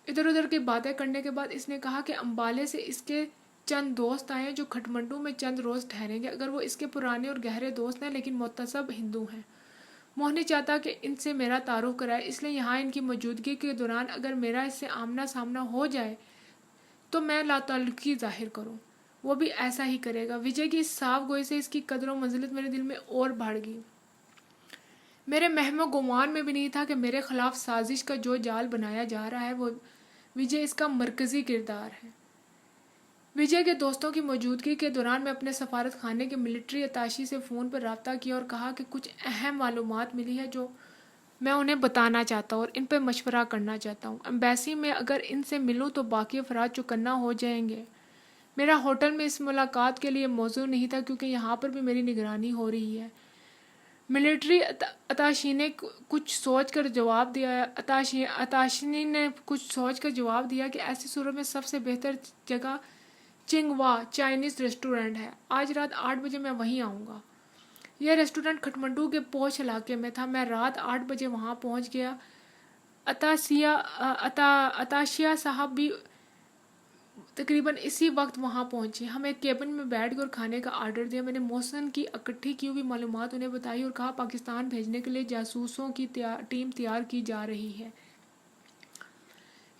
ادھر ادھر کی باتیں کرنے کے بعد اس نے کہا کہ امبالے سے اس کے چند دوست آئے ہیں جو کھٹمنڈو میں چند روز ٹھہریں گے. اگر وہ اس کے پرانے اور گہرے دوست ہیں لیکن متعصب ہندو ہیں. موہنی چاہتا کہ ان سے میرا تعارف کرائے، اس لیے یہاں ان کی موجودگی کے دوران اگر میرا اس سے آمنا سامنا ہو جائے تو میں لاتعلقی ظاہر کروں. وہ بھی ایسا ہی کرے گا. وجے کی اس صاف گوئی سے اس کی قدر و منزلت میرے دل میں اور بڑھ گئی. میرے وہم و گمان میں بھی نہیں تھا کہ میرے خلاف سازش کا جو جال بنایا جا رہا ہے وہ وجے اس کا مرکزی کردار ہے. وجے کے دوستوں کی موجودگی کے دوران میں اپنے سفارت خانے کے ملٹری اتاشی سے فون پر رابطہ کیا اور کہا کہ کچھ اہم معلومات ملی ہے جو میں انہیں بتانا چاہتا ہوں اور ان پہ مشورہ کرنا چاہتا ہوں. ایمبیسی میں اگر ان سے ملوں تو باقی افراد چوکنا ہو جائیں گے. میرا ہوٹل میں اس ملاقات کے لیے موضوع نہیں تھا کیونکہ یہاں پر بھی میری نگرانی ہو رہی ہے. ملٹری اتاشی نے کچھ سوچ کر جواب دیا کہ ایسی صورت میں سب سے بہتر جگہ چنگوا چائنیز ریسٹورنٹ ہے. آج رات 8 بجے میں وہیں آؤں گا. یہ ریسٹورنٹ کھٹمنڈو کے پوش علاقے میں تھا. میں رات 8 بجے وہاں پہنچ گیا. اتاشیا صاحب بھی تقریباً اسی وقت وہاں پہنچے. ہم ایک کیبن میں بیٹھ گئے اور کھانے کا آرڈر دیا. میں نے محسن کی اکٹھی کی ہوئی معلومات انہیں بتائی اور کہا پاکستان بھیجنے کے لیے جاسوسوں کی ٹیم تیار کی جا رہی ہے.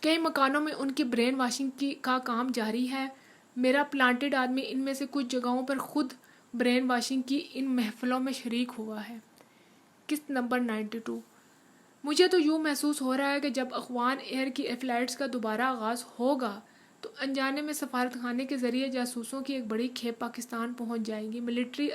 کئی مکانوں میں ان کی برین واشنگ کا کام جاری ہے. میرا پلانٹڈ آدمی ان میں سے کچھ جگہوں پر خود برین واشنگ کی ان محفلوں میں شریک ہوا ہے. قسط نمبر 92. مجھے تو یوں محسوس ہو رہا ہے کہ جب اخوان ایئر کی فلائٹس کا دوبارہ آغاز ہوگا تو انجانے میں سفارت خانے کے ذریعے جاسوسوں کی ایک بڑی کھیپ پاکستان پہنچ جائے گی. ملٹری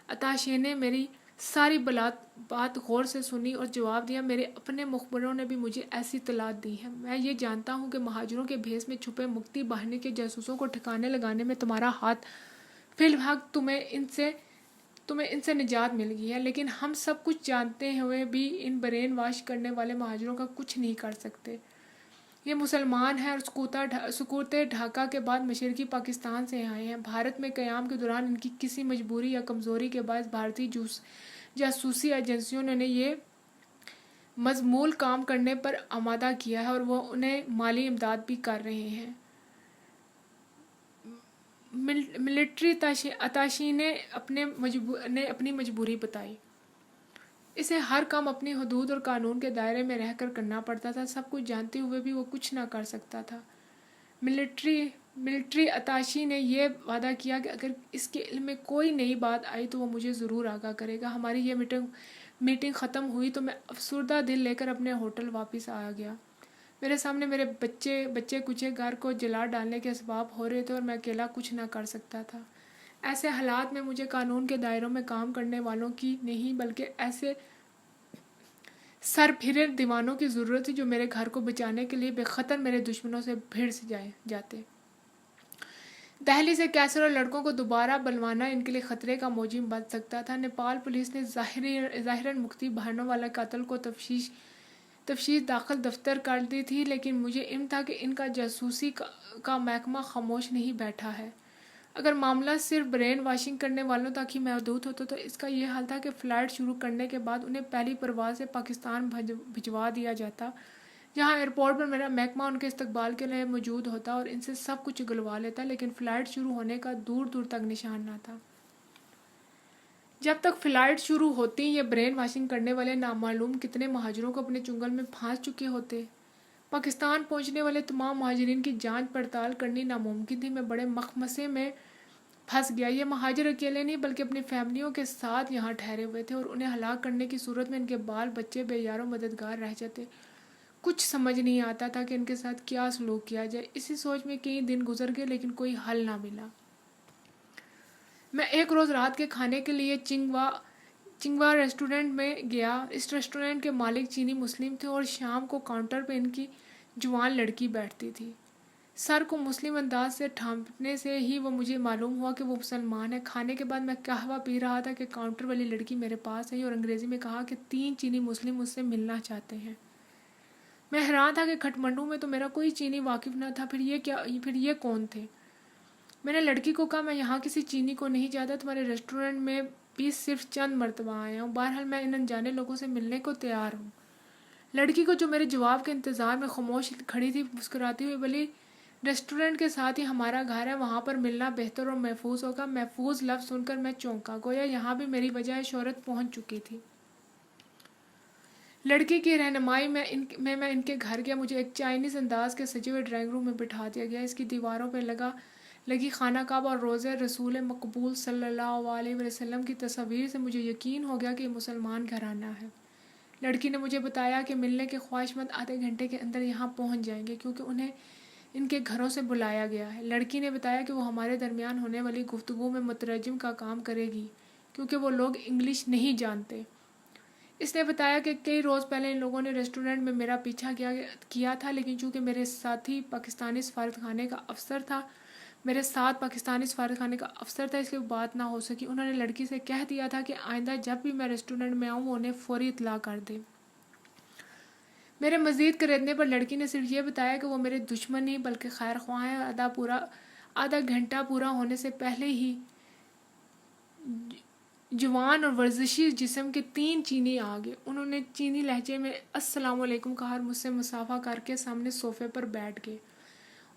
اتاشے نے میری ساری بات غور سے سنی اور جواب دیا. میرے اپنے مخبروں نے بھی مجھے ایسی اطلاعات دی ہیں. میں یہ جانتا ہوں کہ مہاجروں کے بھیس میں چھپے مکتی باہنی کے جاسوسوں کو ٹھکانے لگانے میں تمہارا ہاتھ. فی الوقت تمہیں ان سے نجات مل گئی ہے، لیکن ہم سب کچھ جانتے ہوئے بھی ان برین واش کرنے والے مہاجروں کا کچھ نہیں کر سکتے. یہ مسلمان ہیں اور سکوت ڈھاکہ کے بعد مشرقی پاکستان سے آئے ہیں. بھارت میں قیام کے دوران ان کی کسی مجبوری یا کمزوری کے باعث بھارتی جاسوسی ایجنسیوں نے یہ مذمول کام کرنے پر آمادہ کیا ہے اور وہ انہیں مالی امداد بھی کر رہے ہیں. ملٹری اتاشی نے اپنی مجبوری بتائی. اسے ہر کام اپنی حدود اور قانون کے دائرے میں رہ کر کرنا پڑتا تھا. سب کچھ جانتے ہوئے بھی وہ کچھ نہ کر سکتا تھا. ملٹری اتاشی نے یہ وعدہ کیا کہ اگر اس کے علم میں کوئی نئی بات آئی تو وہ مجھے ضرور آگاہ کرے گا. ہماری یہ میٹنگ ختم ہوئی تو میں افسردہ دل لے کر اپنے ہوٹل واپس آ گیا. میرے سامنے میرے بچے کچھ گھر کو جلا ڈالنے کے اسباب ہو رہے تھے اور میں اکیلا کچھ نہ کر سکتا تھا. ایسے حالات میں مجھے قانون کے دائروں میں کام کرنے والوں کی نہیں بلکہ ایسے سر پھرے دیوانوں کی ضرورت تھی جو میرے گھر کو بچانے کے لیے بے خطر میرے دشمنوں سے بھیڑ سے جاتے. دہلی سے کیسر اور لڑکوں کو دوبارہ بلوانا ان کے لیے خطرے کا موجب بن سکتا تھا. نیپال پولیس نے ظاہراً مکتی بہانوں والا قاتل کو تفتیش داخل دفتر کر دی تھی، لیکن مجھے علم تھا کہ ان کا جاسوسی کا محکمہ خاموش نہیں بیٹھا ہے. اگر معاملہ صرف برین واشنگ کرنے والوں تک ہی محدود ہوتا تو اس کا یہ حال تھا کہ فلائٹ شروع کرنے کے بعد انہیں پہلی پرواز سے پاکستان بھجوا دیا جاتا، جہاں ایئرپورٹ پر میرا محکمہ ان کے استقبال کے لیے موجود ہوتا اور ان سے سب کچھ اگلوا لیتا. لیکن فلائٹ شروع ہونے کا دور دور تک نشان نہ تھا. جب تک فلائٹ شروع ہوتی یہ برین واشنگ کرنے والے نامعلوم کتنے مہاجروں کو اپنے چنگل میں پھانس چکے ہوتے. پاکستان پہنچنے والے تمام مہاجرین کی جانچ پڑتال کرنی ناممکن تھی. میں بڑے مخمصے میں پھنس گیا. یہ مہاجر اکیلے نہیں بلکہ اپنی فیملیوں کے ساتھ یہاں ٹھہرے ہوئے تھے اور انہیں ہلاک کرنے کی صورت میں ان کے بال بچے بے یار و مددگار رہ جاتے. کچھ سمجھ نہیں آتا تھا کہ ان کے ساتھ کیا سلوک کیا جائے. اسی سوچ میں کئی دن گزر گئے لیکن کوئی حل نہ ملا. میں ایک روز رات کے کھانے کے لیے چنگوا ریسٹورنٹ میں گیا. اس ریسٹورنٹ کے مالک چینی مسلم تھے اور شام کو کاؤنٹر پہ ان کی جوان لڑکی بیٹھتی تھی. سر کو مسلم انداز سے ٹھانپنے سے ہی وہ مجھے معلوم ہوا کہ وہ مسلمان ہے. کھانے کے بعد میں قہوہ پی رہا تھا کہ کاؤنٹر والی لڑکی میرے پاس آئی اور انگریزی میں کہا کہ 3 چینی مسلم مجھ سے ملنا چاہتے ہیں. میں حیران تھا کہ کھٹمنڈو میں تو میرا کوئی چینی واقف نہ تھا. پھر یہ کون تھے؟ میں نے لڑکی کو کہا میں یہاں کسی چینی کو نہیں چاہتا. تمہارے ریسٹورنٹ میں بھی صرف چند مرتبہ آیا ہوں. بہرحال میں ان انجانے لوگوں سے ملنے کو تیار ہوں. لڑکی کو جو میرے جواب کے انتظار میں خاموش کھڑی تھی مسکراتی ہوئی بولی ریسٹورنٹ کے ساتھ ہی ہمارا گھر ہے. وہاں پر ملنا بہتر اور محفوظ ہوگا. محفوظ لفظ سن کر میں چونکا. گویا یہاں بھی میری وجہ شہرت پہنچ چکی تھی. لڑکی کی رہنمائی میں ان کے گھر گیا. مجھے ایک چائنیز انداز کے سجے ہوئے ڈرائنگ روم میں بٹھا دیا گیا. اس کی دیواروں پہ لگی خانہ کعبہ اور روضہ رسول مقبول صلی اللہ علیہ وسلم کی تصاویر سے مجھے یقین ہو گیا کہ یہ مسلمان گھرانہ ہے. لڑکی نے مجھے بتایا کہ ملنے کے خواہش مند آدھے گھنٹے کے اندر یہاں پہنچ جائیں گے کیونکہ انہیں ان کے گھروں سے بلایا گیا ہے. لڑکی نے بتایا کہ وہ ہمارے درمیان ہونے والی گفتگو میں مترجم کا کام کرے گی کیونکہ وہ لوگ انگلش نہیں جانتے. اس نے بتایا کہ کئی روز پہلے ان لوگوں نے ریسٹورنٹ میں میرا پیچھا کیا تھا لیکن چونکہ میرے ساتھ پاکستانی سفارتخانے کا افسر تھا اس لیے بات نہ ہو سکی. انہوں نے لڑکی سے کہہ دیا تھا کہ آئندہ جب بھی میں ریسٹورنٹ میں آؤں وہ انہیں فوری اطلاع کر دے. میرے مزید کریدنے پر لڑکی نے صرف یہ بتایا کہ وہ میرے دشمن نہیں بلکہ خیر خواہ ہیں. آدھا گھنٹہ پورا ہونے سے پہلے ہی جوان اور ورزشی جسم کے 3 چینی آ گئے. انہوں نے چینی لہجے میں السلام علیکم کہا اور مجھ سے مصافحہ کر کے سامنے صوفے پر بیٹھ گئے.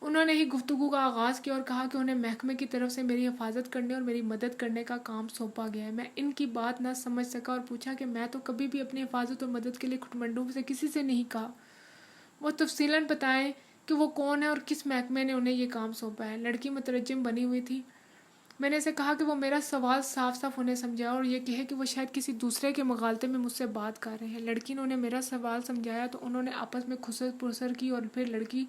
انہوں نے ہی گفتگو کا آغاز کیا اور کہا کہ انہیں محکمے کی طرف سے میری حفاظت کرنے اور میری مدد کرنے کا کام سونپا گیا ہے. میں ان کی بات نہ سمجھ سکا اور پوچھا کہ میں تو کبھی بھی اپنی حفاظت اور مدد کے لیے کھٹمنڈو سے کسی سے نہیں کہا. وہ تفصیلاً بتائیں کہ وہ کون ہے اور کس محکمے نے انہیں یہ کام سونپا ہے. لڑکی مترجم بنی ہوئی تھی. میں نے اسے کہا کہ وہ میرا سوال صاف صاف انہیں سمجھا اور یہ کہے کہ وہ شاید کسی دوسرے کے مغالطے میں مجھ سے بات کر رہے ہیں. لڑکی نے انہیں میرا سوال سمجھایا تو انہوں نے آپس میں خسر پرسر کی اور پھر لڑکی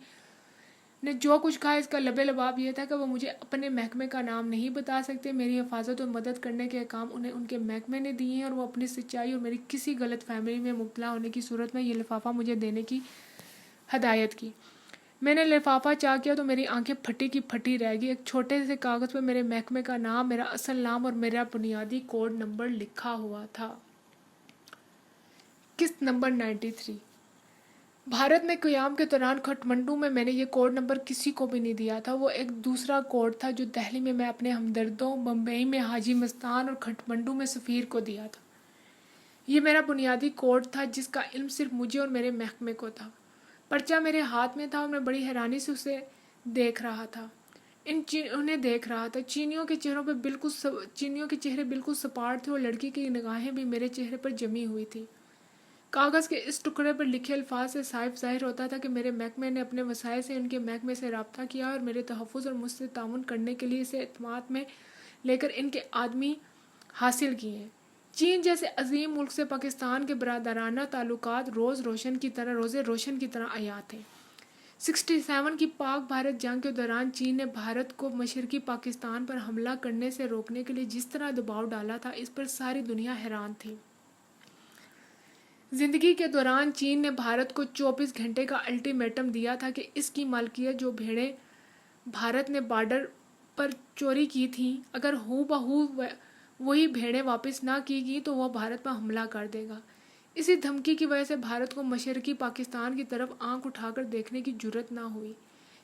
نے جو کچھ کہا اس کا لب لباب یہ تھا کہ وہ مجھے اپنے محکمے کا نام نہیں بتا سکتے. میری حفاظت اور مدد کرنے کے احکام انہیں ان کے محکمے نے دیے ہیں اور وہ اپنی سچائی اور میری کسی غلط فہمی میں مبتلا ہونے کی صورت میں یہ لفافہ مجھے دینے کی ہدایت کی. میں نے لفافہ چاک کیا تو میری آنکھیں پھٹی کی پھٹی رہ گئی. ایک چھوٹے سے کاغذ پہ میرے محکمے کا نام, میرا اصل نام اور میرا بنیادی کوڈ نمبر لکھا ہوا تھا. قسط نمبر 93. بھارت میں قیام کے دوران کھٹمنڈو میں نے یہ کوڈ نمبر کسی کو بھی نہیں دیا تھا. وہ ایک دوسرا کوڈ تھا جو دہلی میں اپنے ہمدردوں, بمبئی میں حاجی مستان اور کھٹمنڈو میں سفیر کو دیا تھا. یہ میرا بنیادی کوڈ تھا جس کا علم صرف مجھے اور میرے محکمے کو تھا. پرچہ میرے ہاتھ میں تھا اور میں بڑی حیرانی سے اسے دیکھ رہا تھا. انہیں دیکھ رہا تھا. چینیوں کے چہرے بالکل سپاٹ تھے اور لڑکی کی نگاہیں بھی میرے چہرے پر جمی ہوئی تھی. کاغذ کے اس ٹکڑے پر لکھے الفاظ سے صاف ظاہر ہوتا تھا کہ میرے محکمے نے اپنے وسائل سے ان کے محکمے سے رابطہ کیا اور میرے تحفظ اور مجھ سے تعاون کرنے کے لیے اسے اعتماد میں لے کر ان کے آدمی حاصل کیے ہیں. چین جیسے عظیم ملک سے پاکستان کے برادرانہ تعلقات روزے روشن کی طرح عیاں تھے. 67 کی پاک بھارت جنگ کے دوران چین نے بھارت کو مشرقی پاکستان پر حملہ کرنے سے روکنے کے لیے جس طرح دباؤ ڈالا تھا اس پر ساری دنیا حیران تھی. زندگی کے دوران چین نے بھارت کو 24 گھنٹے کا الٹیمیٹم دیا تھا کہ اس کی ملکیت جو بھیڑیں بھارت نے بارڈر پر چوری کی تھیں اگر ہو بہو وہی بھیڑیں واپس نہ کی گئی تو وہ بھارت پر حملہ کر دے گا. اسی دھمکی کی وجہ سے بھارت کو مشرقی پاکستان کی طرف آنکھ اٹھا کر دیکھنے کی جرت نہ ہوئی.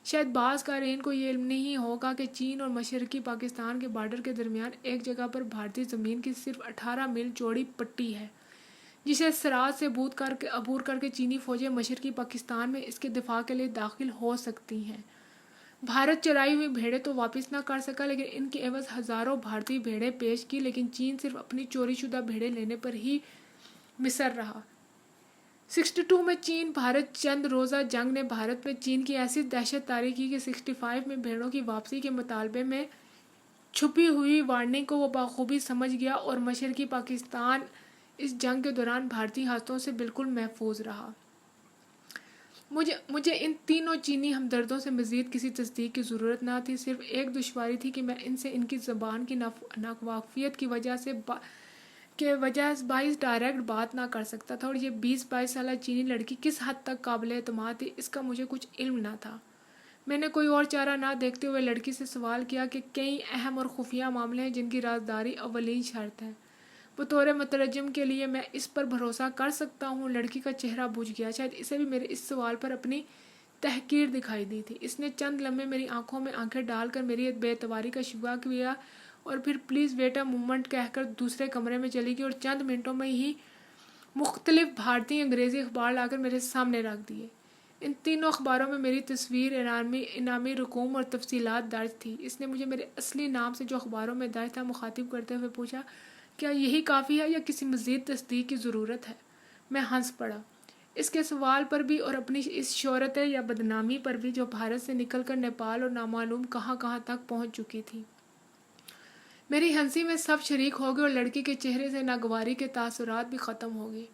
شاید بعض قارئین کو یہ علم نہیں ہوگا کہ چین اور مشرقی پاکستان کے بارڈر کے درمیان ایک جگہ پر بھارتی زمین کی صرف 18 میل چوڑی پٹی ہے جسے سرحد سے عبور کر کے چینی فوجیں مشرقی پاکستان میں اس کے دفاع کے لیے داخل ہو سکتی ہیں. بھارت چرائی ہوئی بھیڑیں تو واپس نہ کر سکا لیکن ان کے عوض ہزاروں بھارتی بھیڑیں پیش کی. لیکن چین صرف اپنی چوری شدہ بھیڑیں لینے پر ہی مصر رہا. 62 میں چین بھارت چند روزہ جنگ نے بھارت میں چین کی ایسی دہشت طاری کی کہ 65 میں بھیڑوں کی واپسی کے مطالبے میں چھپی ہوئی وارننگ کو وہ بخوبی سمجھ گیا اور مشرقی پاکستان اس جنگ کے دوران بھارتی ہاتھوں سے بالکل محفوظ رہا. مجھے ان تینوں چینی ہمدردوں سے مزید کسی تصدیق کی ضرورت نہ تھی، صرف ایک دشواری تھی کہ میں ان سے ان کی زبان کی ناواقفیت کی وجہ سے باعث ڈائریکٹ بات نہ کر سکتا تھا، اور یہ 20-22 سالہ چینی لڑکی کس حد تک قابل اعتماد تھی اس کا مجھے کچھ علم نہ تھا۔ میں نے کوئی اور چارہ نہ دیکھتے ہوئے لڑکی سے سوال کیا کہ کئی اہم اور خفیہ معاملے ہیں جن کی رازداری اولین شرط ہے۔ بطور مترجم کے لیے میں اس پر بھروسہ کر سکتا ہوں؟ لڑکی کا چہرہ بجھ گیا، شاید اسے بھی میرے اس سوال پر اپنی تحقیر دکھائی دی تھی۔ اس نے چند لمحے میری آنکھوں میں آنکھیں ڈال کر میری بے اعتباری کا شکوہ کیا اور پھر پلیز ویٹ اے مومنٹ کہہ کر دوسرے کمرے میں چلی گئی اور چند منٹوں میں ہی مختلف بھارتی انگریزی اخبار لا کر میرے سامنے رکھ دیے۔ ان تینوں اخباروں میں میری تصویر، انعامی رقوم اور تفصیلات درج تھی۔ اس نے مجھے میرے اصلی نام سے جو اخباروں میں درج تھا مخاطب کرتے ہوئے پوچھا، کیا یہی کافی ہے یا کسی مزید تصدیق کی ضرورت ہے؟ میں ہنس پڑا۔ اس کے سوال پر بھی اور اپنی اس شہرت یا بدنامی پر بھی جو بھارت سے نکل کر نیپال اور نامعلوم کہاں کہاں تک پہنچ چکی تھی۔ میری ہنسی میں سب شریک ہو گئے اور لڑکی کے چہرے سے ناگواری کے تاثرات بھی ختم ہو گئے۔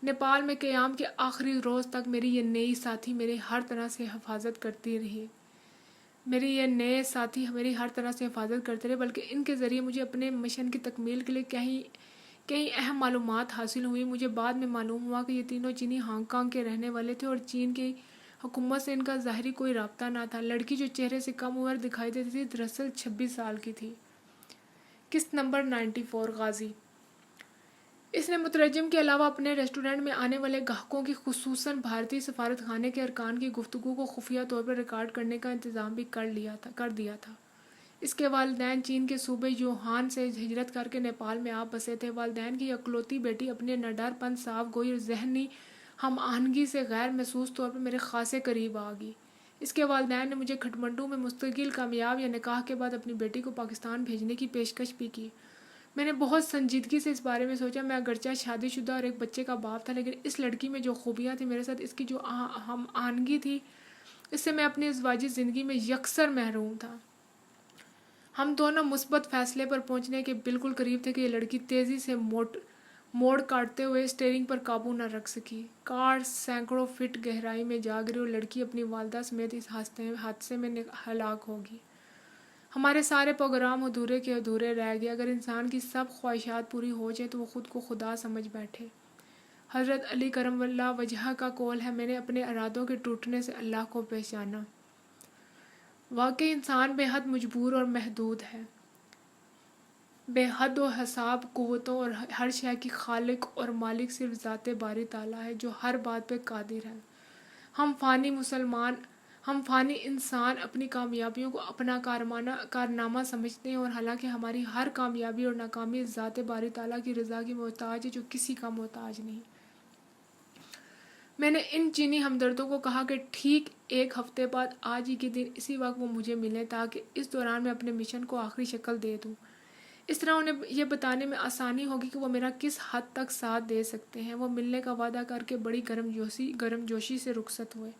نیپال میں قیام کے آخری روز تک میری یہ نئی ساتھی میری ہر طرح سے حفاظت کرتی رہی، بلکہ ان کے ذریعے مجھے اپنے مشن کی تکمیل کے لیے کئی اہم معلومات حاصل ہوئی۔ مجھے بعد میں معلوم ہوا کہ یہ تینوں چینی ہانگ کانگ کے رہنے والے تھے اور چین کی حکومت سے ان کا ظاہری کوئی رابطہ نہ تھا۔ لڑکی جو چہرے سے کم عمر دکھائی دیتی تھی دراصل 26 سال کی تھی۔ قسط نمبر 94 غازی۔ اس نے مترجم کے علاوہ اپنے ریسٹورنٹ میں آنے والے گاہکوں کی، خصوصاً بھارتی سفارت خانے کے ارکان کی گفتگو کو خفیہ طور پر ریکارڈ کرنے کا انتظام بھی کر دیا تھا۔ اس کے والدین چین کے صوبے یوہان سے ہجرت کر کے نیپال میں آ بسے تھے۔ والدین کی اکلوتی بیٹی اپنے نڈر پن، صاف گوئی اور ذہنی ہم آہنگی سے غیر محسوس طور پر میرے خاصے قریب آ گئی۔ اس کے والدین نے مجھے کھٹمنڈو میں مستقل کامیاب یا نکاح کے بعد اپنی بیٹی کو پاکستان بھیجنے کی پیشکش بھی کی۔ میں نے بہت سنجیدگی سے اس بارے میں سوچا۔ میں اگرچہ شادی شدہ اور ایک بچے کا باپ تھا، لیکن اس لڑکی میں جو خوبیاں تھیں، میرے ساتھ اس کی جو ہم آہنگی تھی، اس سے میں اپنی ازدواجی زندگی میں یکسر محروم تھا۔ ہم دونوں مثبت فیصلے پر پہنچنے کے بالکل قریب تھے کہ یہ لڑکی تیزی سے موڑ کاٹتے ہوئے اسٹیئرنگ پر قابو نہ رکھ سکی۔ کار سینکڑوں فٹ گہرائی میں جا گری اور لڑکی اپنی والدہ سمیت اس حادثے میں ہلاک ہوگی۔ ہمارے سارے پروگرام ادھورے کے ادھورے رہ گئے۔ اگر انسان کی سب خواہشات پوری ہو جائیں تو وہ خود کو خدا سمجھ بیٹھے۔ حضرت علی کرم اللہ وجہہ کا قول ہے، میں نے اپنے ارادوں کے ٹوٹنے سے اللہ کو پہچانا۔ واقعی انسان بے حد مجبور اور محدود ہے، بے حد و حساب قوتوں اور ہر شے کی خالق اور مالک صرف ذات باری تعالیٰ ہے جو ہر بات پہ قادر ہے۔ ہم فانی انسان اپنی کامیابیوں کو اپنا کارنامہ سمجھتے ہیں، اور حالانکہ ہماری ہر کامیابی اور ناکامی ذات باری تعالیٰ کی رضا کی محتاج ہے جو کسی کا محتاج نہیں۔ میں نے ان چینی ہمدردوں کو کہا کہ ٹھیک 1 ہفتے بعد آج ہی کے دن اسی وقت وہ مجھے ملیں تاکہ اس دوران میں اپنے مشن کو آخری شکل دے دوں۔ اس طرح انہیں یہ بتانے میں آسانی ہوگی کہ وہ میرا کس حد تک ساتھ دے سکتے ہیں۔ وہ ملنے کا وعدہ کر کے بڑی گرم جوشی سے رخصت ہوئے۔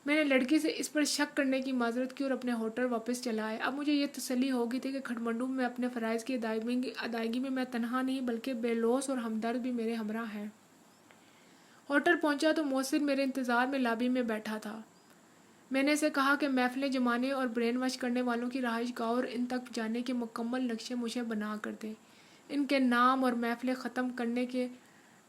میں نے لڑکی سے اس پر شک کرنے کی معذرت کی اور اپنے ہوٹل واپس چلا آیا۔ اب مجھے یہ تسلی ہو گئی تھی کہ کھٹمنڈو میں اپنے فرائض کی ادائیگی میں تنہا نہیں بلکہ بے لوث اور ہمدرد بھی میرے ہمراہ ہیں۔ ہوٹل پہنچا تو محسن میرے انتظار میں لابی میں بیٹھا تھا۔ میں نے اسے کہا کہ محفلیں جمانے اور برین واش کرنے والوں کی رہائش گاہ اور ان تک جانے کے مکمل نقشے مجھے بنا کر دے، ان کے نام اور محفلیں ختم کرنے کے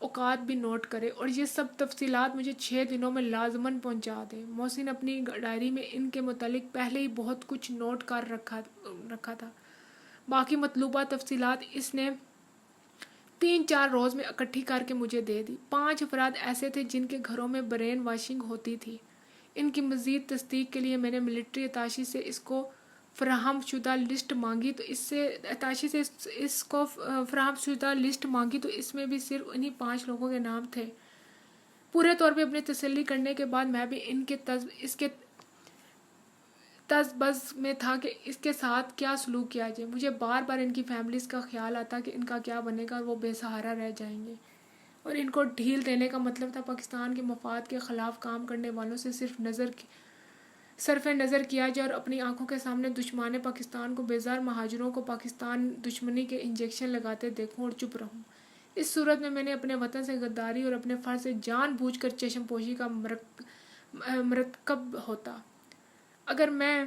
اوقات بھی نوٹ کرے، اور یہ سب تفصیلات مجھے 6 دنوں میں لازماً پہنچا دے۔ محسن اپنی ڈائری میں ان کے متعلق پہلے ہی بہت کچھ نوٹ کر رکھا تھا۔ باقی مطلوبہ تفصیلات اس نے 3-4 روز میں اکٹھی کر کے مجھے دے دی۔ 5 افراد ایسے تھے جن کے گھروں میں برین واشنگ ہوتی تھی۔ ان کی مزید تصدیق کے لیے میں نے ملٹری اتاشی سے اس کو فراہم شدہ لسٹ مانگی تو اس میں بھی صرف انہی 5 لوگوں کے نام تھے۔ پورے طور پہ اپنی تسلی کرنے کے بعد میں بھی اس کے تذبذب میں تھا کہ اس کے ساتھ کیا سلوک کیا جائے۔ مجھے بار بار ان کی فیملیز کا خیال آتا کہ ان کا کیا بنے گا اور وہ بے سہارا رہ جائیں گے، اور ان کو ڈھیل دینے کا مطلب تھا پاکستان کے مفاد کے خلاف کام کرنے والوں سے صرف نظر کیا جائے اور اپنی آنکھوں کے سامنے دشمنان پاکستان کو بیزار مہاجروں کو پاکستان دشمنی کے انجیکشن لگاتے دیکھوں اور چپ رہوں۔ اس صورت میں نے اپنے وطن سے غداری اور اپنے فرض سے جان بوجھ کر چشم پوشی کا مرتکب ہوتا۔ اگر میں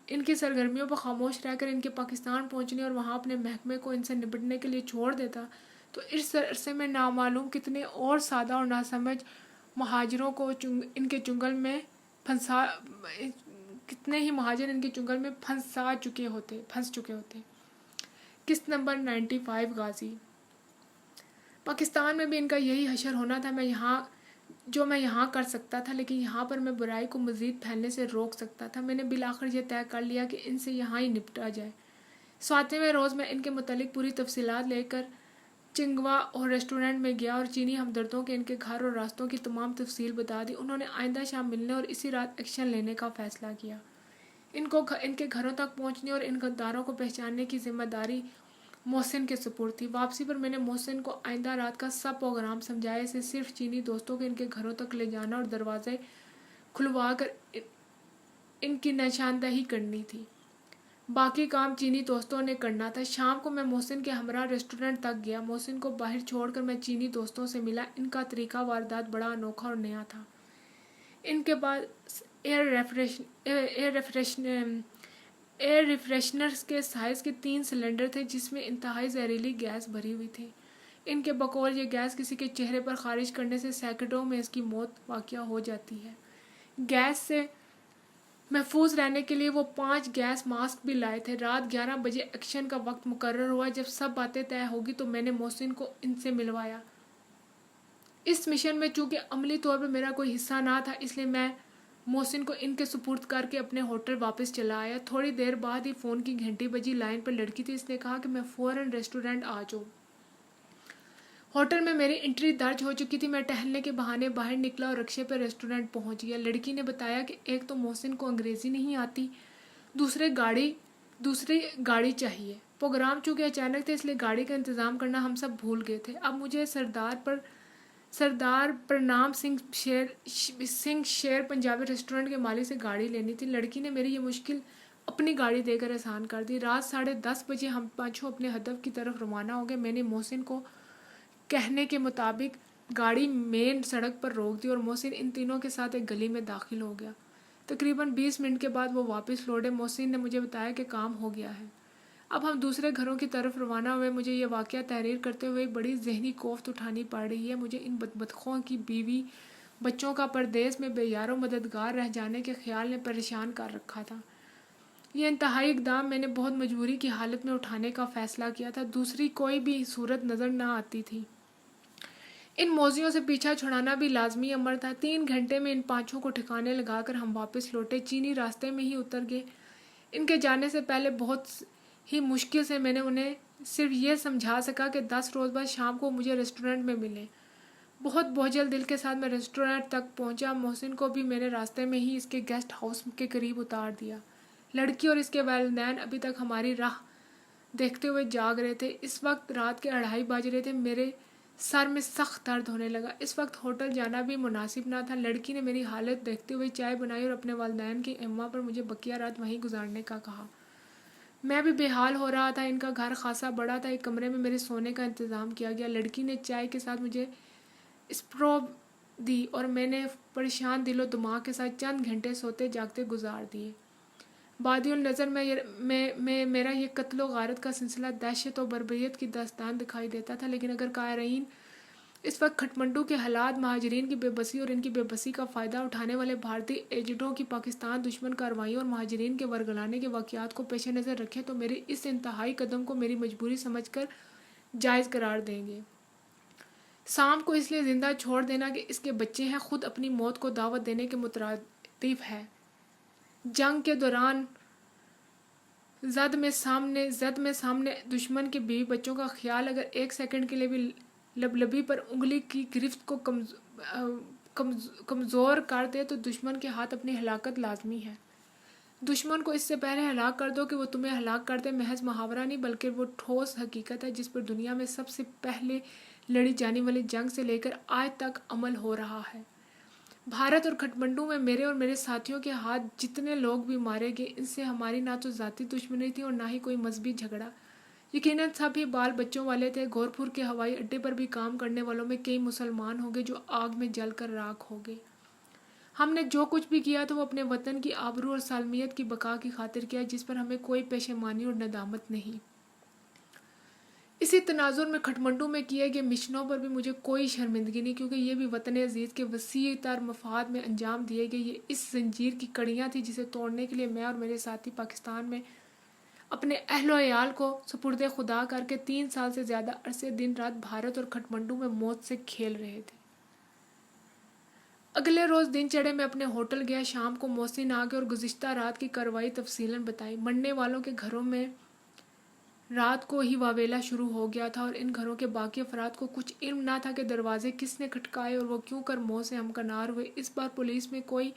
ان کی سرگرمیوں پر خاموش رہ کر ان کے پاکستان پہنچنے اور وہاں اپنے محکمے کو ان سے نپٹنے کے لیے چھوڑ دیتا تو اس عرصے میں نامعلوم کتنے اور سادہ اور ناسمجھ مہاجروں کو ان کے چنگل میں کتنے ہی مہاجر ان کے چنگل میں پھنس چکے ہوتے۔ قسط نمبر 95 غازی۔ پاکستان میں بھی ان کا یہی حشر ہونا تھا جو میں یہاں کر سکتا تھا، لیکن یہاں پر میں برائی کو مزید پھیلنے سے روک سکتا تھا۔ میں نے بالآخر یہ طے کر لیا کہ ان سے یہاں ہی نپٹا جائے۔ 7ویں روز میں ان کے متعلق پوری تفصیلات لے کر چنگوا اور ریسٹورنٹ میں گیا اور چینی ہمدردوں کے ان کے گھر اور راستوں کی تمام تفصیل بتا دی۔ انہوں نے آئندہ شام ملنے اور اسی رات ایکشن لینے کا فیصلہ کیا۔ ان کے گھروں تک پہنچنے اور ان غداروں کو پہچاننے کی ذمہ داری محسن کے سپرد تھی۔ واپسی پر میں نے محسن کو آئندہ رات کا سب پروگرام سمجھایا۔ اسے صرف چینی دوستوں کو ان کے گھروں تک لے جانا اور دروازے کھلوا کر ان کی نشاندہی کرنی تھی۔ باقی کام چینی دوستوں نے کرنا تھا۔ شام کو میں محسن کے ہمراہ ریسٹورنٹ تک گیا۔ محسن کو باہر چھوڑ کر میں چینی دوستوں سے ملا۔ ان کا طریقہ واردات بڑا انوکھا اور نیا تھا۔ ان کے پاس ایئر ریفریشنرز کے سائز کے 3 سلنڈر تھے جس میں انتہائی زہریلی گیس بھری ہوئی تھی۔ ان کے بقول یہ گیس کسی کے چہرے پر خارج کرنے سے سیکنڈوں میں اس کی موت واقع ہو جاتی ہے۔ گیس سے محفوظ رہنے کے لیے وہ 5 گیس ماسک بھی لائے تھے۔ رات 11 بجے ایکشن کا وقت مقرر ہوا۔ جب سب باتیں طے ہوگی تو میں نے محسن کو ان سے ملوایا۔ اس مشن میں چونکہ عملی طور پر میرا کوئی حصہ نہ تھا، اس لیے میں محسن کو ان کے سپرد کر کے اپنے ہوٹل واپس چلا آیا۔ تھوڑی دیر بعد ہی فون کی گھنٹی بجی۔ لائن پر لڑکی تھی۔ اس نے کہا کہ میں فوراً ریسٹورنٹ آ جاؤں۔ ہوٹل میں میری انٹری درج ہو چکی تھی۔ میں ٹہلنے کے بہانے باہر نکلا اور رکشے پہ ریسٹورنٹ پہنچ گیا۔ لڑکی نے بتایا کہ ایک تو محسن کو انگریزی نہیں آتی، دوسری گاڑی چاہیے۔ پروگرام چونکہ اچانک تھے اس لیے گاڑی کا انتظام کرنا ہم سب بھول گئے تھے۔ اب مجھے سردار پرنام سنگھ شیر پنجابی ریسٹورنٹ کے مالک سے گاڑی لینی تھی۔ لڑکی نے میری یہ مشکل اپنی گاڑی دے کر آسان کر دی۔ رات 10:30 بجے ہم پانچوں اپنے ہدف کی طرف روانہ ہو گئے۔ میں نے محسن کو کہنے کے مطابق گاڑی مین سڑک پر روک دی اور محسن ان تینوں کے ساتھ ایک گلی میں داخل ہو گیا۔ تقریباً 20 منٹ کے بعد وہ واپس لوٹے۔ محسن نے مجھے بتایا کہ کام ہو گیا ہے۔ اب ہم دوسرے گھروں کی طرف روانہ ہوئے۔ مجھے یہ واقعہ تحریر کرتے ہوئے بڑی ذہنی کوفت اٹھانی پڑ رہی ہے۔ مجھے ان بدبختوں کی بیوی بچوں کا پردیس میں بے یار و مددگار رہ جانے کے خیال نے پریشان کر رکھا تھا۔ یہ انتہائی اقدام میں نے بہت مجبوری کی حالت میں اٹھانے کا فیصلہ کیا تھا۔ دوسری کوئی بھی صورت نظر نہ آتی تھی۔ ان موذیوں سے پیچھا چھڑانا بھی لازمی امر تھا۔ 3 گھنٹے میں ان پانچوں کو ٹھکانے لگا کر ہم واپس لوٹے۔ چینی راستے میں ہی اتر گئے۔ ان کے جانے سے پہلے بہت ہی مشکل سے میں نے انہیں صرف یہ سمجھا سکا کہ 10 روز بعد شام کو مجھے ریسٹورنٹ میں ملیں۔ بہت بوجھل دل کے ساتھ میں ریسٹورنٹ تک پہنچا۔ محسن کو بھی میں نے راستے میں ہی اس کے گیسٹ ہاؤس کے قریب اتار دیا۔ لڑکی اور اس کے والدین ابھی تک ہماری راہ دیکھتے ہوئے جاگ رہے تھے۔ اس وقت رات کے 2:30 بج رہے تھے۔ میرے سر میں سخت درد ہونے لگا۔ اس وقت ہوٹل جانا بھی مناسب نہ تھا۔ لڑکی نے میری حالت دیکھتے ہوئے چائے بنائی اور اپنے والدین کی اما پر مجھے بقیہ رات وہیں گزارنے کا کہا۔ میں بھی بے حال ہو رہا تھا۔ ان کا گھر خاصا بڑا تھا۔ ایک کمرے میں میرے سونے کا انتظام کیا گیا۔ لڑکی نے چائے کے ساتھ مجھے اسپروب دی اور میں نے پریشان دل و دماغ کے ساتھ چند گھنٹے سوتے جاگتے گزار دیے۔ بادی النظر میں میرا یہ قتل و غارت کا سلسلہ دہشت و بربریت کی داستان دکھائی دیتا تھا، لیکن اگر قارئین اس وقت کھٹمنڈو کے حالات، مہاجرین کی بے بسی اور ان کی بے بسی کا فائدہ اٹھانے والے بھارتی ایجنٹوں کی پاکستان دشمن کارروائیوں اور مہاجرین کے ورگلانے کے واقعات کو پیش نظر رکھیں تو میرے اس انتہائی قدم کو میری مجبوری سمجھ کر جائز قرار دیں گے۔ سام کو اس لیے زندہ چھوڑ دینا کہ اس کے بچے ہیں، خود اپنی موت کو دعوت دینے کے مترادف ہے۔ جنگ کے دوران زد میں سامنے دشمن کے بیوی بچوں کا خیال اگر 1 سیکنڈ کے لیے بھی لبی پر انگلی کی گرفت کو کمزور کر دے تو دشمن کے ہاتھ اپنی ہلاکت لازمی ہے۔ دشمن کو اس سے پہلے ہلاک کر دو کہ وہ تمہیں ہلاک کر دے۔ محض محاورہ نہیں بلکہ وہ ٹھوس حقیقت ہے جس پر دنیا میں سب سے پہلے لڑی جانے والی جنگ سے لے کر آج تک عمل ہو رہا ہے۔ بھارت اور کھٹمنڈو میں میرے اور میرے ساتھیوں کے ہاتھ جتنے لوگ بھی مارے گئے، ان سے ہماری نہ تو ذاتی دشمنی تھی اور نہ ہی کوئی مذہبی جھگڑا۔ یقیناً سب ہی بال بچوں والے تھے۔ گورپور کے ہوائی اڈے پر بھی کام کرنے والوں میں کئی مسلمان ہوں گے جو آگ میں جل کر راکھ ہو گئے۔ ہم نے جو کچھ بھی کیا تو وہ اپنے وطن کی آبرو اور سالمیت کی بقا کی خاطر کیا، جس پر ہمیں کوئی پشیمانی اور ندامت نہیں۔ اسی تناظر میں کھٹمنڈو میں کیے گئے مشنوں پر بھی مجھے کوئی شرمندگی نہیں، کیونکہ یہ بھی وطن عزیز کے وسیع تر مفاد میں انجام دیے گئے یہ اس زنجیر کی کڑیاں تھیں جسے توڑنے کے لیے میں اور میرے ساتھی پاکستان میں اپنے اہل و عیال کو سپرد خدا کر کے 3 سال سے زیادہ عرصے دن رات بھارت اور کھٹمنڈو میں موت سے کھیل رہے تھے۔ اگلے روز دن چڑھے میں اپنے ہوٹل گیا۔ شام کو محسن آ گئے اور گزشتہ رات کی کارروائی تفصیلاً بتائی۔ مرنے والوں کے گھروں میں رات کو ہی واویلا شروع ہو گیا تھا اور ان گھروں کے باقی افراد کو کچھ علم نہ تھا کہ دروازے کس نے کھٹکائے اور وہ کیوں کر موت سے ہمکنار ہوئے۔ اس بار پولیس میں کوئی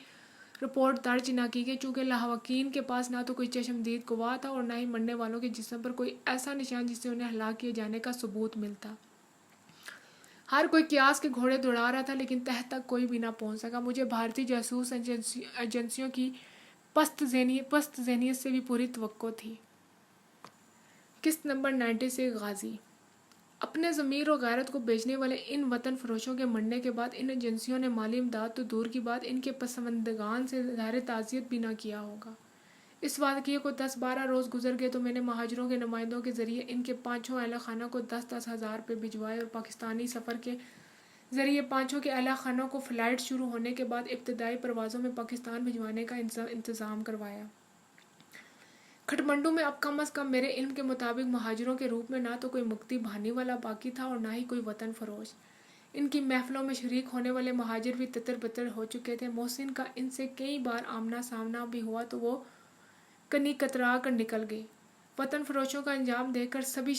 رپورٹ درج نہ کی گئی، چونکہ لاحقین کے پاس نہ تو کوئی چشمدید گواہ تھا اور نہ ہی مرنے والوں کے جسم پر کوئی ایسا نشان جس سے انہیں ہلاک کیے جانے کا ثبوت ملتا۔ ہر کوئی قیاس کے گھوڑے دوڑا رہا تھا، لیکن تہ تک کوئی بھی نہ پہنچ سکا۔ مجھے بھارتی جاسوس ایجنسیوں کی پست ذہنیت سے بھی پوری توقع تھی۔ قسط نمبر 96 غازی۔ اپنے ضمیر و غیرت کو بیچنے والے ان وطن فروشوں کے مرنے کے بعد ان ایجنسیوں نے مالی امداد تو دور کی بات ان کے پسماندگان سے اظہار تعزیت بھی نہ کیا ہوگا۔ اس واقعے کو 10-12 روز گزر گئے تو میں نے مہاجروں کے نمائندوں کے ذریعے ان کے 5 اہل خانہ کو 10-10 ہزار روپے بھجوائے اور پاکستانی سفر کے ذریعے 5 کے اہل خانوں کو فلائٹ شروع ہونے کے بعد ابتدائی پروازوں میں پاکستان بھجوانے کا انتظام کروایا۔ کھٹمنڈو میں اب کم از کم میرے علم کے مطابق مہاجروں کے روپ میں نہ تو کوئی مکتی بھانی والا باقی تھا اور نہ ہی کوئی وطن فروش۔ ان کی محفلوں میں شریک ہونے والے مہاجر بھی تتر بتر ہو چکے تھے۔ محسن کا ان سے کئی بار آمنا سامنا بھی ہوا تو وہ کنی کترا کر نکل گئے۔ وطن فروشوں کا انجام دیکھ کر سبھی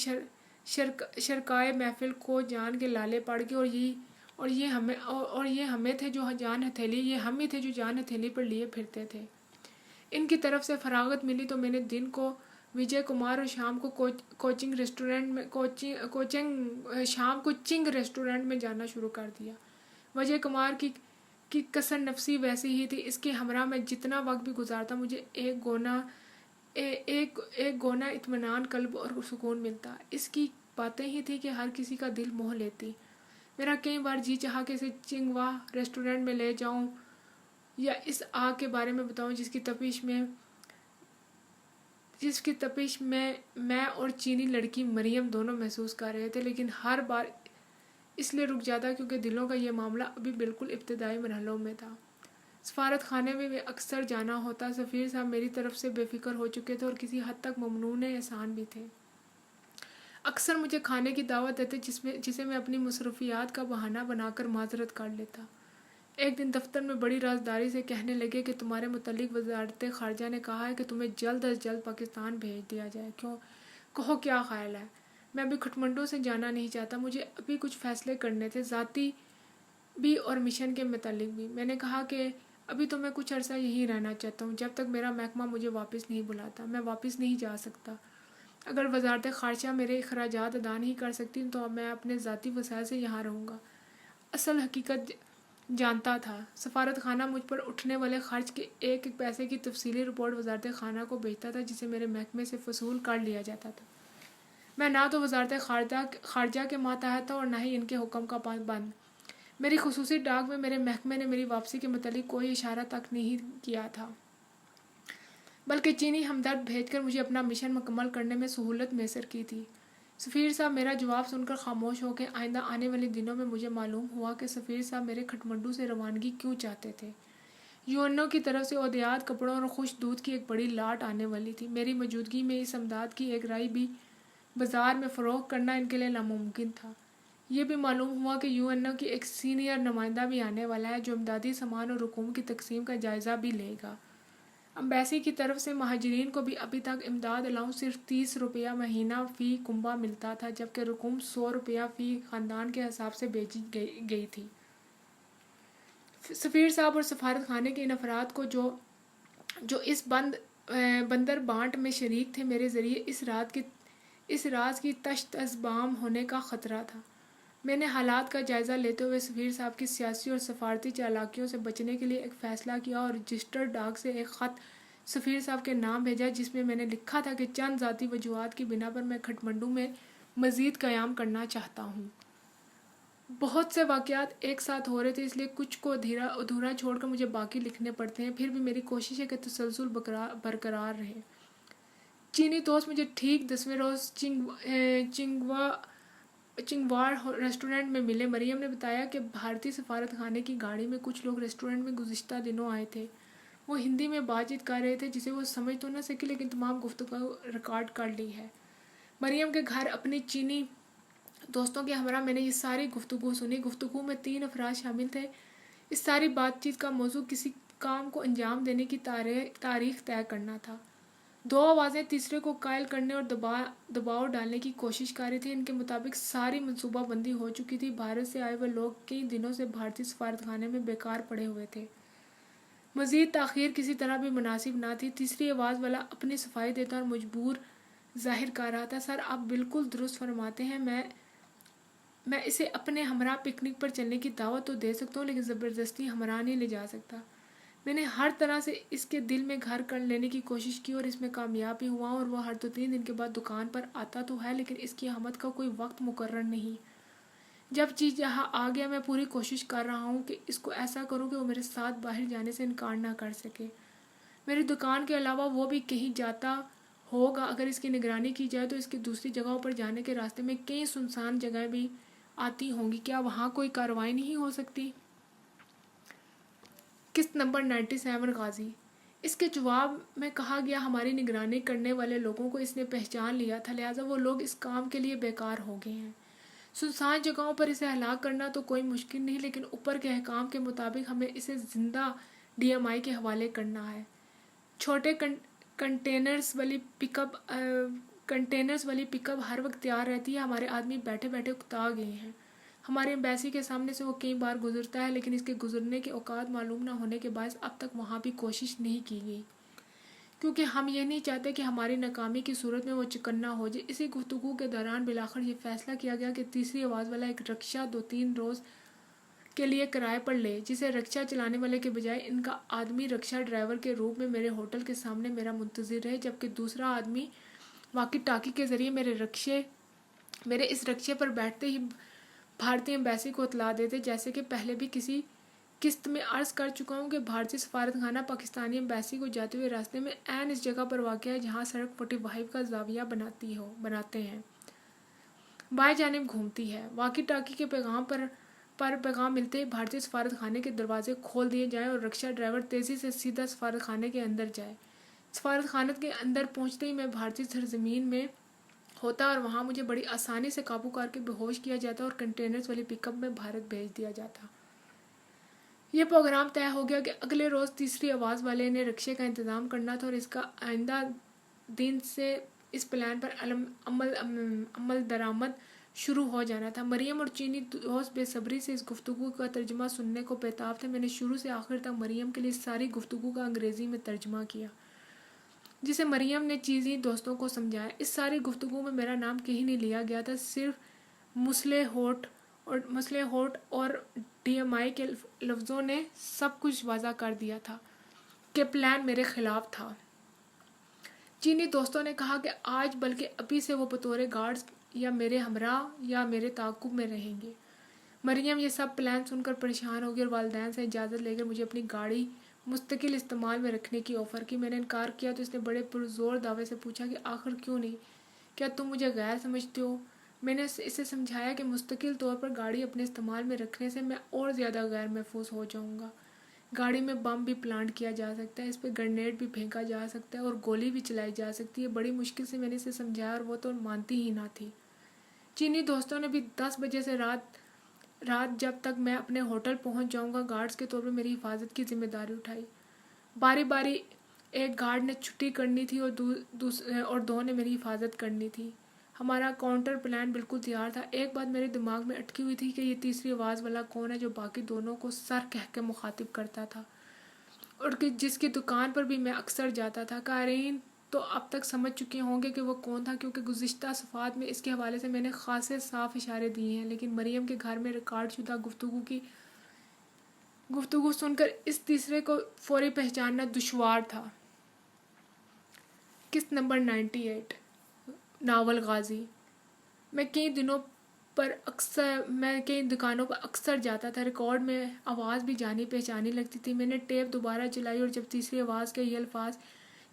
شرکائے محفل کو جان کے لالے پڑ گئے اور یہ ہمیں تھے جو جان ہتھیلی پر لیے پھرتے تھے۔ ان کی طرف سے فراغت ملی تو میں نے دن کو وجے کمار اور شام کو چنگ ریسٹورنٹ میں جانا شروع کر دیا۔ وجے کمار کی کثر نفسی ویسی ہی تھی۔ اس کے ہمراہ میں جتنا وقت بھی گزارتا مجھے ایک گونا اطمینان قلب اور سکون ملتا۔ اس کی باتیں ہی تھی کہ ہر کسی کا دل موہ لیتی۔ میرا کئی بار جی چاہا کہ اسے چنگوا ریسٹورنٹ میں لے جاؤں یا اس آگ کے بارے میں بتاؤں جس کی تپش میں اور چینی لڑکی مریم دونوں محسوس کر رہے تھے، لیکن ہر بار اس لیے رک جاتا کیونکہ دلوں کا یہ معاملہ ابھی بالکل ابتدائی مرحلوں میں تھا۔ سفارت خانے میں بھی اکثر جانا ہوتا۔ سفیر صاحب میری طرف سے بے فکر ہو چکے تھے اور کسی حد تک ممنون احسان بھی تھے۔ اکثر مجھے کھانے کی دعوت دیتے جسے میں اپنی مصروفیات کا بہانہ بنا کر معذرت کر لیتا۔ ایک دن دفتر میں بڑی رازداری سے کہنے لگے کہ تمہارے متعلق وزارت خارجہ نے کہا ہے کہ تمہیں جلد از جلد پاکستان بھیج دیا جائے۔ کہو کیا خیال ہے؟ میں ابھی کھٹمنڈو سے جانا نہیں چاہتا، مجھے ابھی کچھ فیصلے کرنے تھے، ذاتی بھی اور مشن کے متعلق بھی۔ میں نے کہا کہ ابھی تو میں کچھ عرصہ یہیں رہنا چاہتا ہوں جب تک میرا محکمہ مجھے واپس نہیں بلاتا۔ میں واپس نہیں جا سکتا۔ اگر وزارت خارجہ میرے اخراجات ادا نہیں کر سکتی تو میں اپنے ذاتی وسائل سے یہاں رہوں گا۔ اصل حقیقت جانتا تھا۔ سفارت خانہ مجھ پر اٹھنے والے خرچ کے ایک ایک پیسے کی تفصیلی رپورٹ وزارت خانہ کو بھیجتا تھا جسے میرے محکمے سے وصول کر لیا جاتا تھا۔ میں نہ تو وزارت خارجہ کے ماتحت تھا اور نہ ہی ان کے حکم کا پابند۔ میری خصوصی ڈاک میں میرے محکمے نے میری واپسی کے متعلق کوئی اشارہ تک نہیں کیا تھا، بلکہ چینی ہمدرد بھیج کر مجھے اپنا مشن مکمل کرنے میں سہولت میسر کی تھی۔ سفیر صاحب میرا جواب سن کر خاموش ہو گئے۔ آئندہ آنے والے دنوں میں مجھے معلوم ہوا کہ سفیر صاحب میرے کھٹمنڈو سے روانگی کیوں چاہتے تھے۔ یونو کی طرف سے ادویات، کپڑوں اور خوش دودھ کی ایک بڑی لاٹ آنے والی تھی۔ میری موجودگی میں اس امداد کی ایک رائی بھی بازار میں فروخت کرنا ان کے لیے ناممکن تھا۔ یہ بھی معلوم ہوا کہ یونو کی ایک سینئر نمائندہ بھی آنے والا ہے جو امدادی سامان اور رقوم کی تقسیم کا جائزہ بھی لے گا۔ امبیسی کی طرف سے مہاجرین کو بھی ابھی تک امداد الاؤنس صرف 30 روپیہ مہینہ فی کنبہ ملتا تھا، جبکہ رقوم 100 روپیہ فی خاندان کے حساب سے بھیجی گئی تھی۔ سفیر صاحب اور سفارت خانے کے ان افراد کو جو اس بندر بانٹ میں شریک تھے میرے ذریعے اس راز کی تشت ازبام ہونے کا خطرہ تھا۔ میں نے حالات کا جائزہ لیتے ہوئے سفیر صاحب کی سیاسی اور سفارتی چالاکیوں سے بچنے کے لیے ایک فیصلہ کیا اور رجسٹرڈ ڈاک سے ایک خط سفیر صاحب کے نام بھیجا جس میں نے لکھا تھا کہ چند ذاتی وجوہات کی بنا پر میں کھٹمنڈو میں مزید قیام کرنا چاہتا ہوں۔ بہت سے واقعات ایک ساتھ ہو رہے تھے، اس لیے کچھ کو ادھورا چھوڑ کر مجھے باقی لکھنے پڑتے ہیں، پھر بھی میری کوشش ہے کہ تسلسل برقرار رہے۔ چینی دوست مجھے ٹھیک 10ویں روز چنگوار ریسٹورنٹ میں ملے۔ مریم نے بتایا کہ بھارتی سفارت خانے کی گاڑی میں کچھ لوگ ریسٹورنٹ میں گزشتہ دنوں آئے تھے۔ وہ ہندی میں بات چیت کر رہے تھے جسے وہ سمجھ تو نہ سکی، لیکن تمام گفتگو ریکارڈ کر لی ہے۔ مریم کے گھر اپنی چینی دوستوں کے ہمراہ میں نے یہ ساری گفتگو سنی۔ گفتگو میں 3 افراد شامل تھے۔ اس ساری بات چیت کا موضوع کسی کام کو انجام دینے کی تاریخ طے کرنا تھا۔ 2 آوازیں تیسرے کو قائل کرنے اور دباؤ ڈالنے کی کوشش کر رہی تھیں۔ ان کے مطابق ساری منصوبہ بندی ہو چکی تھی۔ بھارت سے آئے ہوئے لوگ کئی دنوں سے بھارتی سفارت خانے میں بیکار پڑے ہوئے تھے۔ مزید تاخیر کسی طرح بھی مناسب نہ تھی۔ تیسری آواز والا اپنی صفائی دیتا اور مجبور ظاہر کر رہا تھا۔ سر، آپ بالکل درست فرماتے ہیں۔ میں اسے اپنے ہمراہ پکنک پر چلنے کی دعوت تو دے سکتا ہوں، لیکن زبردستی ہمراہ نہیں لے جا سکتا۔ میں نے ہر طرح سے اس کے دل میں گھر کر لینے کی کوشش کی اور اس میں کامیاب بھی ہوا ہوں، اور وہ ہر 2-3 دن کے بعد دکان پر آتا تو ہے، لیکن اس کی آمد کا کوئی وقت مقرر نہیں۔ جب چیز یہاں آ گیا، میں پوری کوشش کر رہا ہوں کہ اس کو ایسا کروں کہ وہ میرے ساتھ باہر جانے سے انکار نہ کر سکے۔ میری دکان کے علاوہ وہ بھی کہیں جاتا ہوگا۔ اگر اس کی نگرانی کی جائے تو اس کے دوسری جگہوں پر جانے کے راستے میں کئی سنسان جگہیں بھی آتی ہوں گی۔ کیا وہاں کوئی کارروائی نہیں ہو سکتی؟ قسط نمبر 97 غازی۔ اس کے جواب میں کہا گیا، ہماری نگرانی کرنے والے لوگوں کو اس نے پہچان لیا تھا، لہٰذا وہ لوگ اس کام کے لیے بیکار ہو گئے ہیں۔ سنسان جگہوں پر اسے ہلاک کرنا تو کوئی مشکل نہیں، لیکن اوپر کے احکام کے مطابق ہمیں اسے زندہ DMI کے حوالے کرنا ہے۔ چھوٹے کنٹینرز والی پک اپ ہر وقت تیار رہتی ہے۔ ہمارے آدمی بیٹھے بیٹھے اکتا گئے ہیں۔ ہماری ایمبیسی کے سامنے سے وہ کئی بار گزرتا ہے، لیکن اس کے گزرنے کے اوقات معلوم نہ ہونے کے باعث اب تک وہاں بھی کوشش نہیں کی گئی، کیونکہ ہم یہ نہیں چاہتے کہ ہماری ناکامی کی صورت میں وہ چکنا ہو جائے۔ اسی گفتگو کے دوران بالآخر یہ فیصلہ کیا گیا کہ تیسری آواز والا ایک رکشہ 2-3 روز کے لیے کرائے پر لے، جسے رکشہ چلانے والے کے بجائے ان کا آدمی رکشہ ڈرائیور کے روپ میں میرے ہوٹل کے سامنے میرا منتظر رہے، جبکہ دوسرا آدمی واکی ٹاکی کے ذریعے میرے اس رکشے پر بیٹھتے ہی بھارتی ایمبیسی کو اطلاع دیتے۔ جیسے کہ پہلے بھی کسی قسط میں عرض کر چکا ہوں کہ بھارتی سفارت خانہ پاکستانی ایمبیسی کو جاتے ہوئے راستے میں عین اس جگہ پر واقع ہے جہاں سڑک 45 کا زاویہ بناتے ہیں، بائیں جانب گھومتی ہے۔ واکی ٹاکی کے پیغام ملتے ہی بھارتی سفارت خانے کے دروازے کھول دیے جائیں اور رکشہ ڈرائیور تیزی سے سیدھا سفارت خانے کے اندر جائے۔ سفارت خانے کے اندر پہنچتے ہی میں بھارتی سرزمین میں ہوتا اور وہاں مجھے بڑی آسانی سے قابو کر کے بے ہوش کیا جاتا اور کنٹینرز والی پک اپ میں بھارت بھیج دیا جاتا۔ یہ پروگرام طے ہو گیا کہ اگلے روز تیسری آواز والے نے رکشے کا انتظام کرنا تھا اور اس کا آئندہ دن سے اس پلان پر عمل درآمد شروع ہو جانا تھا۔ مریم اور چینی دوست بے صبری سے اس گفتگو کا ترجمہ سننے کو بےتاب تھے۔ میں نے شروع سے آخر تک مریم کے لیے ساری گفتگو کا انگریزی میں ترجمہ کیا، جسے مریم نے چینی دوستوں کو سمجھایا۔ اس ساری گفتگو میں میرا نام کہیں نہیں لیا گیا تھا، صرف مسلح ہوٹ اور DMI کے لفظوں نے سب کچھ واضح کر دیا تھا کہ پلان میرے خلاف تھا۔ چینی دوستوں نے کہا کہ آج بلکہ ابھی سے وہ بطور گارڈز یا میرے ہمراہ یا میرے تعاقب میں رہیں گے۔ مریم یہ سب پلان سن کر پریشان ہوگی اور والدین سے اجازت لے کر مجھے اپنی گاڑی مستقل استعمال میں رکھنے کی آفر کی۔ میں نے انکار کیا تو اس نے بڑے پرزور دعوے سے پوچھا کہ آخر کیوں نہیں؟ کیا تم مجھے غیر سمجھتے ہو؟ میں نے اسے سمجھایا کہ مستقل طور پر گاڑی اپنے استعمال میں رکھنے سے میں اور زیادہ غیر محفوظ ہو جاؤں گا۔ گاڑی میں بم بھی پلانٹ کیا جا سکتا ہے، اس پہ گرنیڈ بھی پھینکا جا سکتا ہے اور گولی بھی چلائی جا سکتی ہے۔ بڑی مشکل سے میں نے اسے سمجھایا اور وہ تو مانتی ہی نہ تھی۔ چینی دوستوں نے بھی 10 بجے سے رات جب تک میں اپنے ہوٹل پہنچ جاؤں گا گارڈز کے طور پر میری حفاظت کی ذمہ داری اٹھائی۔ باری باری ایک گارڈ نے چھٹی کرنی تھی اور 2 نے میری حفاظت کرنی تھی۔ ہمارا کاؤنٹر پلان بالکل تیار تھا۔ ایک بات میرے دماغ میں اٹکی ہوئی تھی کہ یہ تیسری آواز والا کون ہے جو باقی دونوں کو سر کہہ کے مخاطب کرتا تھا اور جس کی دکان پر بھی میں اکثر جاتا تھا۔ قارئین تو اب تک سمجھ چکے ہوں گے کہ وہ کون تھا، کیونکہ گزشتہ صفحات میں اس کے حوالے سے میں نے خاصے صاف اشارے دیے ہیں، لیکن مریم کے گھر میں ریکارڈ شدہ گفتگو سن کر اس تیسرے کو فوری پہچاننا دشوار تھا۔ قسط نمبر 98 ناول غازی۔ میں کئی دنوں میں کئی دکانوں پر اکثر جاتا تھا. ریکارڈ میں آواز بھی جانی پہچانی لگتی تھی. میں نے ٹیپ دوبارہ چلائی اور جب تیسری آواز کے یہ الفاظ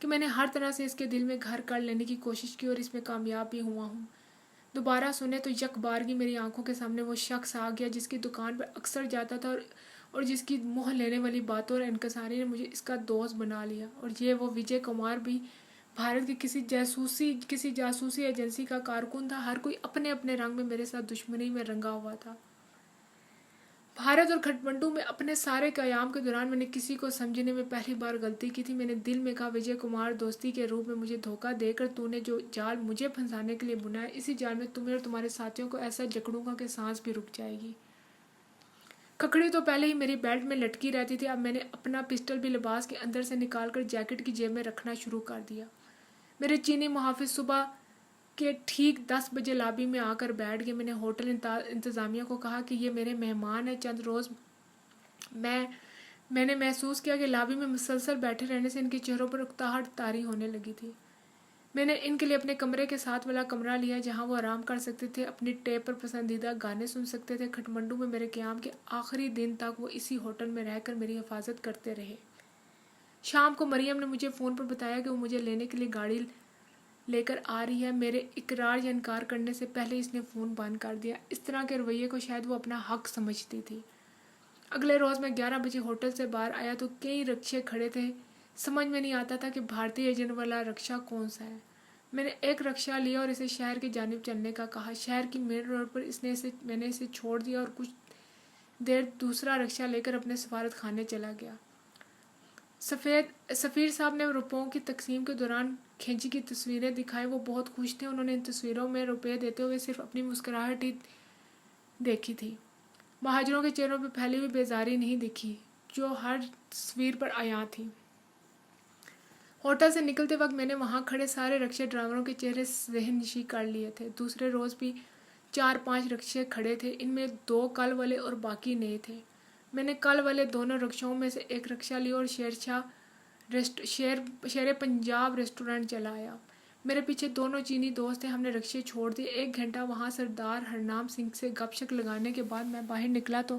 کہ میں نے ہر طرح سے اس کے دل میں گھر کر لینے کی کوشش کی اور اس میں کامیاب بھی ہوا ہوں دوبارہ سنے تو یک بارگی میری آنکھوں کے سامنے وہ شخص آ گیا جس کی دکان پر اکثر جاتا تھا اور جس کی موہ لینے والی باتوں اور انکساری نے مجھے اس کا دوست بنا لیا. اور یہ وہ وجے کمار بھی بھارت کی کسی جاسوسی ایجنسی کا کارکن تھا. ہر کوئی اپنے اپنے رنگ میں میرے ساتھ دشمنی میں رنگا ہوا تھا. بھارت اور کھٹمنڈو میں اپنے سارے قیام کے دوران میں نے کسی کو سمجھنے میں پہلی بار غلطی کی تھی. میں نے دل میں کہا وجے کمار دوستی کے روپ میں مجھے دھوکہ دے کر تو نے جو جال مجھے پھنسانے کے لیے بنایا اسی جال میں تمہیں اور تمہارے ساتھیوں کو ایسا جکڑوں گا کہ سانس بھی رک جائے گی. ککڑی تو پہلے ہی میری بیلٹ میں لٹکی رہتی تھی. اب میں نے اپنا پسٹل بھی لباس کے اندر سے نکال کر جیکٹ کی جیب میں رکھنا شروع کر دیا. میرے چینی محافظ صبح کے ٹھیک 10 بجے لابی میں آ کر بیٹھ گئے. میں نے ہوٹل انتظامیہ کو کہا کہ یہ میرے مہمان ہیں. چند روز میں نے محسوس کیا کہ لابی میں مسلسل بیٹھے رہنے سے ان کے چہروں پر اکتاہٹ طاری ہونے لگی تھی. میں نے ان کے لیے اپنے کمرے کے ساتھ والا کمرہ لیا جہاں وہ آرام کر سکتے تھے, اپنی ٹیپ پر پسندیدہ گانے سن سکتے تھے. کھٹمنڈو میں میرے قیام کے آخری دن تک وہ اسی ہوٹل میں رہ کر میری حفاظت کرتے رہے. شام کو مریم نے مجھے فون پر بتایا کہ وہ مجھے لینے کے لیے گاڑی لے کر آ رہی ہے. میرے اقرار یا انکار کرنے سے پہلے اس نے فون بند کر دیا. اس طرح کے رویے کو شاید وہ اپنا حق سمجھتی تھی. اگلے روز میں 11 بجے ہوٹل سے باہر آیا تو کئی رکشے کھڑے تھے. سمجھ میں نہیں آتا تھا کہ بھارتی ایجنٹ والا رکشہ کون سا ہے. میں نے ایک رکشہ لیا اور اسے شہر کی جانب چلنے کا کہا. شہر کی مین روڈ پر میں نے اسے چھوڑ دیا اور کچھ دیر دوسرا رکشہ لے کر اپنے سفارت خانے چلا گیا. سفیر صاحب نے روپوں کی تقسیم کے دوران کھینچی کی تصویریں دکھائی. وہ بہت خوش تھے. انہوں نے ان تصویروں میں روپے دیتے ہوئے صرف اپنی مسکراہٹ ہی دیکھی تھی. مہاجروں کے چہروں پہ پھیلی ہوئی بیزاری نہیں دکھی جو ہر تصویر پر عیاں تھی. ہوٹل سے نکلتے وقت میں نے وہاں کھڑے سارے رکشے ڈرائیوروں کے چہرے ذہن نشیں کر لیے تھے. دوسرے روز بھی 4-5 رکشے کھڑے تھے. ان میں 2 کل والے اور باقی نئے تھے. میں نے کل والے دونوں رکشوں میں سے ایک رکشہ لیا اور شیر پنجاب ریسٹورنٹ چلا آیا. میرے پیچھے دونوں چینی دوست تھے. ہم نے رکشے چھوڑ دیے. 1 گھنٹہ وہاں سردار ہرنام سنگھ سے گپ شپ لگانے کے بعد میں باہر نکلا تو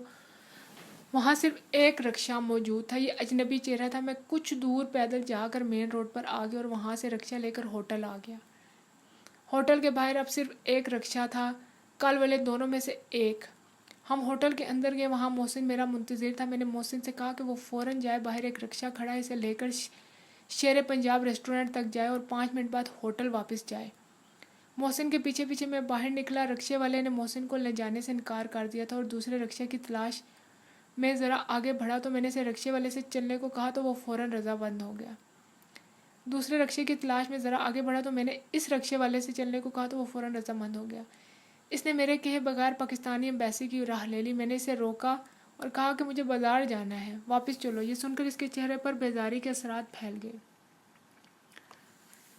وہاں صرف ایک رکشہ موجود تھا. یہ اجنبی چہرہ تھا. میں کچھ دور پیدل جا کر مین روڈ پر آ گیا اور وہاں سے رکشہ لے کر ہوٹل آ گیا. ہوٹل کے باہر اب صرف ایک رکشہ تھا, کل والے دونوں میں سے ایک. ہم ہوٹل کے اندر گئے. وہاں محسن میرا منتظر تھا. میں نے محسن سے کہا کہ وہ فوراً جائے. باہر ایک رکشہ کھڑا ہے, اسے لے کر شیر پنجاب ریسٹورنٹ تک جائے اور 5 منٹ بعد ہوٹل واپس جائے. محسن کے پیچھے پیچھے میں باہر نکلا. رکشے والے نے محسن کو لے جانے سے انکار کر دیا تھا اور دوسرے رکشے کی تلاش میں ذرا آگے بڑھا تو میں نے اسے رکشے والے سے چلنے کو کہا تو وہ فوراً رضامند ہو گیا. دوسرے رکشے کی تلاش میں ذرا آگے بڑھا تو میں نے اس رکشے والے سے چلنے کو کہا تو وہ فوراً رضامند ہو گیا. اس نے میرے کہے بغیر پاکستانی ایمبیسی کی راہ لے لی. میں نے اسے روکا اور کہا کہ مجھے بازار جانا ہے, واپس چلو. یہ سن کر اس کے چہرے پر بیزاری کے اثرات پھیل گئے.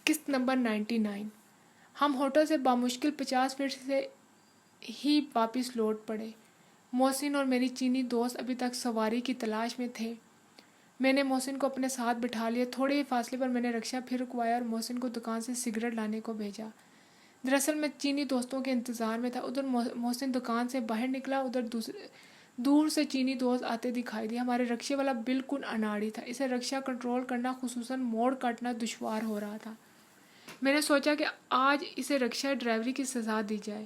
قسط نمبر 99. ہم ہوٹل سے بامشکل 50 فٹ سے ہی واپس لوٹ پڑے. محسن اور میری چینی دوست ابھی تک سواری کی تلاش میں تھے. میں نے محسن کو اپنے ساتھ بٹھا لیا. تھوڑے ہی فاصلے پر میں نے رکشہ پھر رکوایا اور محسن کو دکان سے سگریٹ لانے کو بھیجا. دراصل میں چینی دوستوں کے انتظار میں تھا. ادھر محسن دکان سے باہر نکلا, ادھر دور سے چینی دوست آتے دکھائی دیے. ہمارے رکشے والا بالکل اناڑی تھا. اسے رکشہ کنٹرول کرنا, خصوصاً موڑ کاٹنا دشوار ہو رہا تھا. میں نے سوچا کہ آج اسے رکشہ ڈرائیوری کی سزا دی جائے.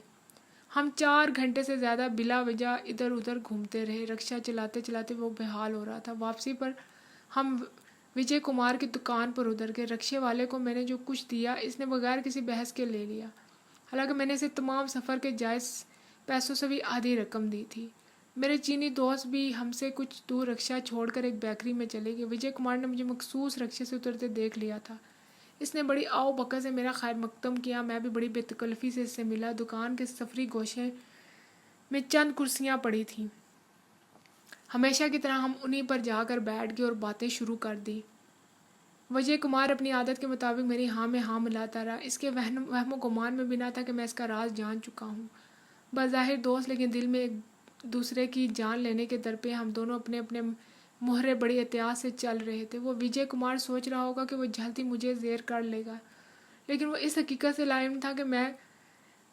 ہم 4 گھنٹے سے زیادہ بلا وجہ ادھر ادھر گھومتے رہے. رکشہ چلاتے چلاتے وہ بحال ہو رہا تھا. واپسی پر ہم وجے کمار کی دکان پر اتر گئے. رکشے والے کو میں نے جو کچھ دیا اس نے بغیر کسی بحث کے لے لیا, حالانکہ میں نے اسے تمام سفر کے جائز پیسوں سے بھی آدھی رقم دی تھی. میرے چینی دوست بھی ہم سے کچھ دور رکشہ چھوڑ کر ایک بیکری میں چلے گئے. وجے کمار نے مجھے مخصوص رکشے سے اترتے دیکھ لیا تھا. اس نے بڑی آؤ بکا سے میرا خیر مقدم کیا. میں بھی بڑی بے تکلفی سے اس سے ملا. دکان کے سفری گوشے میں چند کرسیاں پڑی تھیں. ہمیشہ کی طرح ہم انہی پر جا کر بیٹھ گئے اور باتیں شروع کر دی. وجے کمار اپنی عادت کے مطابق میری ہاں میں ہاں ملاتا رہا. اس کے وہم و گمان میں بھی نہ تھا کہ میں اس کا راز جان چکا ہوں. بظاہر دوست لیکن دل میں ایک دوسرے کی جان لینے کے در پہ ہم دونوں اپنے اپنے مہرے بڑی احتیاط سے چل رہے تھے. وہ وجے کمار سوچ رہا ہوگا کہ وہ جلدی مجھے زیر کر لے گا, لیکن وہ اس حقیقت سے لا علم تھا کہ میں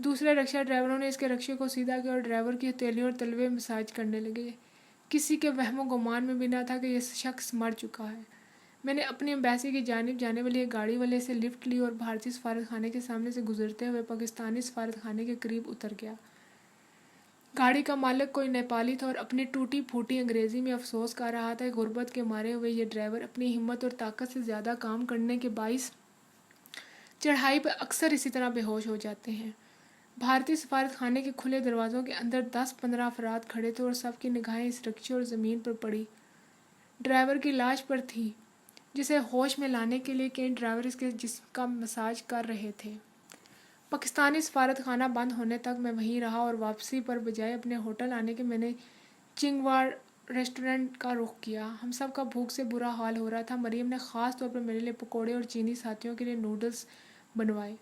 دوسرے رکشہ ڈرائیوروں نے اس کے رکشے کو سیدھا کیا اور ڈرائیور کی ہتھیلیوں اور تلوے مساج کرنے لگے۔ کسی کے وہم و گمان میں بھی نہ تھا کہ یہ شخص مر چکا ہے۔ میں نے اپنی ایمبیسی کی جانب جانے والی ایک گاڑی والے سے لفٹ لی اور بھارتی سفارت خانے کے سامنے سے گزرتے ہوئے پاکستانی سفارت خانے کے قریب اتر گیا۔ گاڑی کا مالک کوئی نیپالی تھا اور اپنی ٹوٹی پھوٹی انگریزی میں افسوس کر رہا تھا کہ غربت کے مارے ہوئے یہ ڈرائیور اپنی ہمت اور طاقت سے زیادہ کام کرنے کے باعث چڑھائی پر اکثر اسی طرح بے ہوش ہو جاتے ہیں۔ بھارتی سفارت خانے کے کھلے دروازوں کے اندر 10-15 افراد کھڑے تھے اور سب کی نگاہیں اس رکشے اور زمین پر پڑی ڈرائیور کی لاش پر تھی، جسے ہوش میں لانے کے لیے کئی ڈرائیور اس کے جسم کا مساج کر رہے تھے۔ پاکستانی سفارت خانہ بند ہونے تک میں وہیں رہا اور واپسی پر بجائے اپنے ہوٹل آنے کے میں نے چنگواڑ ریسٹورنٹ کا رخ کیا۔ ہم سب کا بھوک سے برا حال ہو رہا تھا۔ مریم نے خاص طور پر میرے لیے پکوڑے اور چینی ساتھیوں کے لیے نوڈلز بنوائے۔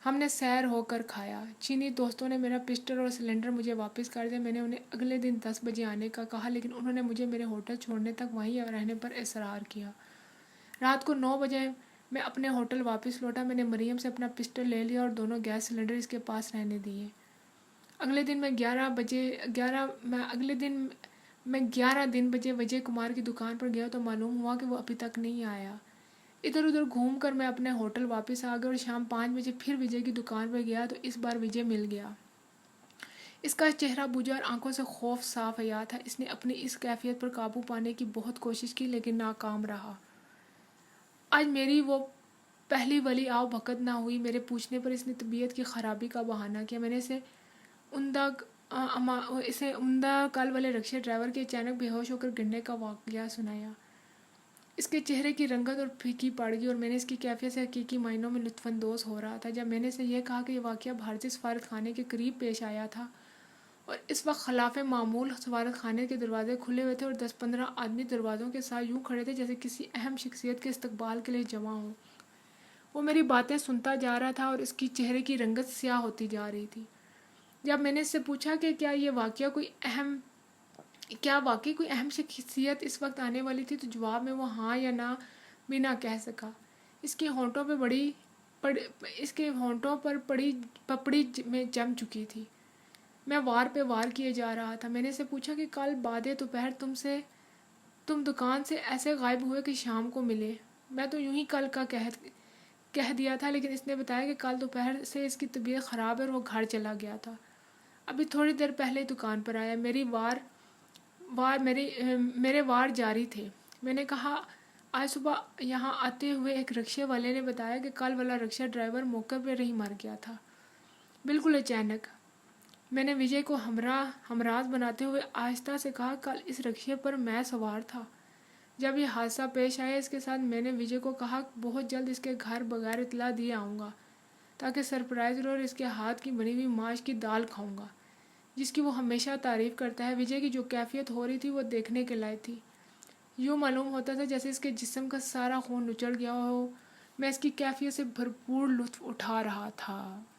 ہم نے سیر ہو کر کھایا۔ چینی دوستوں نے میرا پسٹل اور سلنڈر مجھے واپس کر دیا۔ میں نے انہیں اگلے دن 10 بجے آنے کا کہا، لیکن انہوں نے مجھے میرے ہوٹل چھوڑنے تک وہیں رہنے پر اصرار کیا۔ رات کو 9 بجے میں اپنے ہوٹل واپس لوٹا۔ میں نے مریم سے اپنا پسٹل لے لیا اور دونوں گیس سلنڈر اس کے پاس رہنے دیے۔ اگلے دن میں 11 بجے وجے کمار کی دکان پر گیا تو معلوم ہوا کہ وہ ابھی تک نہیں آیا۔ ادھر ادھر گھوم کر میں اپنے ہوٹل واپس آ گیا اور شام 5 بجے پھر وجے کی دکان پر گیا تو اس بار وجے مل گیا۔ اس کا چہرہ بجھا اور آنکھوں سے خوف صاف عیاں تھا۔ اس نے اپنی اس کیفیت پر قابو پانے کی بہت کوشش کی لیکن ناکام رہا۔ آج میری وہ پہلی ولی آؤ بھگت نہ ہوئی۔ میرے پوچھنے پر اس نے طبیعت کی خرابی کا بہانہ کیا۔ میں نے اسے عمدہ کل والے رکشے ڈرائیور کے اچانک بے ہوش ہو کر گرنے کا واقعہ سنایا۔ اس کے چہرے کی رنگت اور پھیکی پڑ گئی اور میں نے اس کی کیفیت سے حقیقی معنوں میں لطف اندوز ہو رہا تھا۔ جب میں نے اسے یہ کہا کہ یہ واقعہ بھارتی سفارت خانے کے قریب پیش آیا تھا اور اس وقت خلاف معمول سفارت خانے کے دروازے کھلے ہوئے تھے اور 10-15 آدمی دروازوں کے ساتھ یوں کھڑے تھے جیسے کسی اہم شخصیت کے استقبال کے لیے جمع ہوں، وہ میری باتیں سنتا جا رہا تھا اور اس کی چہرے کی رنگت سیاہ ہوتی جا رہی تھی۔ جب میں نے اس سے پوچھا کہ کیا واقعی کوئی اہم شخصیت اس وقت آنے والی تھی تو جواب میں وہ ہاں یا نہ بھی نہ کہہ سکا۔ اس کے ہونٹوں پر پپڑی میں جم چکی تھی۔ میں وار پہ وار کیے جا رہا تھا۔ میں نے اسے پوچھا کہ کل بعد دوپہر تم دکان سے ایسے غائب ہوئے کہ شام کو ملے۔ میں تو یوں ہی کل کا کہہ دیا تھا، لیکن اس نے بتایا کہ کل دوپہر سے اس کی طبیعت خراب ہے اور وہ گھر چلا گیا تھا۔ ابھی تھوڑی دیر پہلے دکان پر آیا۔ میرے وار جاری تھے۔ میں نے کہا آج صبح یہاں آتے ہوئے ایک رکشے والے نے بتایا کہ کل والا رکشہ ڈرائیور موقع پر ہی مر گیا تھا، بالکل اچانک۔ میں نے وجے کو ہمراز بناتے ہوئے آہستہ سے کہا کل اس رکشے پر میں سوار تھا جب یہ حادثہ پیش آیا۔ اس کے ساتھ میں نے وجے کو کہا بہت جلد اس کے گھر بغیر اطلاع دیے آؤں گا تاکہ سرپرائز رہے اور اس کے ہاتھ کی بنی ہوئی ماش کی دال کھاؤں گا جس کی وہ ہمیشہ تعریف کرتا ہے۔ وجے کی جو کیفیت ہو رہی تھی وہ دیکھنے کے لائق تھی۔ یوں معلوم ہوتا تھا جیسے اس کے جسم کا سارا خون نچڑ گیا ہو۔ میں اس کی کیفیت سے بھرپور لطف اٹھا رہا تھا۔